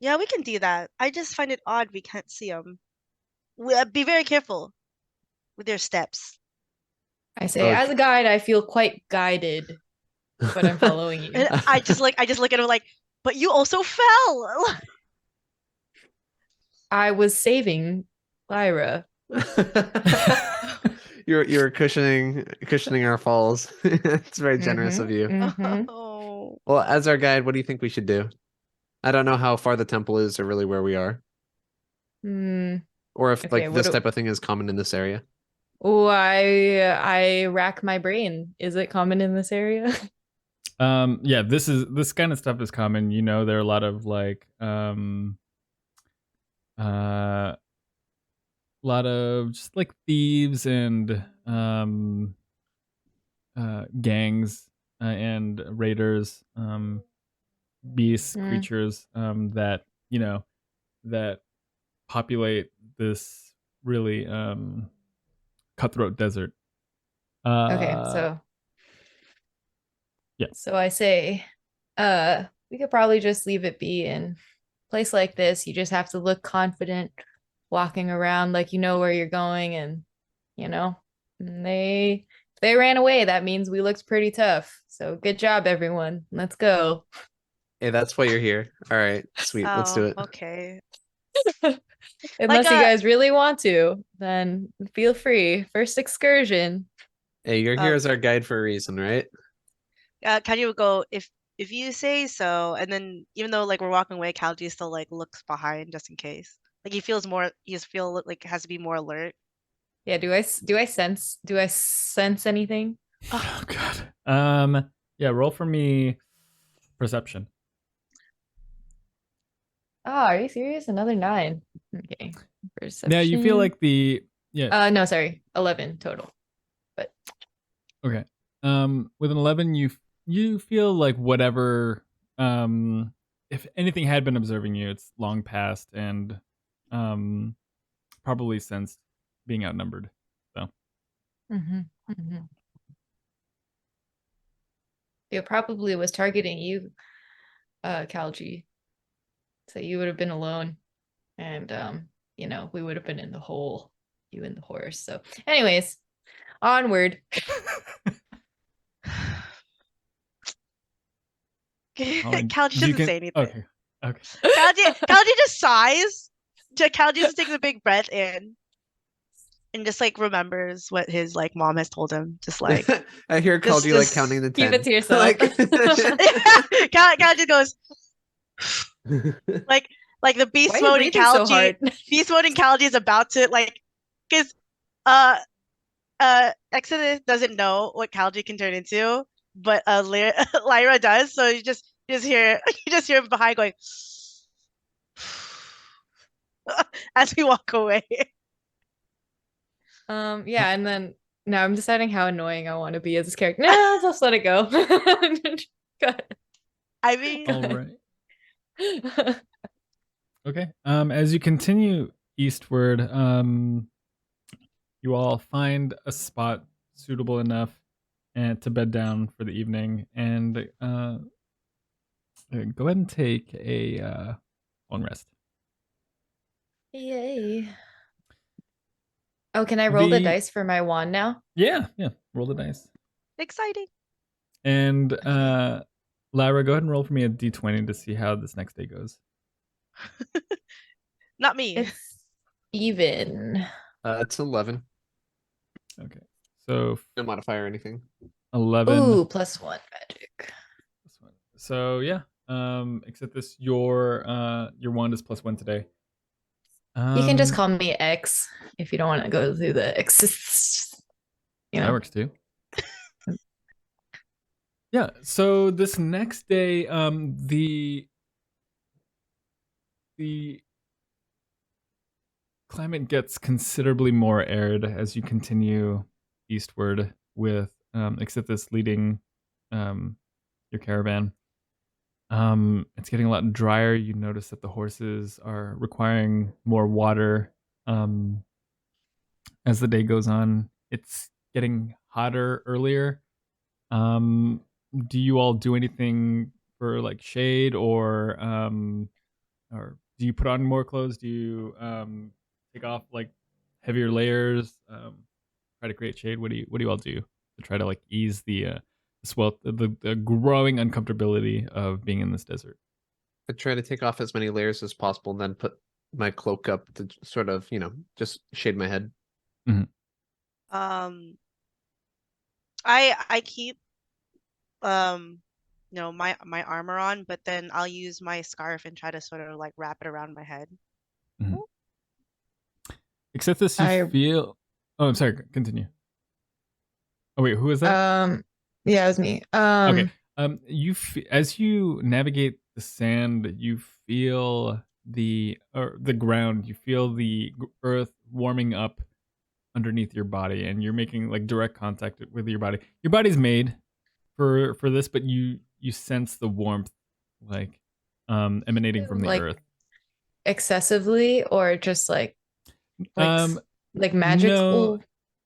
Yeah, we can do that. I just find it odd we can't see them. Be very careful with their steps.
I say,
Okay.
as a guide, I feel quite guided, but I'm following you.
And I just look at him like, but you also fell.
I was saving Lyra.
You're cushioning our falls. It's very generous of you.
Mhm.
Oh.
Well, as our guide, what do you think we should do? I don't know how far the temple is or really where we are.
Hmm.
Or if
Okay,
like
what
this
do
type of thing is common in this area.
Oh, I rack my brain. Is it common in this area?
Yeah, this kind of stuff is common. You know, there are a lot of like lot of just like thieves and gangs and raiders, beasts,
Hmm.
creatures that you know that populate this really cutthroat desert.
Okay,
Uh,
so
yeah.
so I say, we could probably just leave it be in a place like this. You just have to look confident walking around like you know where you're going and you know, and if they ran away, that means we looked pretty tough. So good job, everyone. Let's go.
Hey, that's why you're here. All right, sweet. Let's do
Oh,
it.
okay. Like
Unless you guys really want to, then feel free. First excursion.
Hey, you're here
um
as our guide for a reason, right?
Kalji would go if you say so, and then even though like we're walking away, Kalji still like looks behind just in case. Like he just feel like has to be more alert.
Yeah, do I sense anything?
Oh god. Yeah, roll for me perception.
Oh, are you serious? Another 9. Okay.
Yeah, you feel
Perception.
like
No, sorry. 11 total. But
okay. With an 11 you feel like whatever if anything had been observing you, it's long past and probably sensed being outnumbered. So,
hmm it probably was targeting you, Kalji. So you would have been alone. And we would have been in the hole, you and the horse. So anyways, onward.
Colin,
Kalji
you
doesn't
can
say anything.
okay. Okay.
Kalji just sighs. Kalji just takes a big breath in and just like remembers what his like mom has told him. Just like
I hear Kalji like
just
counting the
Keep
10.
it to yourself.
Like
Kalji goes like the
Why
beast
are you
mode in
breathing so hard?
Beast mode in Kalji is about to like because uh Exanian doesn't know what Kalji can turn into, but Lyra does. So you just hear you just hear him behind going as we walk away.
Yeah, and then now I'm deciding how annoying I want to be as this character. No, just let it go. Got
I mean,
All right. Okay. As you continue eastward, you all find a spot suitable enough and to bed down for the evening, and go ahead and take a long rest.
Yay. Oh, can I roll the dice for my wand now?
Yeah. Roll the dice.
exciting.
And Lyra, go ahead and roll for me a d20 to see how this next day goes.
Not me.
It's even.
it's 11.
Okay. So
No modifier or anything.
11.
Ooh, +1 magic.
So yeah. Except this your wand is +1 today.
You can just call me X if you don't want to go through the X.
That works too. Yeah. So this next day, the climate gets considerably more arid as you continue eastward with Xssithiss leading your caravan. It's getting a lot drier. You notice that the horses are requiring more water as the day goes on. It's getting hotter earlier. Do you all do anything for like shade or do you put on more clothes? Do you take off like heavier layers? Try to create shade. What do you all do to try to like ease the growing uncomfortability of being in this desert?
I try to take off as many layers as possible and then put my cloak up to sort of, just shade my head.
I keep my armor on, but then I'll use my scarf and try to sort of like wrap it around my head.
Xssithiss, you feel. Oh, I'm sorry. Continue. Oh wait, who is that?
Yeah, it was me.
Okay. As you navigate the sand, you feel the ground. You feel the earth warming up underneath your body, and you're making like direct contact with your body. Your body's made for this, but you sense the warmth like emanating from the
like
earth.
excessively, or just like
No,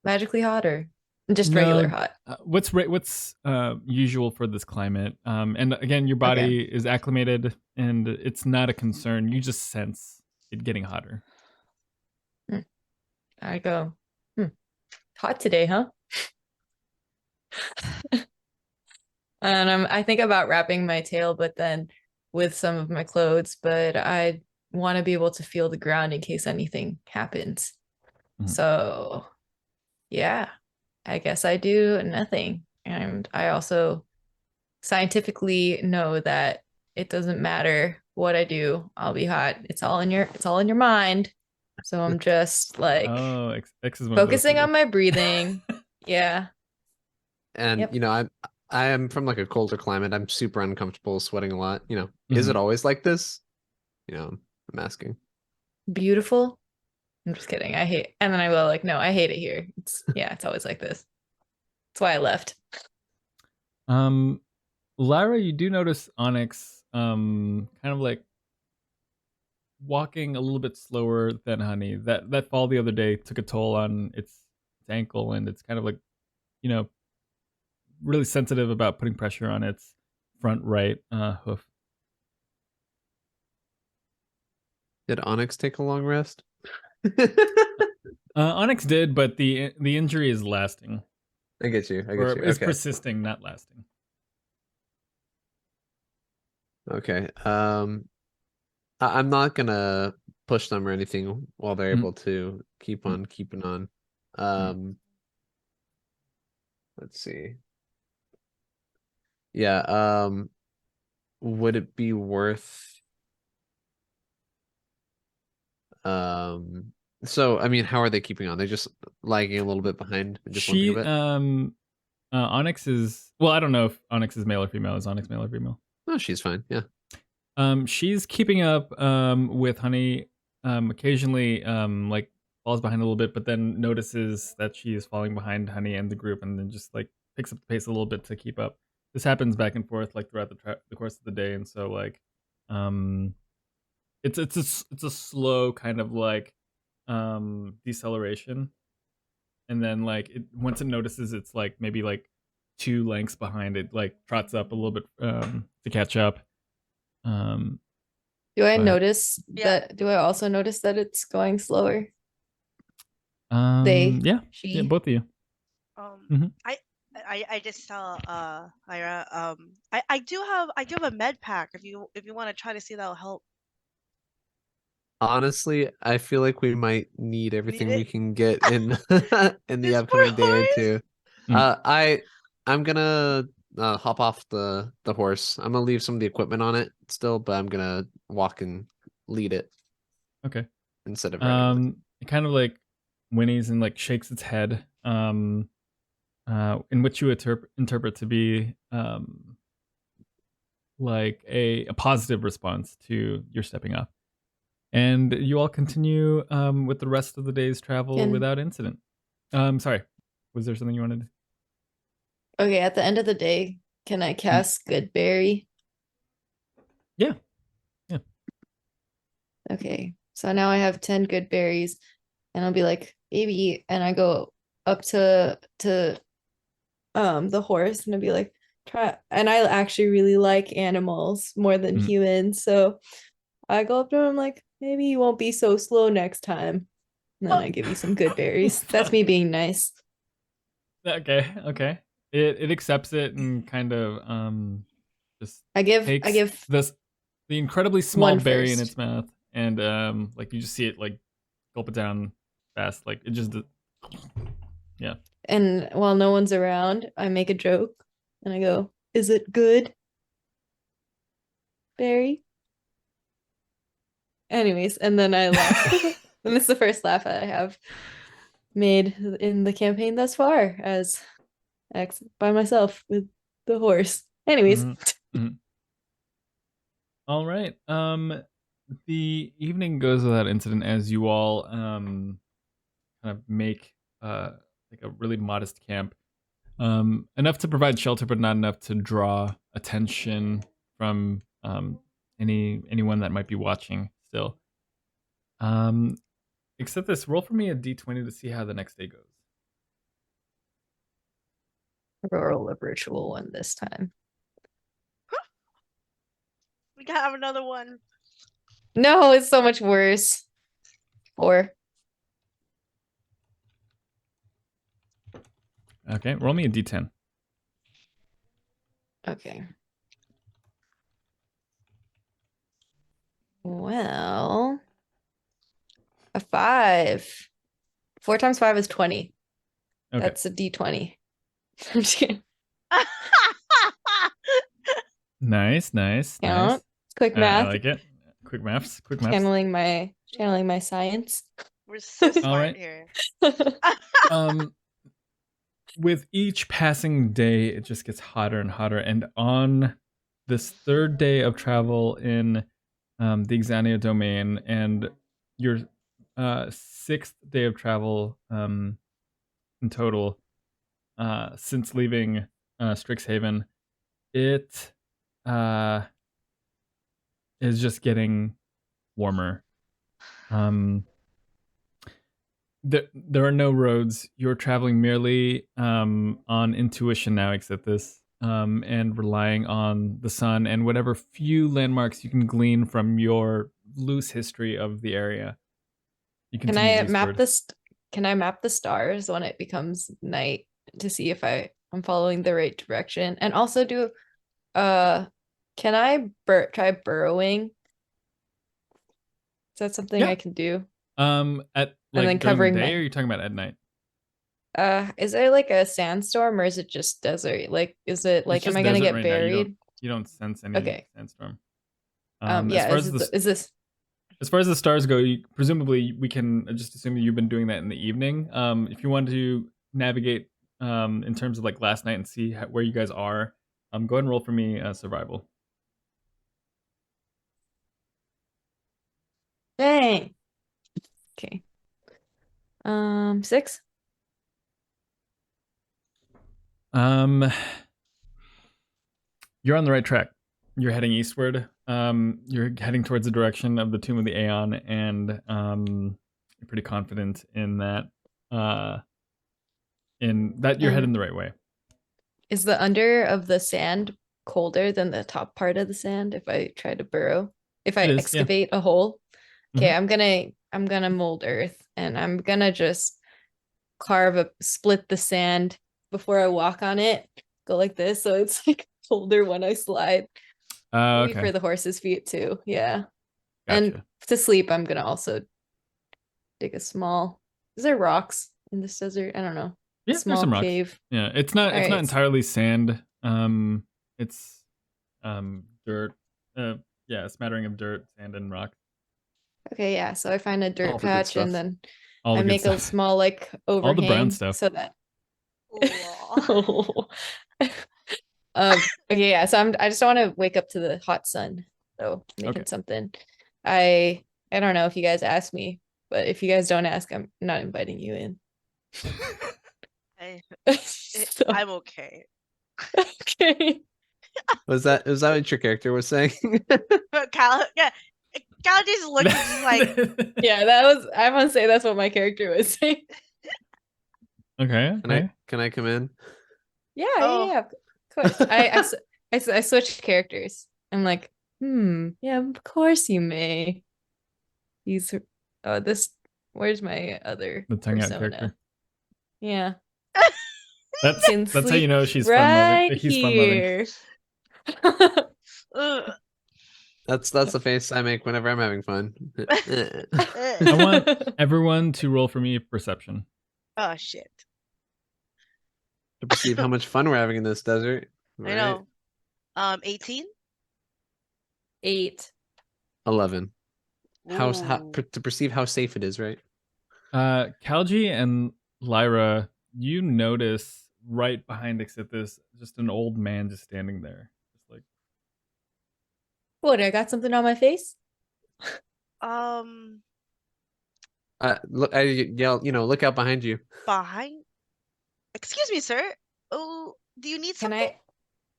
magically hot, or just
no,
regular hot?
What's usual for this climate? And again, your body is acclimated, and it's not a concern. You just sense it getting hotter.
I go, hot today, huh? And I think about wrapping my tail, but then with some of my clothes, but I want to be able to feel the ground in case anything happens. So yeah, I guess I do nothing. And I also scientifically know that it doesn't matter what I do, I'll be hot. It's all in your mind. So I'm just like
X is
focusing on my breathing. Yeah.
And you know, I am from like a colder climate. I'm super uncomfortable, sweating a lot. You know, is it always like this? You know, I'm asking.
Beautiful. I'm just kidding. And then I will like, no, I hate it here. It's always like this. That's why I left.
Lyra, you do notice Onyx kind of like walking a little bit slower than Honey. That fall the other day took a toll on its ankle, and it's kind of like, you know, really sensitive about putting pressure on its front right hoof.
Did Onyx take a long rest?
Onyx did, but the injury is lasting.
I get you.
It's persisting, not lasting.
Okay. I'm not gonna push them or anything while they're able to keep on keeping on. Let's see. Yeah. Would it be worth? So I mean, how are they keeping on? They're just lagging a little bit behind. Just a bit.
Onyx is, well, I don't know if Onyx is male or female. Is Onyx male or female?
No, she's fine. Yeah.
She's keeping up with Honey. Occasionally like falls behind a little bit, but then notices that she is falling behind Honey and the group, and then just like picks up the pace a little bit to keep up. This happens back and forth like throughout the course of the day, and so like it's a slow kind of like deceleration, and then like once it notices it's like maybe like 2 lengths behind, it like trots up a little bit to catch up.
Do I notice that? Do I also notice that it's going slower?
Yeah, both of you.
I just tell Lyra, I do have a med pack if you want to try to see that'll help.
Honestly, I feel like we might need everything we can get in in the upcoming day or two. I'm gonna hop off the horse. I'm gonna leave some of the equipment on it still, but I'm gonna walk and lead it.
Okay.
Instead of riding
it kind of like whinnies and like shakes its head. In which you interpret to be like a positive response to your stepping up. And you all continue with the rest of the day's travel without incident. Sorry, was there something you wanted to?
Okay, at the end of the day, can I cast Goodberry?
Yeah.
Okay, so now I have 10 good berries, and I'll be like, baby, and I go up to the horse, and I'll be like, try. And I actually really like animals more than humans, so I go up to him, I'm like, maybe you won't be so slow next time. And then I give you some good berries. That's me being nice.
Okay. It accepts it and kind of just
I give
the incredibly small berry in its mouth, and like you just see it like gulp it down fast, like it just yeah.
And while no one's around, I make a joke and I go, "Is it good?" berry. Anyways, and then I laugh. And this is the first laugh I have made in the campaign thus far as X by myself with the horse. Anyways.
All right. The evening goes without incident as you all kind of make like a really modest camp. Enough to provide shelter, but not enough to draw attention from anyone that might be watching still. Except this, roll for me a d20 to see how the next day goes.
Roll a virtual one this time.
We gotta have another one.
No, it's so much worse. 4.
Okay, roll me a d10.
Okay. Well, a 5. 4 times 5 is 20.
Okay.
That's a d20. I'm just kidding.
Nice.
Count. Quick
I
math.
like it. Quick maths.
Channeling my science.
We're so smart
All right.
here.
With each passing day, it just gets hotter and hotter. And on this third day of travel in the Exania Domain and your 6th day of travel in total since leaving Strixhaven, it is just getting warmer. There are no roads. You're traveling merely on intuition now, Xssithiss, and relying on the sun and whatever few landmarks you can glean from your loose history of the area. You
Can I
continue
map
eastward.
this? Can I map the stars when it becomes night to see if I'm following the right direction? And also do can I try burrowing? Is that something
Yeah.
I can do?
At like
then
during
covering
the day,
my-
or are you talking about at night?
Is there like a sandstorm or is it just desert? Like, is it like,
It's
am
just
I gonna
desert
get
right now.
buried?
You don't sense any
Okay.
sandstorm.
Yeah. Is this?
As far as the stars go, presumably we can just assume that you've been doing that in the evening. If you want to navigate in terms of like last night and see where you guys are, go ahead and roll for me survival.
Dang. Okay. 6.
You're on the right track. You're heading eastward. You're heading towards the direction of the Tomb of the Aeon, and you're pretty confident in that. You're heading the right way.
Is the under of the sand colder than the top part of the sand if I try to burrow? If I
It is, yeah.
excavate a hole? Okay,
Mhm.
I'm gonna mold earth and I'm gonna just split the sand before I walk on it. Go like this so it's like colder when I slide. Maybe
Okay.
for the horse's feet too. Yeah.
Gotcha.
And to sleep, I'm gonna also dig a small. Is there rocks in this desert? I don't know.
Yeah,
Small
there's some rocks.
cave.
Yeah, it's not
Alright.
entirely sand. It's dirt. Yeah, a smattering of dirt, sand, and rock.
Okay, yeah. So I find a
All
dirt
the good
patch
stuff.
and then
All
I
the good
make a
stuff.
small like overhang
All the brown stuff.
so that
Aw.
okay, yeah. So I just don't want to wake up to the hot sun. So making
Okay.
something. I don't know if you guys ask me, but if you guys don't ask, I'm not inviting you in.
Hey,
So,
I'm okay.
okay.
Was that what your character was saying?
But Cal just looking just like
Yeah, I want to say that's what my character was saying.
Okay.
Can I come in?
Yeah,
Oh.
yeah, of course. I switched characters. I'm like, yeah, of course you may. Where's my other
The tongue out
persona?
character.
Yeah.
That's
Can
how you
sleep
know she's
right
fun loving. He's fun loving.
here.
ugh.
That's the face I make whenever I'm having fun.
I want everyone to roll for me perception.
Oh shit.
To perceive how much fun we're having in this desert.
I know. 18?
8.
11. How
Ooh.
to perceive how safe it is, right?
Kalji and Lyra, you notice right behind Xssithiss just an old man just standing there. Just like,
What, I got something on my face?
Um,
Look, I yell, look out behind you.
behind. Excuse me, sir. Oh, do you need
Can
something?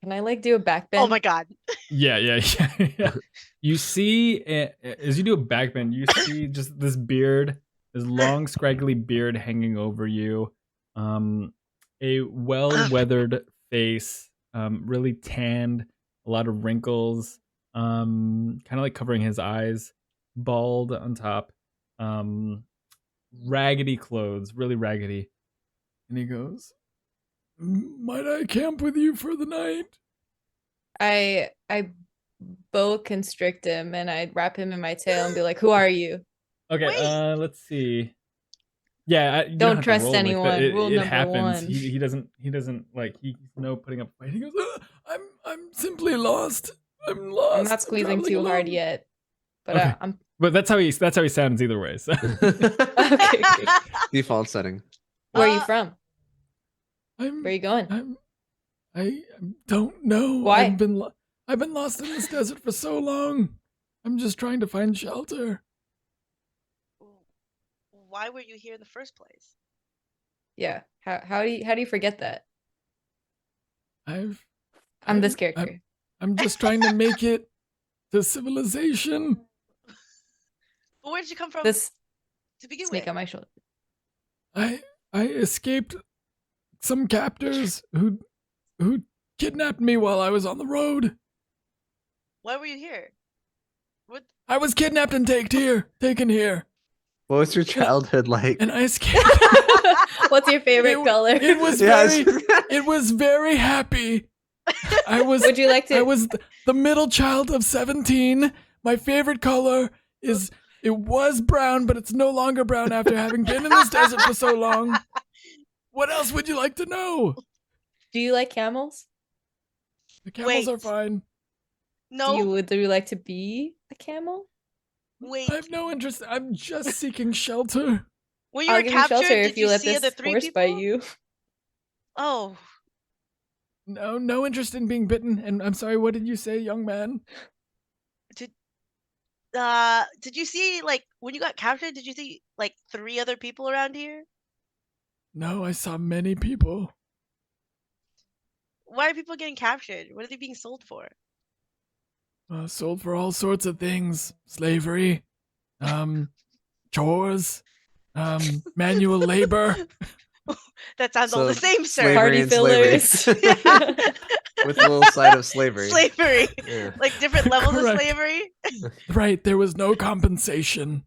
can I like do a backbend?
Oh my god.
yeah. You see, as you do a backbend, you see just this beard, this long, scraggly beard hanging over you. A well-weathered face, really tanned, a lot of wrinkles, kind of like covering his eyes, bald on top, raggedy clothes, really raggedy. And he goes, "Might I camp with you for the night?"
I boa constrict him and I'd wrap him in my tail and be like, "Who are you?"
Okay,
Wait.
let's see. Yeah, you
Don't
have to
trust
roll like that.
anyone. Rule
It
number
happens.
1.
He doesn't like he's no putting up a fight. He goes, I'm simply lost. I'm lost.
I'm not squeezing
traveling
too hard
alone."
yet, but
Okay.
I'm
But that's how he sounds either way. So
okay. Great.
Default setting.
Where are you
Uh,
from?
I'm
Where are you going?
I don't know.
Why?
I've been lost in this desert for so long. I'm just trying to find shelter.
Why were you here in the first place?
Yeah. How do you forget that? I'm this
I've-
character.
I'm just trying to make it to civilization.
But where did you come from
This
to begin
snake
with?
on my shoulder.
I escaped some captors who kidnapped me while I was on the road.
Why were you here? What?
I was kidnapped and taken here,
What was your childhood like?
and I escaped.
What's your favorite color?
It was
Yes.
it was very happy. I was
Would you like to?
I was the middle child of 17. My favorite color is it was brown, but it's no longer brown after having been in this desert for so long. What else would you like to know?
Do you like camels?
The camels are
Wait.
fine.
No.
Would you like to be a camel?
Wait.
I have no interest. I'm just seeking shelter.
When you
I'll
were
give you
captured,
shelter
did
if you let
see
this
the 3
horse
people?
bite you.
Oh.
No interest in being bitten. And I'm sorry, what did you say, young man?
Did you see, like, when you got captured, did you see, like, 3 other people around here?
No, I saw many people.
Why are people getting captured? What are they being sold for?
Sold for all sorts of things. Slavery, chores, manual labor.
That sounds all
So,
the same, sir.
slavery
Party
and slavery.
fillers.
With a little side of slavery.
Slavery.
Yeah.
Like different levels
Correct.
of slavery.
Right, there was no compensation.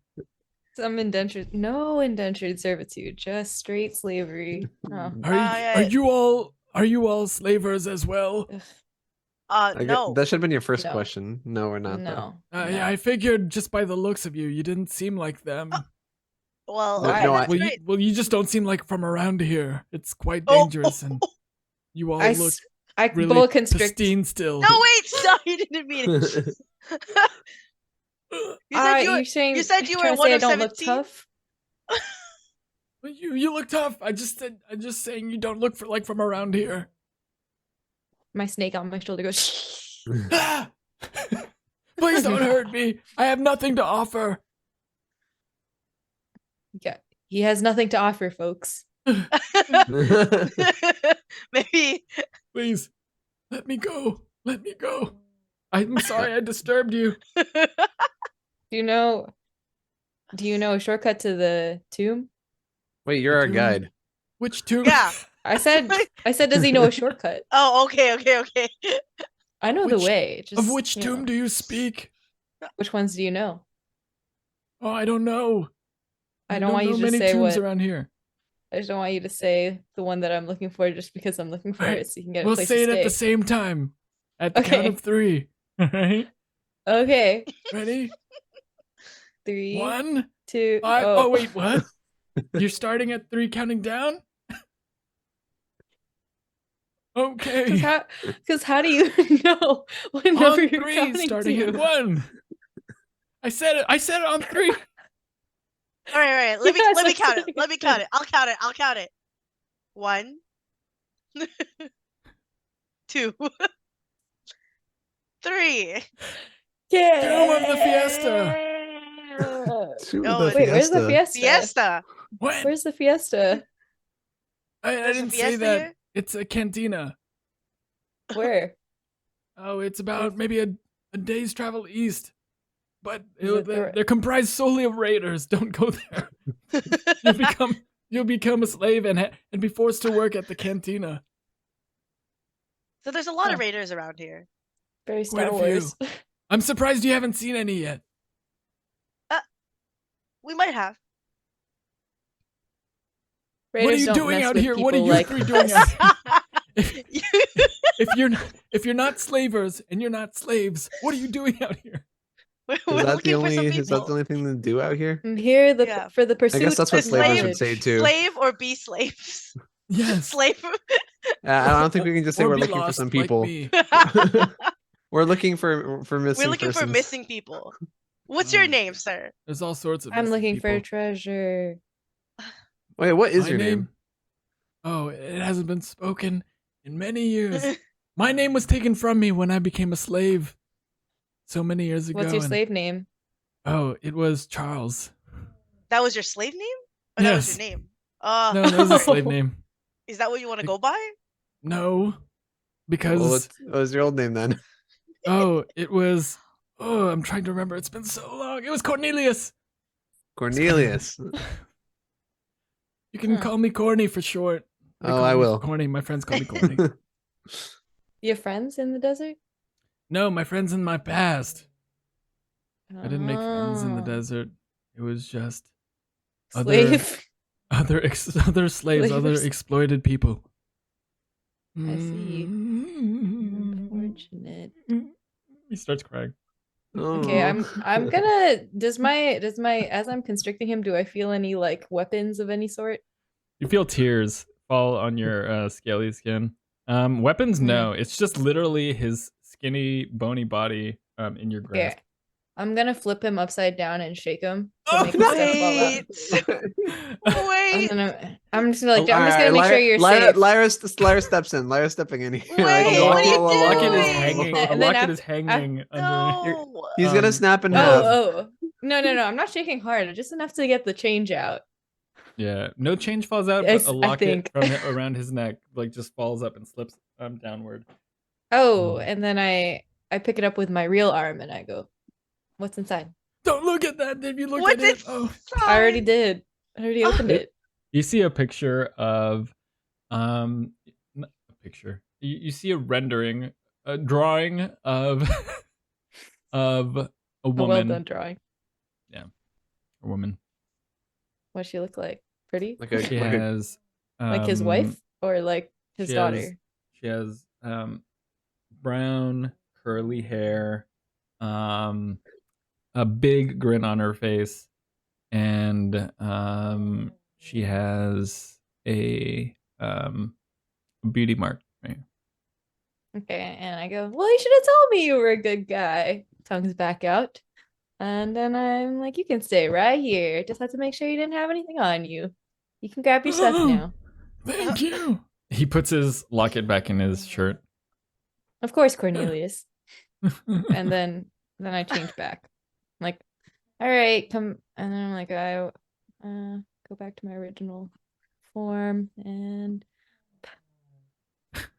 Some indentured, no indentured servitude, just straight slavery. Oh.
Are you all slavers as well?
Ugh,
No.
That should have been your first
No.
question. No, we're not. Though.
no.
Yeah, I figured just by the looks of you, you didn't seem like them.
Well,
No,
okay,
no,
that's
Well,
great.
you just don't seem like from around here. It's quite
Oh,
dangerous, and you all
I
look
boa
really
constrict.
pristine still.
No, wait, no, you didn't mean it. You said you were,
You're saying,
you said you
trying
were
to
one
say I
of
don't look
17?
tough?
Well, you look tough. I'm just saying you don't look like from around here.
My snake on my shoulder goes.
Ah! Please don't hurt me. I have nothing to offer.
Yeah, he has nothing to offer, folks.
Maybe.
Please, let me go. Let me go. I'm sorry I disturbed you.
Do you know a shortcut to the tomb?
Wait, you're our
Tomb?
guide.
Which tomb?
Yeah.
I said, does he know a shortcut?
Oh, okay.
I know the
Which-
way. Just,
Of which tomb do you speak?
Which ones do you know?
Oh, I don't know.
I don't want you
know
to
many
say
tombs
what.
around here.
I just don't want you to say the one that I'm looking for just because I'm looking for
Alright,
it, so you can get a
We'll
place
say
to
it at the
stay.
same time. At the count
Okay.
of 3. Alright?
Okay,
Ready?
3,
1,
2.
5. Oh, wait, what? You're starting at 3 counting down? Okay.
Because how do you know what number
On
you're
3,
counting
starting
to?
at 1. I said it on 3.
All right. Let me
Yes,
let me
I'm
count it.
saying
Let me count it. I'll count it. 1, 2, 3.
Yeah.
Doom of the Fiesta.
To
Oh,
the
wait,
Where's the
fiesta.
Fiesta.
When?
Where's the fiesta?
I
There's a
didn't say
fiesta
that.
here?
It's a cantina.
Where?
Oh, it's about maybe a day's travel east. But
Is it
they're comprised solely of raiders. Don't go there. You'll become a slave and be forced to work at the cantina.
So there's a lot of
Huh.
raiders around here.
Very
Quite
Star
a few.
Wars.
I'm surprised you haven't seen any yet.
We might have.
What are
Raiders
you
don't
doing
mess
out
with
here? What are
people
you
like
3 doing
us.
out here? If you're not slavers and you're not slaves, what are you doing out here?
We're
Is that
looking for some people.
is that the only thing to do out here?
I'm here
Yeah.
for the pursuit
that's what
of
slavers would
knowledge.
say too.
Slave or be slaves.
Yes.
Slave.
I don't think we can just say
Or
we're
be
looking for
lost
some
like
people.
me.
We're looking for missing
We're looking for
persons.
missing people. What's your name, sir?
There's all sorts of
I'm
missing
looking for
people.
treasure.
Wait, what is
My
your name?
Oh, it hasn't been spoken in many years. My name was taken from me when I became a slave so many years ago.
What's your
and-
slave name?
Oh, it was Charles.
That was your slave name? Or that was
Yes.
your name?
No, that was a slave name.
Is that what you want to go by?
No, because
Well, what was your old name then?
oh, it was. Oh, I'm trying to remember. It's been so long. It was Cornelius.
Cornelius.
You can call me Corny for short. They
Oh,
call
I
me
will.
Corny. My friends call me Corny.
You have friends in the desert?
No, my friends in my past. I didn't make friends in the
Oh.
desert. It was just
Slave.
other slaves, other
Slavers.
exploited people.
I see.
Mm.
Unfortunate.
He starts crying.
Okay,
Oh.
I'm gonna does my as I'm constricting him, do I feel any like weapons of any sort?
You feel tears fall on your scaly skin. Weapons, no. It's just literally his skinny, bony body in your
Okay.
grasp.
I'm gonna flip him upside down and shake him to
Oh,
make his stuff fall out.
Wait.
And then I'm just gonna like
All
I'm just
right,
gonna make sure you're
Lyra,
safe.
Lyra steps in. Lyra stepping in here.
Wait,
A
what are you
locket is
doing?
hanging. A
And then
locket is
after-
hanging under.
No.
He's gonna
Um,
snap in half.
Oh, no, I'm not shaking hard, just enough to get the change out.
Yeah, no change falls out,
Yes,
but a
I
locket
think.
from around his neck like just falls up and slips downward.
Oh, and then I pick it up with my real arm and I go, "What's inside?"
Don't look at that. If you look
What's
at it, oh,
I already did. I already opened it.
you see a picture of not a picture. You see a rendering, a drawing of of a
A
woman.
well done drawing.
A woman.
What she look like? Pretty?
Like a,
She
like a
has
Like his wife or like his
she
daughter?
She has brown curly hair, a big grin on her face, and she has a beauty mark. Right?
Okay, and I go, "Well, you should have told me you were a good guy." Tongues back out. And then I'm like, "You can stay right here. Just have to make sure you didn't have anything on you. You can grab your stuff now."
Thank you. He puts his locket back in his shirt.
Of course, Cornelius. And then I change back. I'm like, "All right, come." And then I'm like, I go back to my original form and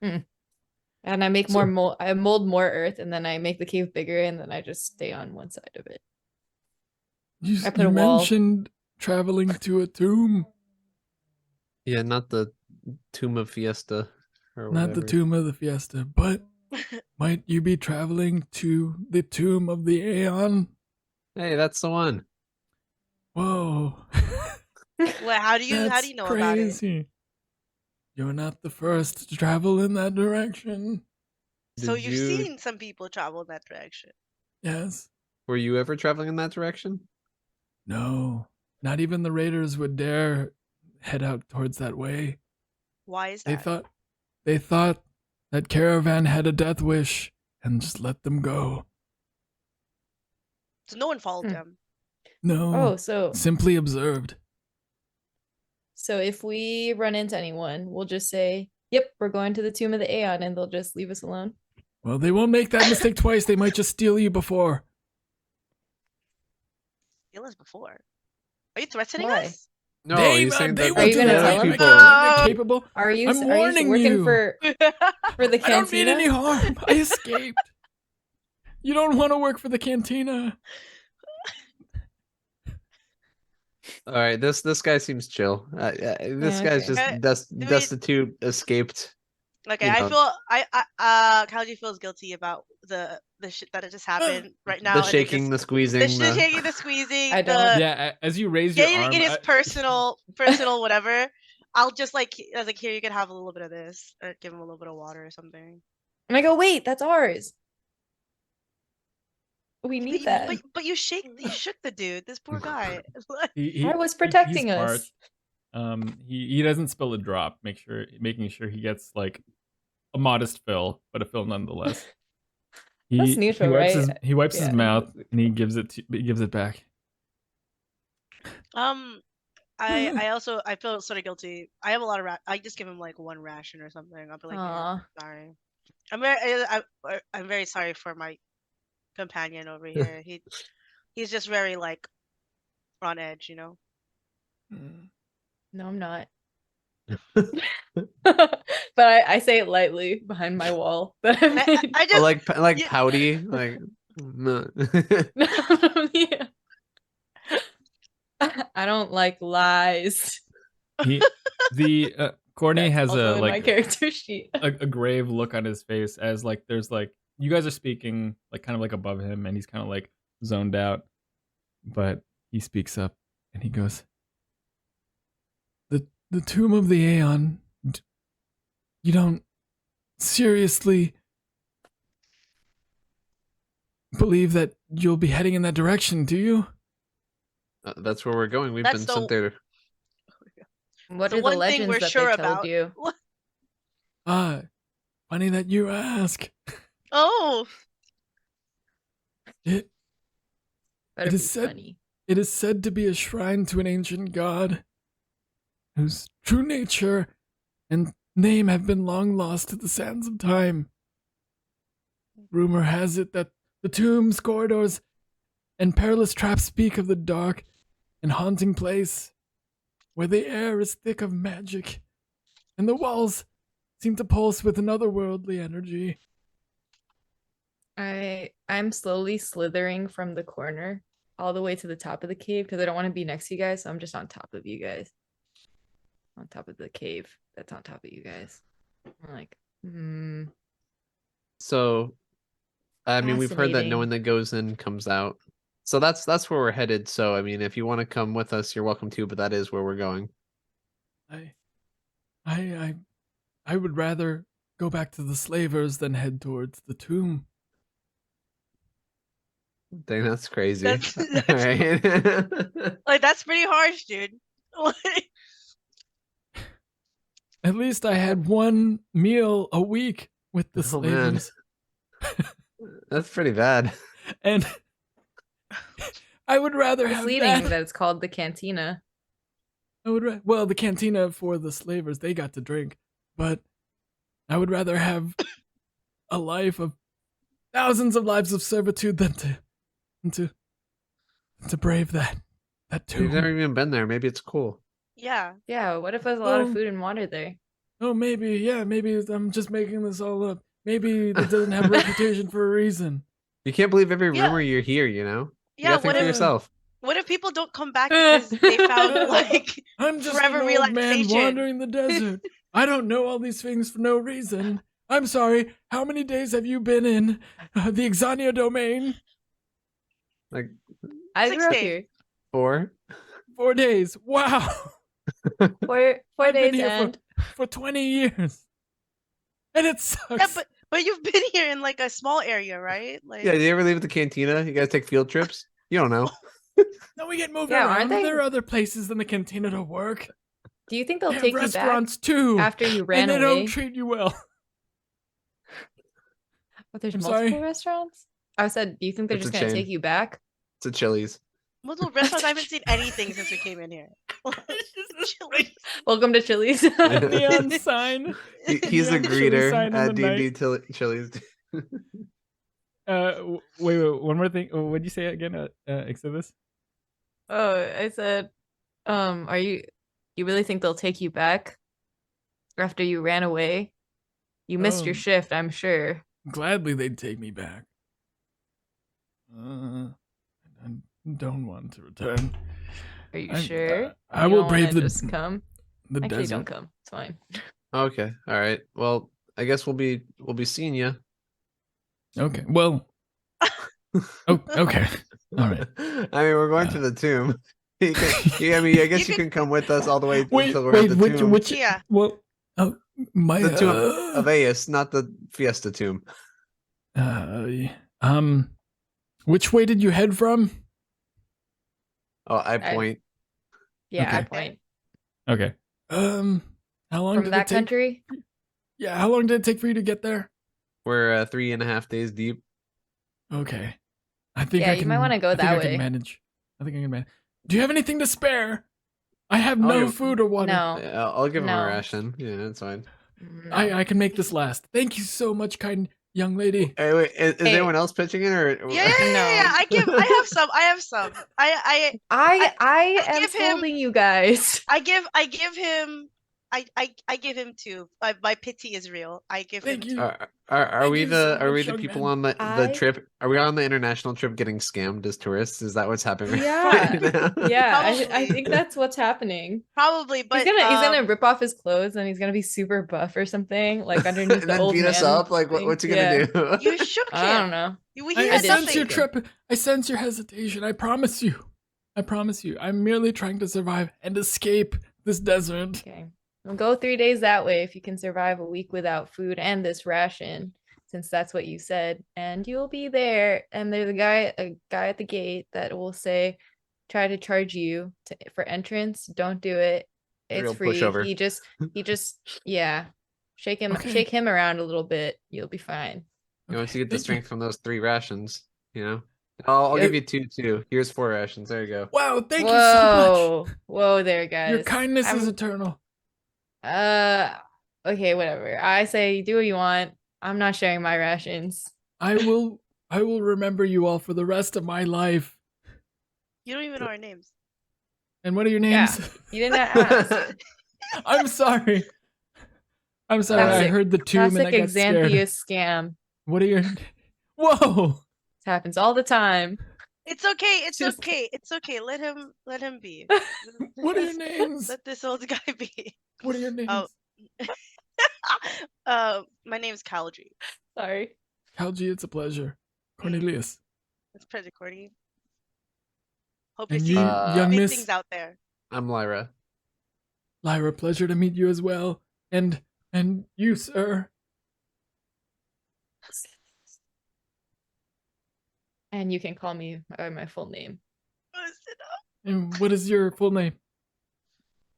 and I make more mold. I mold more earth, and then I make the cave bigger, and then I just stay on one side of it. I put
You
a wall.
mentioned traveling to a tomb,
yeah, not the Tomb of Fiesta or
not
whatever.
the tomb of the Fiesta, but might you be traveling to the tomb of the Aeon?
Hey, that's the one.
Whoa.
Well, how do you
That's
know about it?
crazy. You're not the first to travel in that direction.
So
Did
you've
you-
seen some people travel in that direction.
Yes.
Were you ever traveling in that direction?
No. Not even the raiders would dare head out towards that way.
Why is
They
that?
thought that caravan had a death wish and just let them go.
So no one followed them.
No,
Oh, so
simply observed.
if we run into anyone, we'll just say, "Yep, we're going to the tomb of the Aeon," and they'll just leave us alone.
Well, they won't make that mistake twice. They might just steal you before.
Steal us before. Are you threatening
Why?
us?
No,
they,
he's saying
they
that
Are
will
you
do
gonna
that.
tell
I
them?
think they're
No.
capable.
Are you?
I'm
Are you
warning
working
you.
for the
I don't mean
cantina?
any harm. I escaped. You don't want to work for the cantina.
All right, this guy seems chill. This
Yeah,
guy's
okay.
just
we-
destitute, escaped.
Okay,
You
I
know.
feel Kalji feels guilty about the shit that just happened right now.
The
and it
shaking,
just,
the squeezing,
the shaking, the squeezing,
I
the
don't-
Yeah, as you raise your
getting
arm,
in his personal whatever. I'll just I was like, here, you can have a little bit of this, or give him a little bit of water or something.
And I go, "Wait, that's ours. We
But
need
you,
that."
you shook the dude. This poor guy.
I was protecting
he's
us.
parched. He doesn't spill a drop. Making sure he gets like a modest fill, but a fill nonetheless.
That's neutral, right?
He wipes his
Yeah.
mouth and he gives it back.
I also I feel sort of guilty. I have a lot of I just give him like one ration or something. I'll be like,
Aw.
"Here, sorry. I'm very sorry for my companion over here. He's just very like on edge, you know."
No, I'm not. But I say it lightly behind my wall. That I
And
made.
I just
like
Yeah.
pouty, like. No.
Yeah. I don't like lies.
Corny
That's
has
also
a
in my
like
character sheet.
a grave look on his face as like there's like you guys are speaking like kind of like above him and he's kind of like zoned out, but he speaks up and he goes, the tomb of the Aeon, you don't seriously believe that you'll be heading in that direction, do you?
That's where we're going. We've
That's
been
the-
sent there.
What
The
are the
one thing
legends
we're
that
sure
they told
about.
you?
Ah, funny that you ask.
Oh,
It
Better
It
be
is said-
funny.
It is said to be a shrine to an ancient god, whose true nature and name have been long lost to the sands of time. Rumor has it that the tombs, corridors, and perilous traps speak of the dark and haunting place, where the air is thick of magic, and the walls seem to pulse with an otherworldly energy.
I'm slowly slithering from the corner all the way to the top of the cave because I don't want to be next to you guys, so I'm just on top of you guys. On top of the cave that's on top of you guys. I'm like,
So, I mean, we've heard that no
Fascinating.
one that goes in comes out. So that's where we're headed. So, I mean, if you want to come with us, you're welcome to. But that is where we're going.
I would rather go back to the slavers than head towards the tomb.
Dang, that's crazy.
That's-
All right.
like that's pretty harsh, dude. Like,
At least I had one meal a week with the
Oh, man.
slavers.
That's pretty bad.
And I would rather
it's
have
misleading
that.
that it's called the cantina.
Well, the cantina for the slavers, they got to drink, but I would rather have a life of thousands of lives of servitude than to brave that
We've
tomb.
never even been there. Maybe it's cool.
yeah.
Yeah, what if there's a lot of
Oh.
food and water there?
Oh, maybe I'm just making this all up. Maybe it doesn't have a reputation for a reason.
You can't believe every
Yeah.
rumor you hear. You know. You
Yeah,
gotta think
what
for
if
yourself.
people don't come back because they found like
I'm just
Forever
an old man
relaxation.
wandering the desert. I don't know all these things for no reason. I'm sorry. How many days have you been in the Exania Domain?
Like
I
6
grew up
days.
here.
4.
4 days. Wow.
Four
I've been
days
here
and
for 20 years. And it sucks.
Yeah, but you've been here in like a small area, right? Like
Yeah. Do you ever leave the cantina? You guys take field trips? You don't know.
No, we get moved
Yeah,
around.
aren't they-
There are other places than the cantina to work.
do you think they'll
They have
take you back
restaurants too.
after you ran
and they
away?
don't treat you well.
But there's
I'm
multiple
sorry?
restaurants? I said, do you think they're
It's
just
a
gonna
chain.
take you back?
It's a Chili's.
Multiple restaurants. I haven't seen anything since we came in here.
It's just a
Chili's.
Welcome to Chili's.
neon sign.
He's a
Neon Chili
greeter
sign in
at
the
D&D Chili's.
Wait, one more thing. What'd you say again? Xssithiss?
Oh, I said, you really think they'll take you back after you ran away? You missed your
Um,
shift, I'm sure.
Gladly they'd take me back. I don't want to return.
Are you
I-
sure?
I
You
will
don't wanna
brave the
just come.
the
Actually,
desert.
don't come. It's fine.
Okay, all right. Well, I guess we'll be seeing you.
Okay. Well. Oh, okay. All right.
I mean, we're going to the tomb. I guess you can come with us all the way
Wait,
until we're
wait,
at the tomb.
which?
Yeah.
Well, oh, my.
The tomb of Aeus, not the Fiesta tomb.
Which way did you head from?
Oh, I point.
Yeah, I
Okay.
point.
Okay. How long
From
did
that
it take?
country?
Yeah, how long did it take for you to get there?
We're 3.5 days deep.
Okay. I think
Yeah,
I
you
can.
might wanna go
I think
that
I can
way.
manage. I think I can manage. Do you have anything to spare? I have
Oh,
no
yeah.
food or water.
No.
I'll give him a
No.
ration. Yeah, that's fine.
No.
I can make this last. Thank you so much, kind young lady.
Hey, wait, is
Hey.
anyone else pitching in, or
Yeah. I have some. I have some. I
I am
give him-
scolding you guys.
give him. I give him 2. My pity is real. I give
Thank
him
you.
2.
Are
Thank
we
you so
the
much, young
people
man.
on the
I-
trip? Are we on the international trip getting scammed as tourists? Is that what's happening?
Yeah.
Right now?
Yeah, I
Probably.
think that's what's happening.
Probably, but
He's gonna rip off his clothes and he's gonna be super buff or something, like underneath
and
the
then
old
beat us
man
up. Like,
thing.
what's he
Yeah.
gonna do?
you shook him.
I don't know.
He
I
had
did
sense
nothing.
your
shake him.
trip. I sense your hesitation. I promise you. I promise you. I'm merely trying to survive and escape this desert.
Okay. We'll go 3 days that way if you can survive a week without food and this ration, since that's what you said. And you'll be there. And there's a guy at the gate that will say, try to charge you for entrance. Don't do it. It's
Real
free.
pushover.
He just yeah. Shake
Okay.
him around a little bit. You'll be fine.
Once you get the
thank
strength from those 3 rations, you know. I'll
Yeah.
give you 2 too. Here's 4 rations. There you go.
Wow, thank you so much.
Whoa there, guys.
Your kindness is
I'm-
eternal.
Okay, whatever. I say do what you want. I'm not sharing my rations.
I will remember you all for the rest of my life.
You don't even know our names.
And what are your
Yeah.
names?
You didn't ask.
I'm sorry. I'm sorry. I
Classic-
heard the tomb and I
Classic
got scared.
Xanthius scam.
What are your? Whoa!
This happens all the time.
It's okay. It's
Just-
okay. It's okay. Let him be.
What are your names?
Let this old guy be.
What are your names?
My name's Kalji.
Sorry.
Kalji, it's a pleasure. Cornelius.
It's pretty corny. Hope you
And
see
you,
Uh,
young
big
miss
things out there.
I'm Lyra.
Lyra, pleasure to meet you as well. And you, sir.
And you can call me by my full name.
And what is your full name?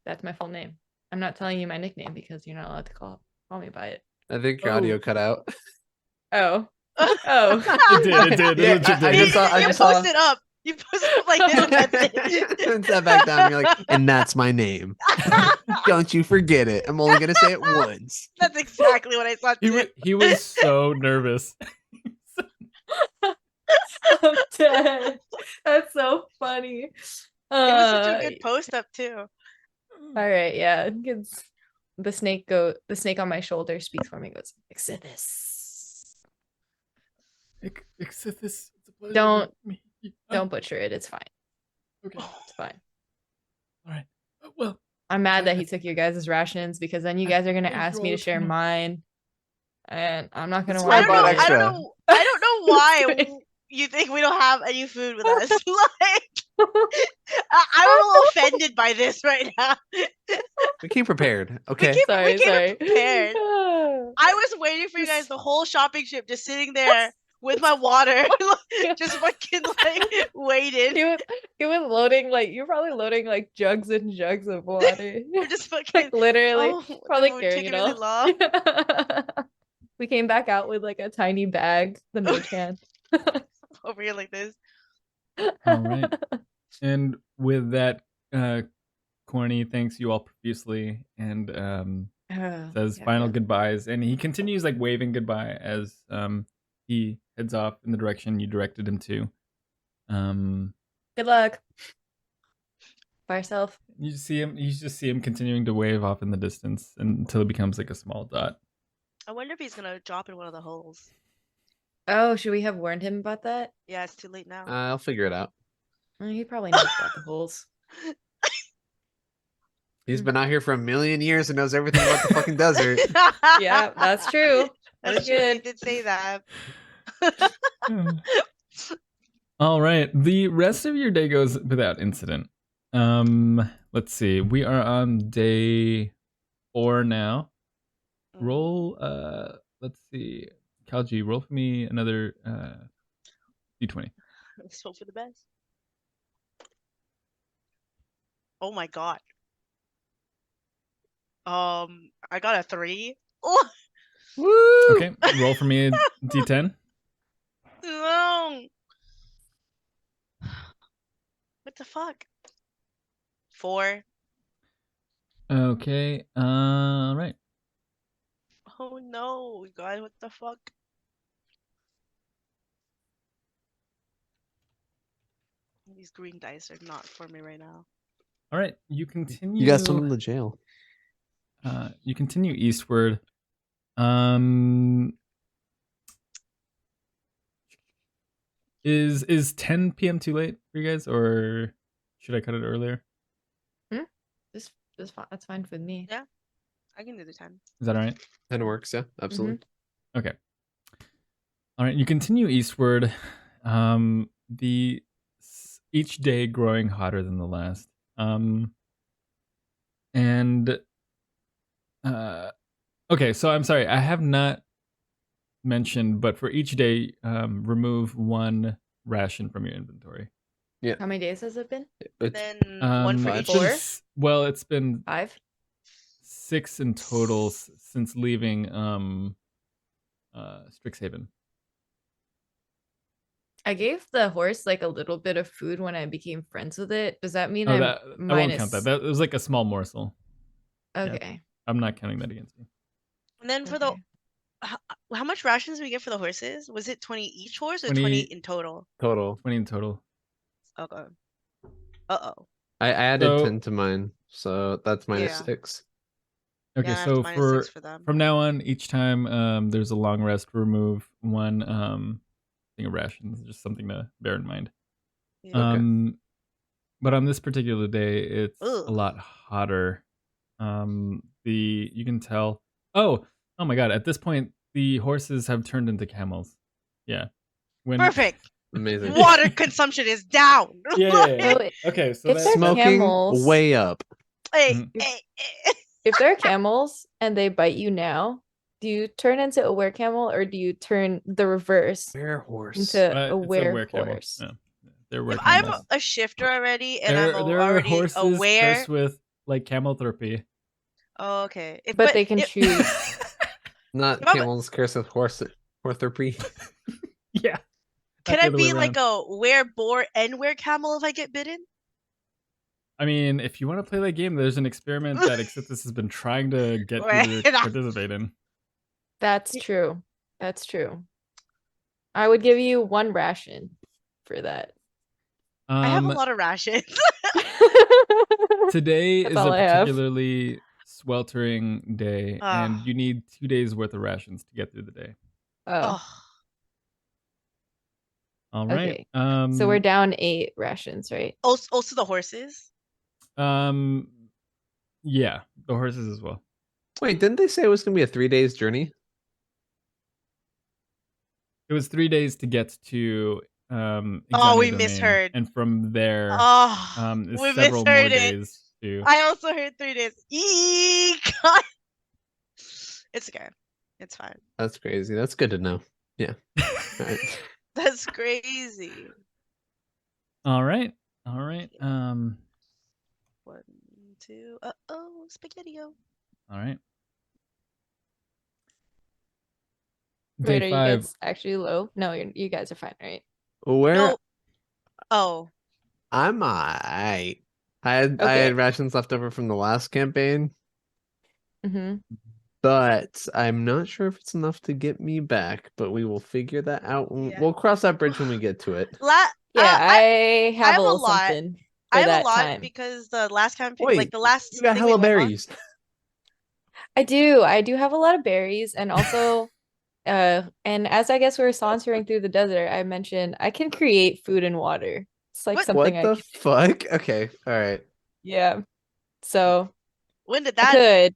That's my full name. I'm not telling you my nickname because you're not allowed to call me by it.
I think your
Oh.
audio cut out.
Oh. Oh.
It did.
Yeah,
It legit
I
did.
just saw-
you
just saw-
posted up. You posted up like this. And that's it.
And sat back down. You're like, and that's my name. Don't you forget it. I'm only gonna say it once.
That's exactly what I thought.
He was so nervous.
I'm dead. That's so funny.
It was such a
Uh,
good post up too.
all right, yeah. The snake on my shoulder speaks for me and goes, Xssithiss.
Xssithiss, it's a pleasure.
Don't-
to meet you.
Don't butcher it, it's fine.
Okay.
It's fine.
All right. Well,
I'm mad that he took your guys' rations because then you guys are gonna
Thank you
ask me
all
to
the
share
time.
mine. And I'm not gonna
That's
want
why I
to
bought
do it.
extra.
I don't know why
Sorry.
you think we don't have any food with us. Like, I'm a little offended by this right now.
We came prepared. Okay.
came-
Sorry,
came
sorry.
prepared. I was waiting for you guys the whole shopping trip, just sitting there with my water, just fucking like waiting.
He was loading you're probably loading like jugs and jugs of water.
We're just fucking
like literally,
oh,
probably
we're
carrying
taking
it
really
all.
long.
We came back out with like a tiny bag, the mage hand.
Over here like this.
All right. And with that, Corny thanks you all profusely and says final goodbyes. And he continues like waving goodbye as he heads off in the direction you directed him to.
Good luck. By yourself.
You just see him continuing to wave off in the distance until it becomes like a small dot.
I wonder if he's gonna drop in one of the holes.
Oh, should we have warned him about that?
Yeah, it's too late now.
I'll figure it out.
He probably knows about the holes.
He's been out here for 1,000,000 years and knows everything about the fucking desert.
Yeah, that's true.
That's true. He did say that.
All right. The rest of your day goes without incident. Let's see. We are on day 4 now. Roll let's see. Kalji, roll for me another D20.
Let's hope for the best. Oh my god. I got a 3. Oh
Woo!
Okay, roll for me a D10.
no. What the fuck? 4.
Okay. All right.
Oh no, God, what the fuck? These green dice are not for me right now.
All right. You continue.
You got someone in the jail.
You continue eastward. Is 10 p.m. too late for you guys, or should I cut it earlier?
That's fine with me.
Yeah. I can do the 10.
Is that all right?
10 works, yeah, absolutely.
Okay. All right. You continue eastward. Each day growing hotter than the last. Okay. So I'm sorry. I have not mentioned, but for each day, remove 1 ration from your inventory.
Yeah.
How many days has it been?
Then one for each.
It's been
5?
6 in total since leaving Strixhaven.
I gave the horse like a little bit of food when I became friends with it. Does that mean
I
I'm
won't count that. That was like a small morsel.
Okay.
Yeah, I'm not counting that against you.
And then for the how much rations do we get for the horses? Was it 20 each horse or 20 in total?
Total.
20 in total.
Okay. Uh-oh.
I added 10 to mine, so that's minus
Yeah.
6.
Okay,
Yeah,
so
that's -6 for them.
from now on, each time there's a long rest, remove 1 thing of rations. Just something to bear in mind.
Yeah.
Okay.
But on this particular day, it's
Ugh.
a lot hotter. You can tell. Oh my god! At this point, the horses have turned into camels. Yeah.
Perfect.
Amazing.
Water consumption is down.
Yeah.
Oh,
Okay, so
if
that's
they're
Smoking
camels,
way up.
Hey,
Mhm.
hey.
if they're camels and they bite you now, do you turn into a were-camel or do you turn the reverse
Werehorse.
into a
it's a were-camel.
were-horse?
Yeah. They're
If I'm
were-camels.
a shifter already and
There
I'm
are
already
horses
aware.
cursed with like cameltherapy.
Oh, okay.
But they can choose.
Not
If I'm-
camels cursed with orthopy.
Yeah.
Can
Not the
I
other way
be like
around.
a were-boar and were-camel if I get bitten?
I mean, if you want to play that game, there's an experiment that Xssithiss has been trying to get you to participate in.
That's true. That's true. I would give you 1 ration for that.
I have a lot of rations.
Today
That's
is a
all I have.
particularly sweltering day, and you need 2 days worth of rations to get through the day.
Oh,
All right.
okay. So we're down 8 rations, right?
Also the horses.
Yeah, the horses as well.
Wait, didn't they say it was going to be a 3 days journey?
It was 3 days to get to Exania
Oh, we
Domain,
misheard.
and from there,
Oh,
is
we
several more
misheard it.
days to.
I also heard 3 days. God. It's okay. It's fine.
That's crazy. That's good to know. Yeah. All right.
That's crazy.
All right. All right.
1, 2. Spaghetti-o.
All right.
Wait,
Day
are you
5.
guys actually low? No, you guys are fine, right?
Where
No. Oh.
I'm I I
Okay.
had rations left over from the last campaign,
Mm-hmm.
but I'm not sure if it's enough to get me back. But we will figure that out.
Yeah.
We'll cross that bridge when we get to it.
Yeah, I have a
have a
little
lot.
something
I
for
have a
that
lot
time.
because the last campaign,
Wait,
like the last
you got
thing we
hella
went on.
berries.
I do have a lot of berries, and also, and as I guess we're sauntering through the desert, I mentioned I can create food and water. It's like
What?
something
What
I
the
can,
fuck? Okay, all right.
yeah. So
When did
I
that?
could.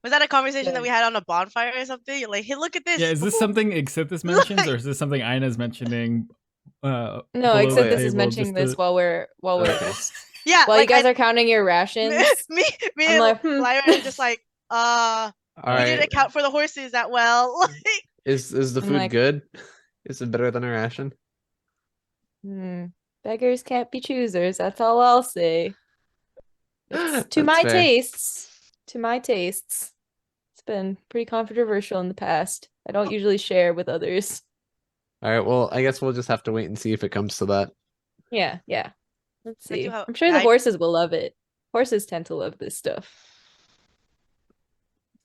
Was that a conversation that we
Good.
had on a bonfire or something? You're like, hey, look at this.
Yeah, is this something Xssithiss mentions, or is this something Aina's mentioning
No,
below
except
the
this is
table?
mentioning
Just
this
to...
while we're
Okay.
Yeah,
while you
like
guys are counting your rations.
me
I'm
and
like,
Lyra are just like,
All
we
right.
didn't account for the horses that well. Like,
Is the
I'm
food
like,
good? Is it better than a ration?
beggars can't be choosers. That's all I'll say. It's to
That's
my
fair.
tastes. To my tastes. It's been pretty controversial in the past. I don't usually share with others.
All right. Well, I guess we'll just have to wait and see if it comes to that.
Yeah, yeah. Let's
I do
see.
have-
I'm sure
yeah,
the
I-
horses will love it. Horses tend to love this stuff.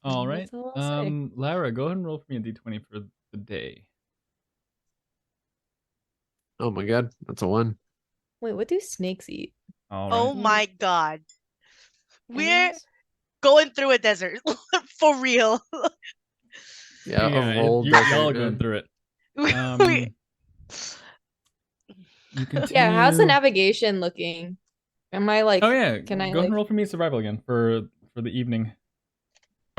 All
And
right.
that's all I'll say.
Lyra, go ahead and roll for me a d20 for the day.
Oh my god, that's a 1.
Wait, what do snakes eat?
All
oh
right.
my god. We're
Animals?
going through a desert. For real.
Yeah,
Yeah,
a roll
y'all
desert.
are going through it.
We-
You continue.
Yeah, how's the navigation looking? Am I like,
Oh yeah,
can I
go ahead and
like,
roll for me survival again for the evening.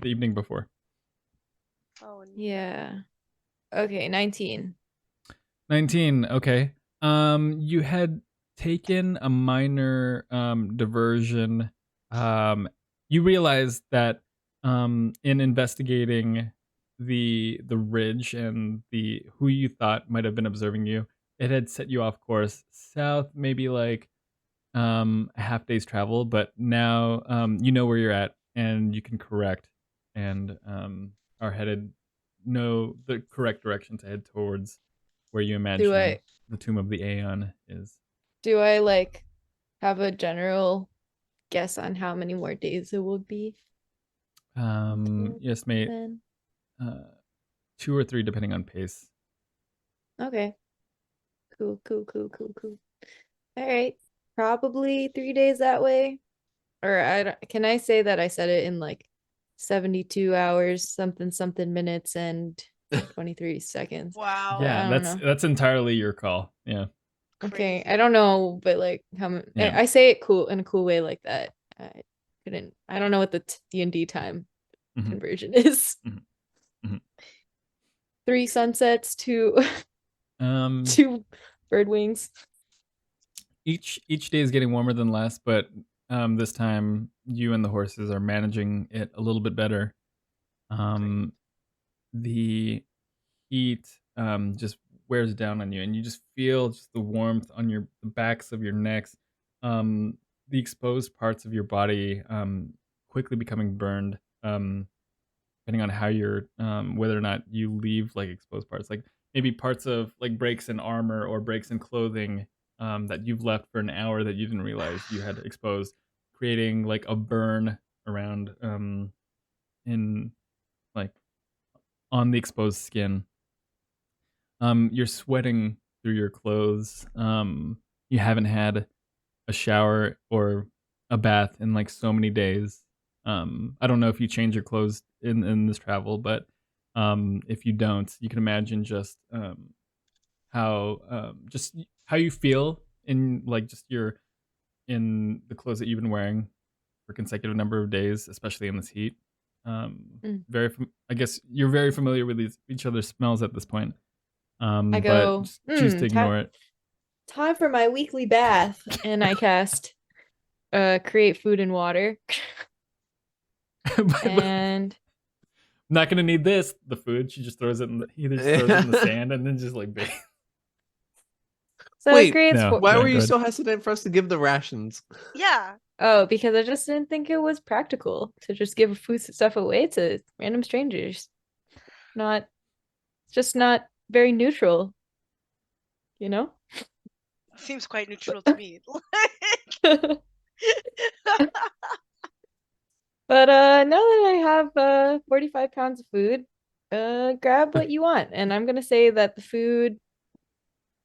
The evening before.
Oh, no.
yeah. Okay, 19.
19. Okay. You had taken a minor diversion. You realized that in investigating the ridge and the who you thought might have been observing you, it had set you off course south, maybe like a half day's travel, but now you know where you're at and you can correct and are headed know the correct direction to head towards where you imagine
I-
the tomb of the Aeon is.
Do I like have a general guess on how many more days it will be
Yes, mate.
then?
2 or 3 depending on pace.
Okay. Cool. All right. Probably 3 days that way. Or can I say that I said it in like 72 hours, something minutes and 23 seconds.
Wow.
Yeah,
I don't
that's entirely your call. Yeah.
Okay, I
Crazy.
don't know, but like how
Yeah.
I say it cool in a cool way like that. I don't know what the D&D time
Mhm.
conversion is.
Mhm. Mhm.
3 sunsets, 2
Um
2 bird wings.
each day is getting warmer than last, but this time you and the horses are managing it a little bit better. The heat just wears down on you, and you just feel just the warmth on the backs of your necks, the exposed parts of your body quickly becoming burned, depending on how you're whether or not you leave like exposed parts, like maybe parts of like breaks in armor or breaks in clothing that you've left for an hour that you didn't realize you had exposed, creating like a burn around in like on the exposed skin. You're sweating through your clothes. You haven't had a shower or a bath in like so many days. I don't know if you change your clothes in this travel, but if you don't, you can imagine just how you feel in like just in the clothes that you've been wearing for consecutive number of days, especially in this heat. I guess you're very familiar with each other's smells at this point.
I go,
but just choose to ignore it.
Time for my weekly bath, and I cast create food and water. And
not gonna need this. The food, she just throws it in he just throws it in the sand and then just like bake.
so
Wait,
it creates
no.
Why
Yeah,
were
go
you
ahead.
so hesitant for us to give the rations?
Yeah.
Oh, because I just didn't think it was practical to just give food stuff away to random strangers. Not It's just not very neutral, you know?
Seems quite neutral to me.
But now that I have 45 pounds of food, grab what you want. And I'm gonna say that the food,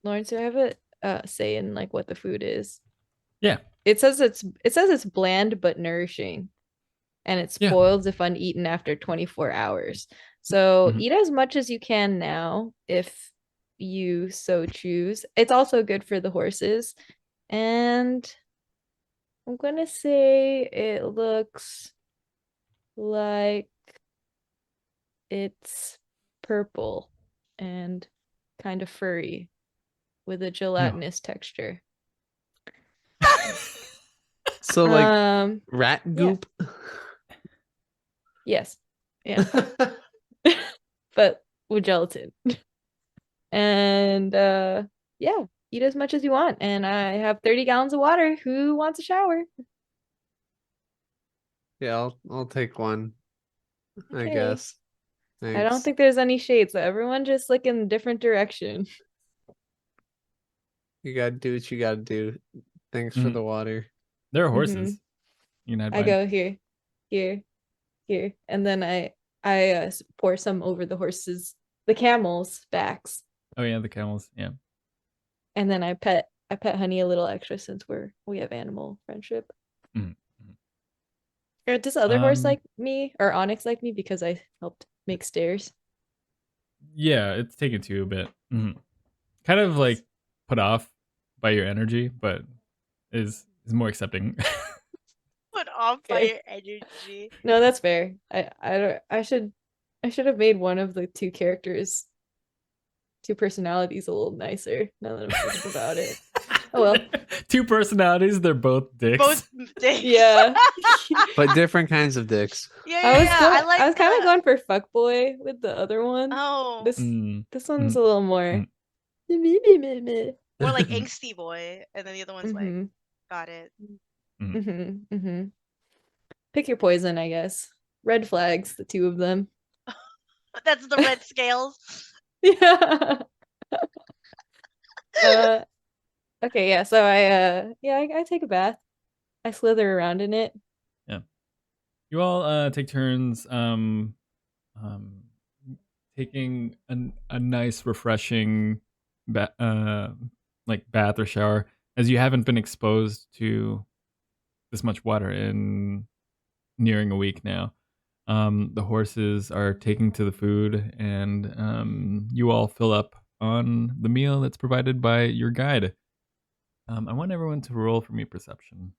Lawrence, do I have a say in like what the food is?
Yeah.
It says it's bland but nourishing, and it
Yeah.
spoils if uneaten after 24 hours. So
Mhm.
eat as much as you can now if you so choose. It's also good for the horses. And I'm gonna say it looks like it's purple and kind of furry with a gelatinous texture.
So like rat
yeah.
goop.
Yes. Yeah. But with gelatin. And yeah, eat as much as you want. And I have 30 gallons of water. Who wants a shower?
Yeah, I'll take one, I
Okay.
guess.
I don't
Thanks.
think there's any shade, so everyone just look in a different direction.
You gotta do what you gotta do. Thanks for
Mhm.
the water.
There are horses. You can hide
I
behind.
go here, here, here, and then I pour some over the the camels' backs,
Oh yeah, the camels. Yeah.
and then I pet Honey a little extra since we have animal friendship.
Mhm.
Or does the other horse
Um,
like me or Onyx like me because I helped make stairs?
Yeah, it's taken to you a bit. Mhm. Kind of like put off by your energy, but is more accepting.
Put off by
Okay.
your energy.
No, that's fair. I should have made one of the two characters, two personalities a little nicer now that I'm thinking about it. Oh well.
Two personalities, they're both dicks.
Both dicks.
Yeah.
But different kinds of dicks.
Yeah, yeah, yeah. I like.
I was kind of going for fuckboy with the other one.
Oh,
This
Mm,
this one's
mm,
a little more.
mm.
more like angsty boy, and then the other one's like,
Mhm.
got it.
Mhm. Mhm. Pick your poison, I guess. Red flags, the two of them.
That's the red scales.
Yeah. Okay, yeah. So I take a bath. I slither around in it.
Yeah. You all take turns um taking a nice refreshing like bath or shower, as you haven't been exposed to this much water in nearing a week now. The horses are taking to the food, and you all fill up on the meal that's provided by your guide. I want everyone to roll for me perception.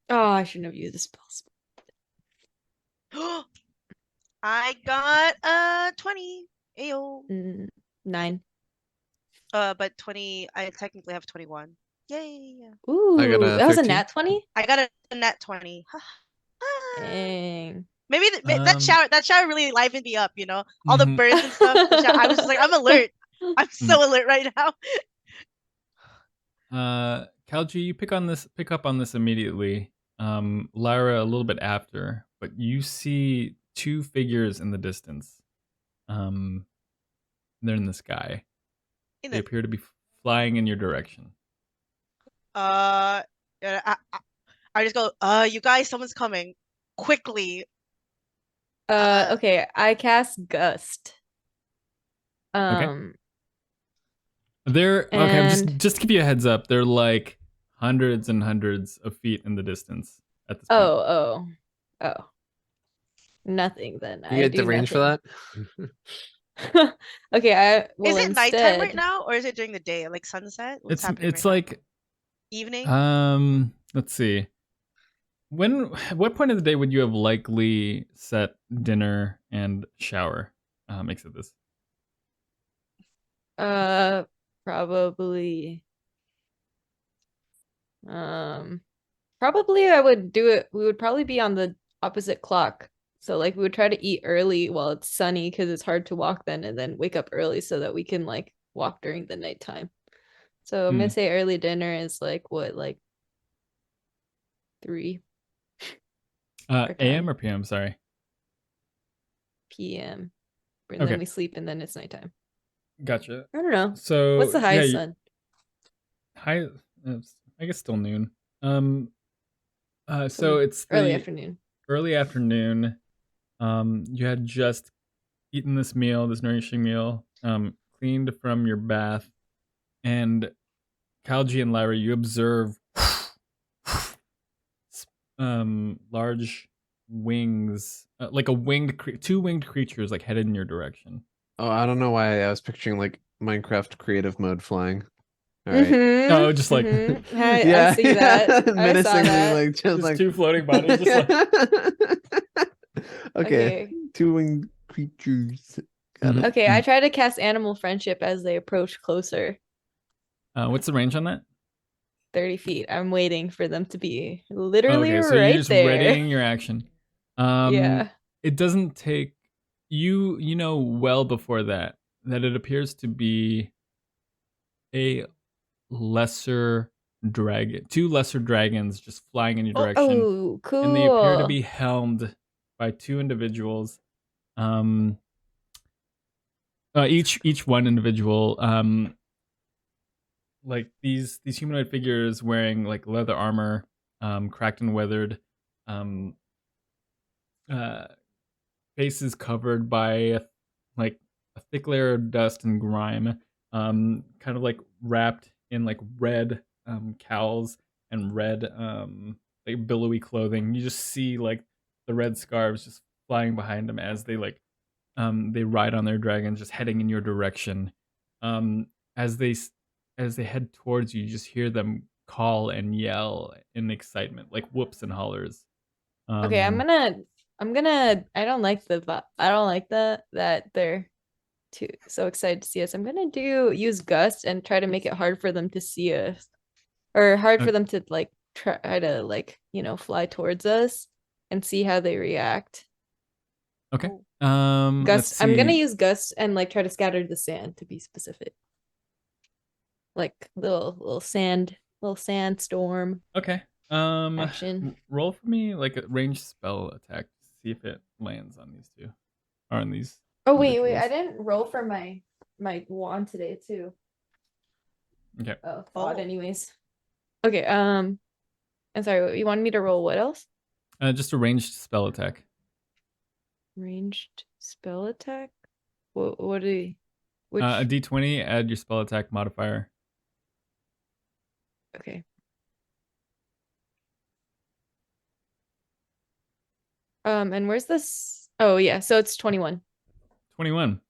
Oh, I shouldn't have used the spells.
I got 20. Ayo.
9.
But 20. I technically have 21. Yay!
Ooh,
I got a
that was a
13.
nat 20?
I got a net 20.
Dang.
Maybe that shower really livened me up. You know, all the
Mhm.
birds and stuff. I was just like, I'm alert. I'm so alert right now.
Kalji, you pick up on this immediately. Lyra a little bit after, but you see two figures in the distance. They're in the sky. They appear to be flying in your direction.
I just go, you guys, someone's coming. Quickly.
Okay, I cast Gust.
Okay. They're okay. Just to give you a heads up, they're like hundreds and hundreds of feet in the distance at this point.
Oh. Nothing then.
You get the range for that?
Okay, I will
Is it nighttime right
instead.
now, or is it during the day, like sunset? What's happening
It's
right
like
now? Evening.
Let's see. What point of the day would you have likely set dinner and shower? Xssithiss.
Probably. Probably I would do it. We would probably be on the opposite clock. So like we would try to eat early while it's sunny because it's hard to walk then, and then wake up early so that we can like walk during the nighttime. So I'm gonna say early dinner is like what, like 3
AM or PM? Sorry.
PM. and
Okay.
then we sleep, and then it's nighttime.
Gotcha.
I don't know.
So
What's the
yeah,
highest sun?
high? I guess still noon. So
So
it's
early
the
afternoon.
early afternoon. You had just eaten this meal, this nourishing meal, cleaned from your bath, and Kalji and Lyra, you observe large wings, like two winged creatures, like headed in your direction.
Oh, I don't know why I was picturing like Minecraft creative mode flying. All right.
Mhm,
Oh, just like
mhm. I see that. I saw
menacingly,
that.
like just
just
like
two floating bodies, just like
okay, two winged creatures. Got it.
Okay, I try to cast animal friendship as they approach closer.
What's the range on that?
30 feet. I'm waiting for them to be literally
Okay, so you're
right
just
there.
readying your action.
Yeah.
It doesn't take you know well before that it appears to be a lesser dragon, two lesser dragons just flying in your direction.
Oh, cool.
And they appear to be helmed by two individuals. Each one individual. Like these humanoid figures wearing like leather armor, cracked and weathered, faces covered by like a thick layer of dust and grime, kind of like wrapped in like red cowls and red like billowy clothing. You just see like the red scarves just flying behind them as they like they ride on their dragons, just heading in your direction. As they head towards you, you just hear them call and yell in excitement, like whoops and hollers.
Okay, I'm gonna I don't like that they're so excited to see us. I'm gonna use gust and try to make it hard for them to see us. Or hard for them to like try to like, fly towards us and see how they react.
Okay.
Gust.
Let's
I'm gonna
see.
use gust and like try to scatter the sand to be specific. Like little sandstorm
Okay.
action.
Roll for me like a ranged spell attack. See if it lands on these two. Or on these.
Oh wait,
individuals.
I didn't roll for my wand today too.
Okay.
Oh, thought anyways. Okay, I'm sorry, you wanted me to roll what else?
Just a ranged spell attack.
Ranged spell attack? What do you which
A D20, add your spell attack modifier.
okay. And where's this? Oh yeah, so it's 21.
21.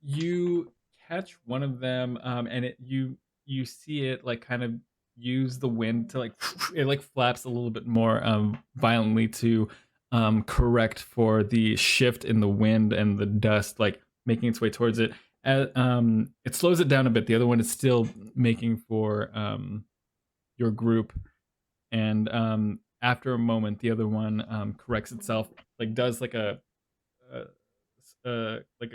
You catch one of them, and you see it like kind of use the wind to like it like flaps a little bit more violently to correct for the shift in the wind and the dust like making its way towards it. It slows it down a bit. The other one is still making for your group, and after a moment, the other one corrects itself, like does like a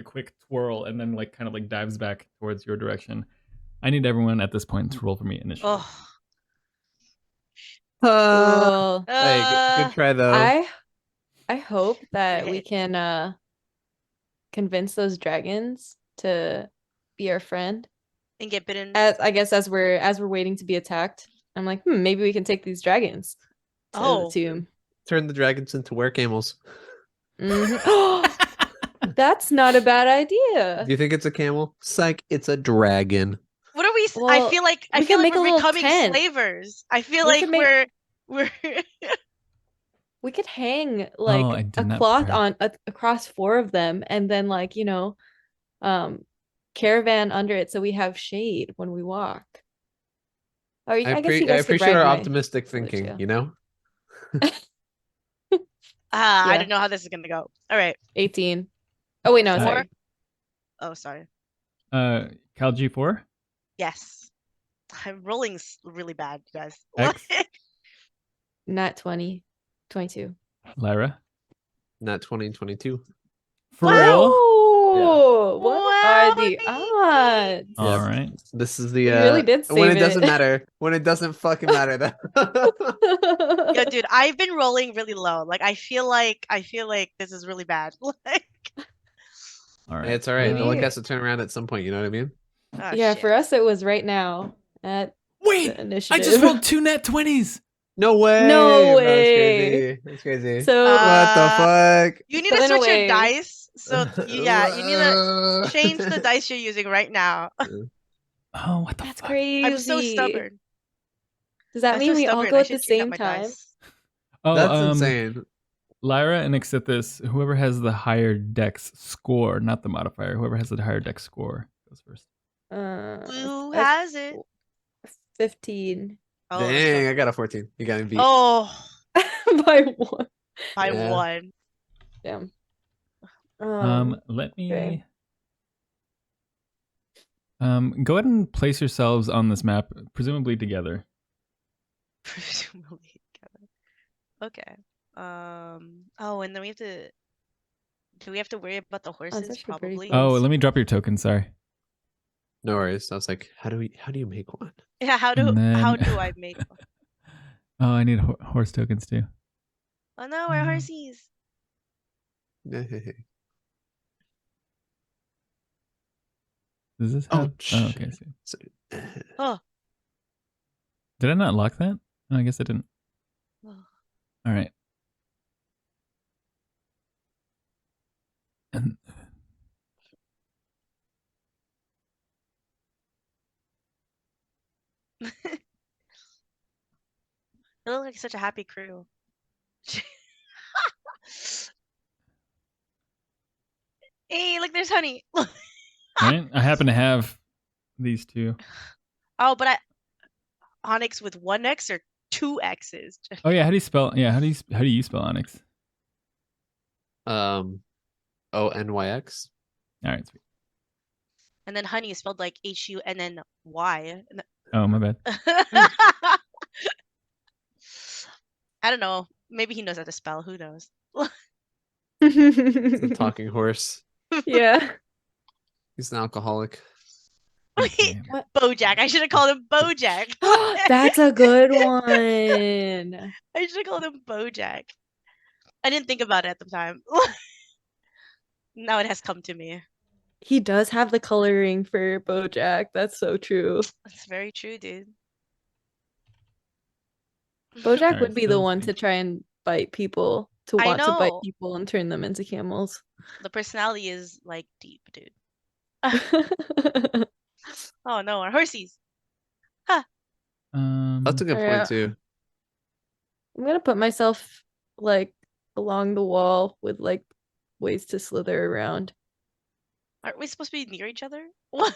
quick twirl, and then like kind of like dives back towards your direction. I need everyone at this point to roll for me initiative.
Well,
Hey, good try though.
I hope that we can convince those dragons to be our friend.
And get bitten.
As we're waiting to be attacked. I'm like, maybe we can take these dragons to the tomb.
Turn the dragons into were-camels.
That's not a bad idea.
Do you think it's a camel? Psych, it's a dragon.
What are we?
Well,
I feel like we're becoming
tent.
slavers. I feel like we're
we could hang like a cloth on across 4 of them, and then like caravan under it so we have shade when we walk. Or I guess you guys
I appreciate our optimistic thinking, you know?
I don't know how this is gonna go. All right.
18. Oh wait, no, sorry.
Oh, sorry.
Kalji 4?
Yes. I'm rolling really bad, you guys.
X?
Not 20. 22.
Lyra?
Not 20 and 22.
For real?
Oh, what are the odds?
All right.
This is the
We really did save
when it doesn't matter. When it doesn't fucking matter though.
Yo, dude, I've been rolling really low. Like I feel like this is really bad. Like
All right.
Hey, it's all right. The
Maybe-
luck has to turn around at some point. You know what I mean?
Oh,
Yeah,
shit.
for us it was right now at
Wait,
the
I
initiative.
just rolled 2 nat 20s.
No way.
No
Bro, that's
way.
crazy. That's crazy.
So
what the fuck?
You need to
Put it
switch your
away.
dice. So you need to change the dice you're using right now.
Oh, what the
that's
fuck?
crazy.
I'm so stubborn.
Does that
I'm
mean
so
we all
stubborn.
go
I
at the
should change out
same
my
time?
dice.
Oh,
That's insane.
Lyra and Xssithiss, whoever has the higher dex score, not the modifier, whoever has the higher dex score goes first.
Who
I have
has it?
15
Oh,
Dang, I got a 14. You got me beat.
Oh,
by 1.
by
Yeah.
1.
Damn.
Let me
okay.
go ahead and place yourselves on this map, presumably together.
Presumably together. Okay. Oh, and then we have to. Do we have to worry about the horses?
actually pretty
Probably.
cool.
Oh, let me drop your token. Sorry.
No worries. I was like, how do you make one?
Yeah. How do
And then-
I make?
Oh, I need horse tokens too.
Oh no, we're horsies.
Does this
Oh,
have? Oh, okay. I see.
So,
Oh.
Did I not lock that? No, I guess I didn't.
Oh.
All right. And
They look like such a happy crew. Hey, look, there's honey.
right, I happen to have these two.
Oh, but Onyx with 1 X or 2 X's?
Oh yeah, how do you spell? Yeah, how do you spell Onyx?
ONYX.
All right. Sweet.
And then honey is spelled like HUNNY.
Oh, my bad.
I don't know. Maybe he knows how to spell. Who knows?
It's a talking horse.
Yeah.
He's an alcoholic.
Okay.
Bojack. I should have called him Bojack.
That's a good one.
I should have called him Bojack. I didn't think about it at the time. Now it has come to me.
He does have the coloring for Bojack. That's so true.
That's very true, dude.
Bojack
Alright,
would be the
so
one to
think-
try and bite people, to
I
want to bite
know.
people and turn them into camels.
The personality is like deep, dude. Oh no, our horsies.
That's a good
Yeah.
point too.
I'm gonna put myself like along the wall with like ways to slither around.
Aren't we supposed to be near each other? What?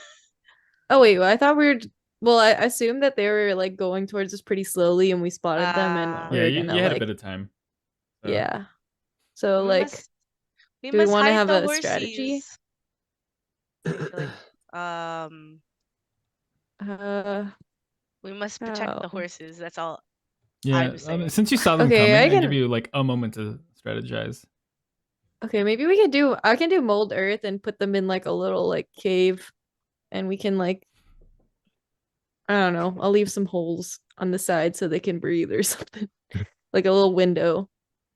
Oh wait, I thought we were. Well, I assumed that they were like going towards us pretty slowly, and we spotted them, and
Ah.
we
Yeah,
were
you
gonna
had
like,
a bit of time. So-
yeah. So
We
like,
must- we
do we
must
wanna
hide
have
the
a strategy?
horsies. I feel like,
uh,
we must protect the
How?
horses. That's all.
Yeah,
I'm saying.
since you saw them
Okay,
coming,
I
I
can-
give you like a moment to strategize.
okay, maybe we can do. I can do mold earth and put them in like a little like cave, and we can like, I don't know. I'll leave some holes on the side so they can breathe or something, like a little window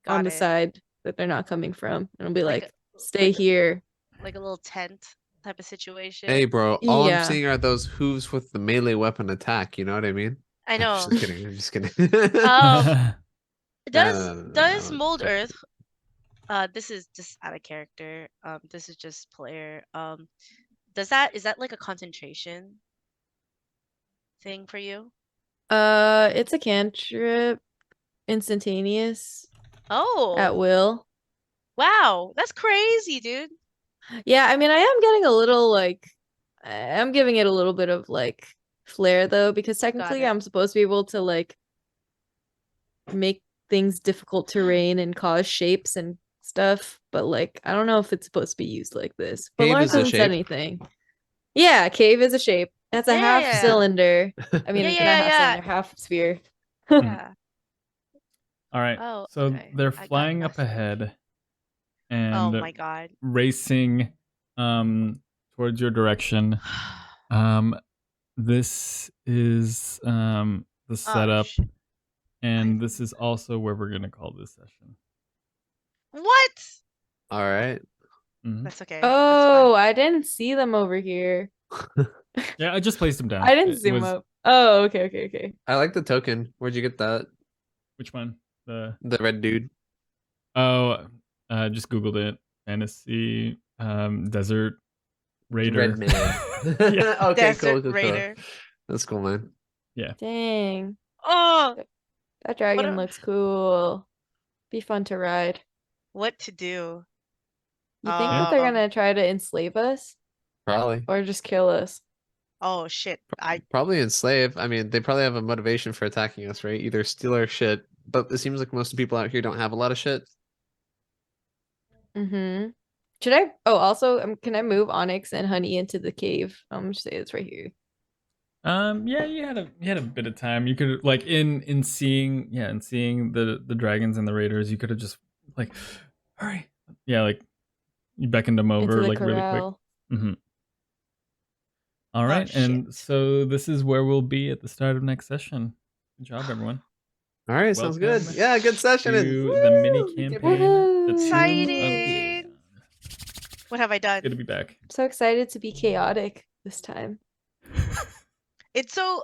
on
Got
the
it.
side that they're not coming from, and I'll be
Like
like, stay
like a-
here.
Like a little tent type of situation.
Hey, bro. All
Yeah.
I'm seeing are those hooves with the melee weapon attack. You know what I mean?
I
I'm
know.
just kidding. I'm just kidding.
Does
no,
mold
no.
earth? This is just out of character. This is just player. Is that like a concentration thing for you?
It's a cantrip, instantaneous,
Oh,
at will.
wow, that's crazy, dude.
Yeah, I mean, I am getting a little like, I'm giving it a little bit of like flair though, because technically
it.
I'm supposed to be able to like make things difficult terrain and cause shapes and stuff, but like I don't know if it's supposed to be used like this. But
Cave
Lawrence
is a
hasn't said
shape.
anything. Yeah, cave is a shape. That's a half
Yeah.
cylinder. I mean,
Yeah,
not
yeah,
half
yeah.
cylinder, half sphere.
Yeah.
All right.
Oh,
so
okay.
they're
I got
flying up
nothing.
ahead and
Oh my god.
racing towards your direction. This is the setup,
shit.
and this is also where we're gonna call this session.
What?
All right.
Mhm.
That's okay.
Oh, I didn't see them over here.
Yeah, I just placed them down.
I didn't
It
zoom
was-
up. Oh, okay.
I like the token. Where'd you get that?
Which one? The
red dude.
just Googled it. Fantasy desert raider.
Red man.
Yeah.
Okay,
Desert
cool.
Raider.
That's cool, man.
Dang.
Oh,
That dragon
a-
looks cool. Be fun to ride.
what to do?
You think that they're
Um,
gonna try to enslave us
Probably.
or just kill us?
Oh shit!
Probably enslave. I mean, they probably have a motivation for attacking us, right? Either steal our shit, but it seems like most of the people out here don't have a lot of shit.
Mm-hmm. Should I? Oh, also, can I move Onyx and Honey into the cave? I'm just say it's right here.
Yeah, you had a bit of time. You could like in seeing the dragons and the raiders, you could have just like hurry. Yeah, like you beckoned them
Into
over
the
like really quick.
corral.
Mm-hmm. All right,
shit.
and so this is where we'll be at the start of next session. Good job, everyone.
All right, sounds good.
Welcome
Yeah, good session. And
To the mini
woo,
campaign,
Woohoo.
the Tomb of the
Exciting.
Aeon.
What have I done?
Good to be back.
I'm so excited to be chaotic this time.
It's so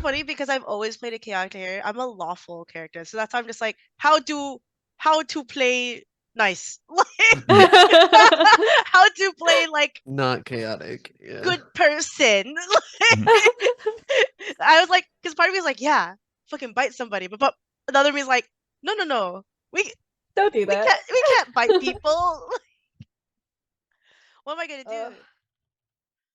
funny because I've always played a chaotic character. I'm a lawful character, so that's why I'm just like, how to play nice, how to play like
not chaotic. Yeah.
good person.
Mhm.
I was like, because part of me is like, yeah, fucking bite somebody, but another me is like, no, we
Don't do that.
can't bite people. What am I gonna do?